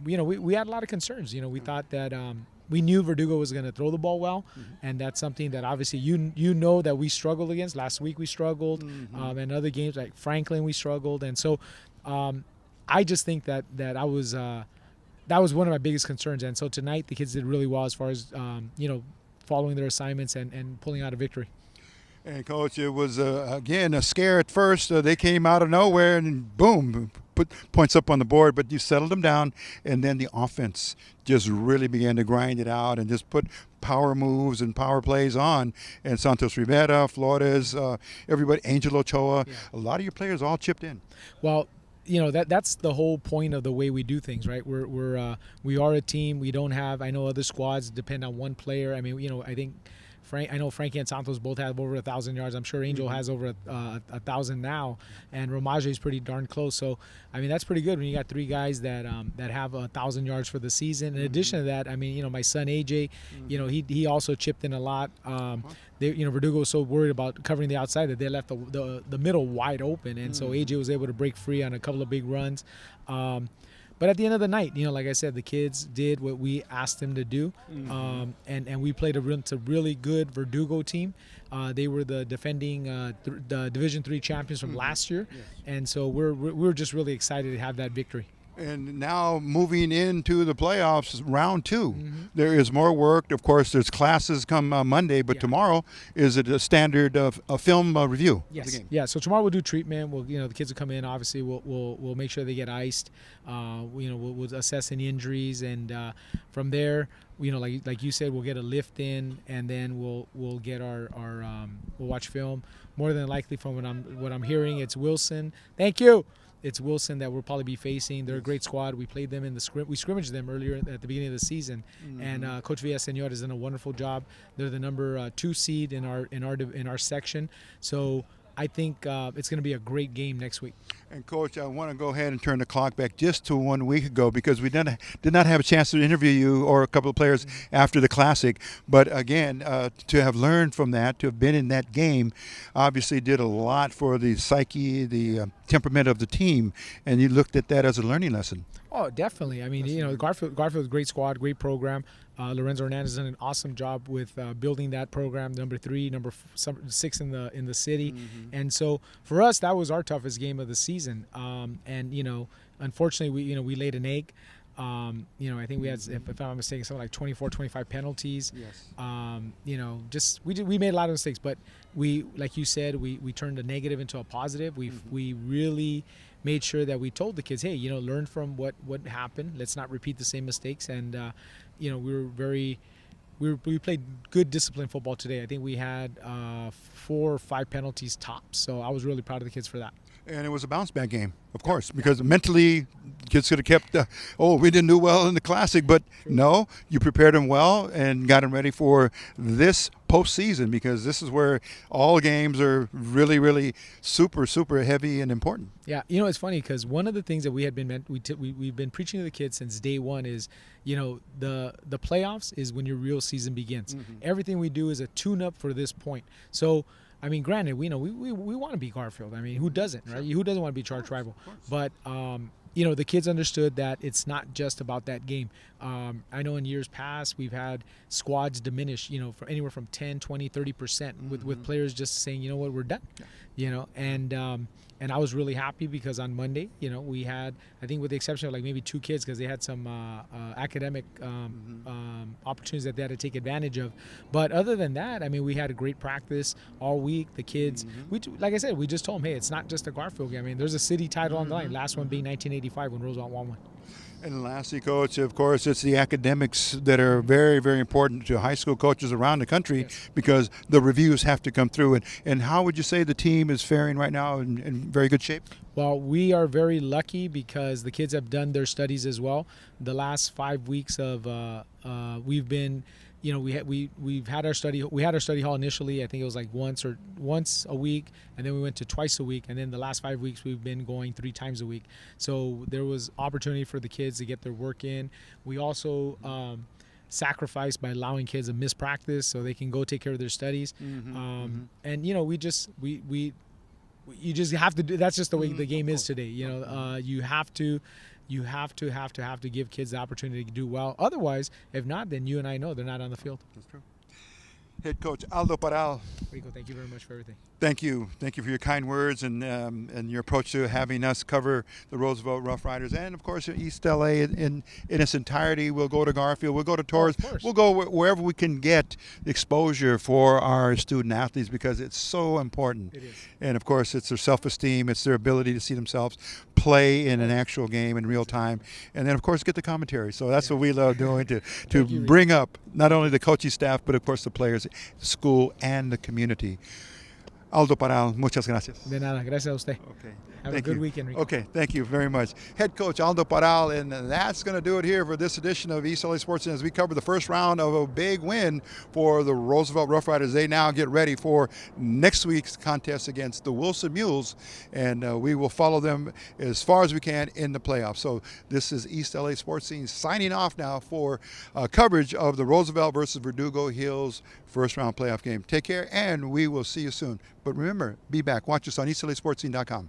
we had a lot of concerns. We thought that we knew Verdugo was going to throw the ball well, and that's something that obviously you know that we struggled against. Last week we struggled, and other games like Franklin we struggled, and so I just think that was one of my biggest concerns. And so tonight the kids did really well as far as following their assignments and pulling out a victory. And, Coach, it was, again, a scare at first. They came out of nowhere and, boom, put points up on the board. But you settled them down, and then the offense just really began to grind it out and just put power moves and power plays on. And Santos Rivera, Flores, everybody, Angel Ochoa, a lot of your players all chipped in. Well, that's the whole point of the way we do things, right? We are a team. We don't have, I know other squads depend on one player. I think I know Frankie and Santos both have over 1,000 yards. I'm sure Angel has over 1,000 now, and Romaje is pretty darn close. So, that's pretty good when you got three guys that have 1,000 yards for the season. In addition to that, my son AJ, he also chipped in a lot. Verdugo was so worried about covering the outside that they left the middle wide open, and so AJ was able to break free on a couple of big runs. But at the end of the night, like I said, the kids did what we asked them to do, and we played a really good Verdugo team. They were the defending the Division III champions from last year, and so we're just really excited to have that victory. And now moving into the playoffs, round 2, there is more work. Of course, there's classes come Monday, but tomorrow is it a standard of a film review? Yes. Of the game? Yeah. So tomorrow we'll do treatment. We'll, the kids will come in. Obviously, we'll make sure they get iced. We'll assess any injuries, and from there, like you said, we'll get a lift in, and then we'll get our we'll watch film. More than likely, from what I'm hearing, it's Wilson. Thank you. It's Wilson that we'll probably be facing. They're a great squad. We played them in the we scrimmaged them earlier at the beginning of the season, and Coach Villaseñor has done a wonderful job. They're the number 2 seed in our section, so I think it's going to be a great game next week. And Coach, I want to go ahead and turn the clock back just to 1 week ago, because we did not have a chance to interview you or a couple of players after the Classic. But again, to have learned from that, to have been in that game, obviously did a lot for the psyche, the temperament of the team, and you looked at that as a learning lesson. Oh, definitely. I mean, Garfield's a great squad, great program. Lorenzo Hernandez done an awesome job with building that program. Number 3, number 6 in the city, and so for us, that was our toughest game of the season. And unfortunately, we laid an egg. I think we had, if I'm not mistaken, something like 24, 25 penalties. Yes. We made a lot of mistakes, but we, like you said, we turned a negative into a positive. We really made sure that we told the kids, hey, learn from what happened. Let's not repeat the same mistakes. And we played good disciplined football today. I think we had 4 or 5 penalties tops. So I was really proud of the kids for that. And it was a bounce back game, of course, because mentally, kids could have kept, we didn't do well in the Classic, but no, you prepared them well and got them ready for this postseason, because this is where all games are really, really super, super heavy and important. Yeah, it's funny, because one of the things that we've been preaching to the kids since day one is, the playoffs is when your real season begins. Everything we do is a tune-up for this point. So, I mean, granted, we want to beat Garfield. I mean, who doesn't, right? Who doesn't want to beat Arch rival? But the kids understood that it's not just about that game. I know in years past we've had squads diminish, for anywhere from 10, 20, 30% with players just saying, we're done. And I was really happy, because on Monday, we had, I think with the exception of like maybe 2 kids, because they had some academic opportunities that they had to take advantage of. But other than that, I mean, we had a great practice all week. The kids, like I said, we just told them, hey, it's not just a Garfield game. I mean, there's a city title on the line. Last one being 1985 when Roosevelt won one. And lastly, Coach, of course, it's the academics that are very, very important to high school coaches around the country, because the reviews have to come through. And how would you say the team is faring right now, in very good shape? Well, we are very lucky, because the kids have done their studies as well. The last 5 weeks of we've been, we've had our study. We had our study hall initially. I think it was like once a week, and then we went to twice a week. And then the last 5 weeks we've been going 3 times a week. So there was opportunity for the kids to get their work in. We also sacrifice by allowing kids to miss practice so they can go take care of their studies. And you just have to do. That's just the way the game is today. You have to give kids the opportunity to do well. Otherwise, if not, then you and I know they're not on the field. That's true. Head coach Aldo Paral. Rico, thank you very much for everything. Thank you for your kind words and your approach to having us cover the Roosevelt Rough Riders, and of course East LA in its entirety. We'll go to Garfield, we'll go to Torres, we'll go wherever we can get exposure for our student athletes, because it's so important. It is. And of course, it's their self-esteem, it's their ability to see themselves play in an actual game in real time, and then of course get the commentary. So that's what we love doing, to bring up not only the coaching staff, but of course the players, the school, and the community. Aldo Paral, muchas gracias. De nada, gracias a usted. Okay. Have a good weekend, Rico. Okay, thank you very much. Head coach Aldo Paral, and that's going to do it here for this edition of East LA Sports, as we cover the first round of a big win for the Roosevelt Rough Riders. They now get ready for next week's contest against the Wilson Mules, and we will follow them as far as we can in the playoffs. So this is East LA Sports Scene signing off now for coverage of the Roosevelt versus Verdugo Hills first round playoff game. Take care, and we will see you soon. But remember, be back. Watch us on EastLASportsScene.com.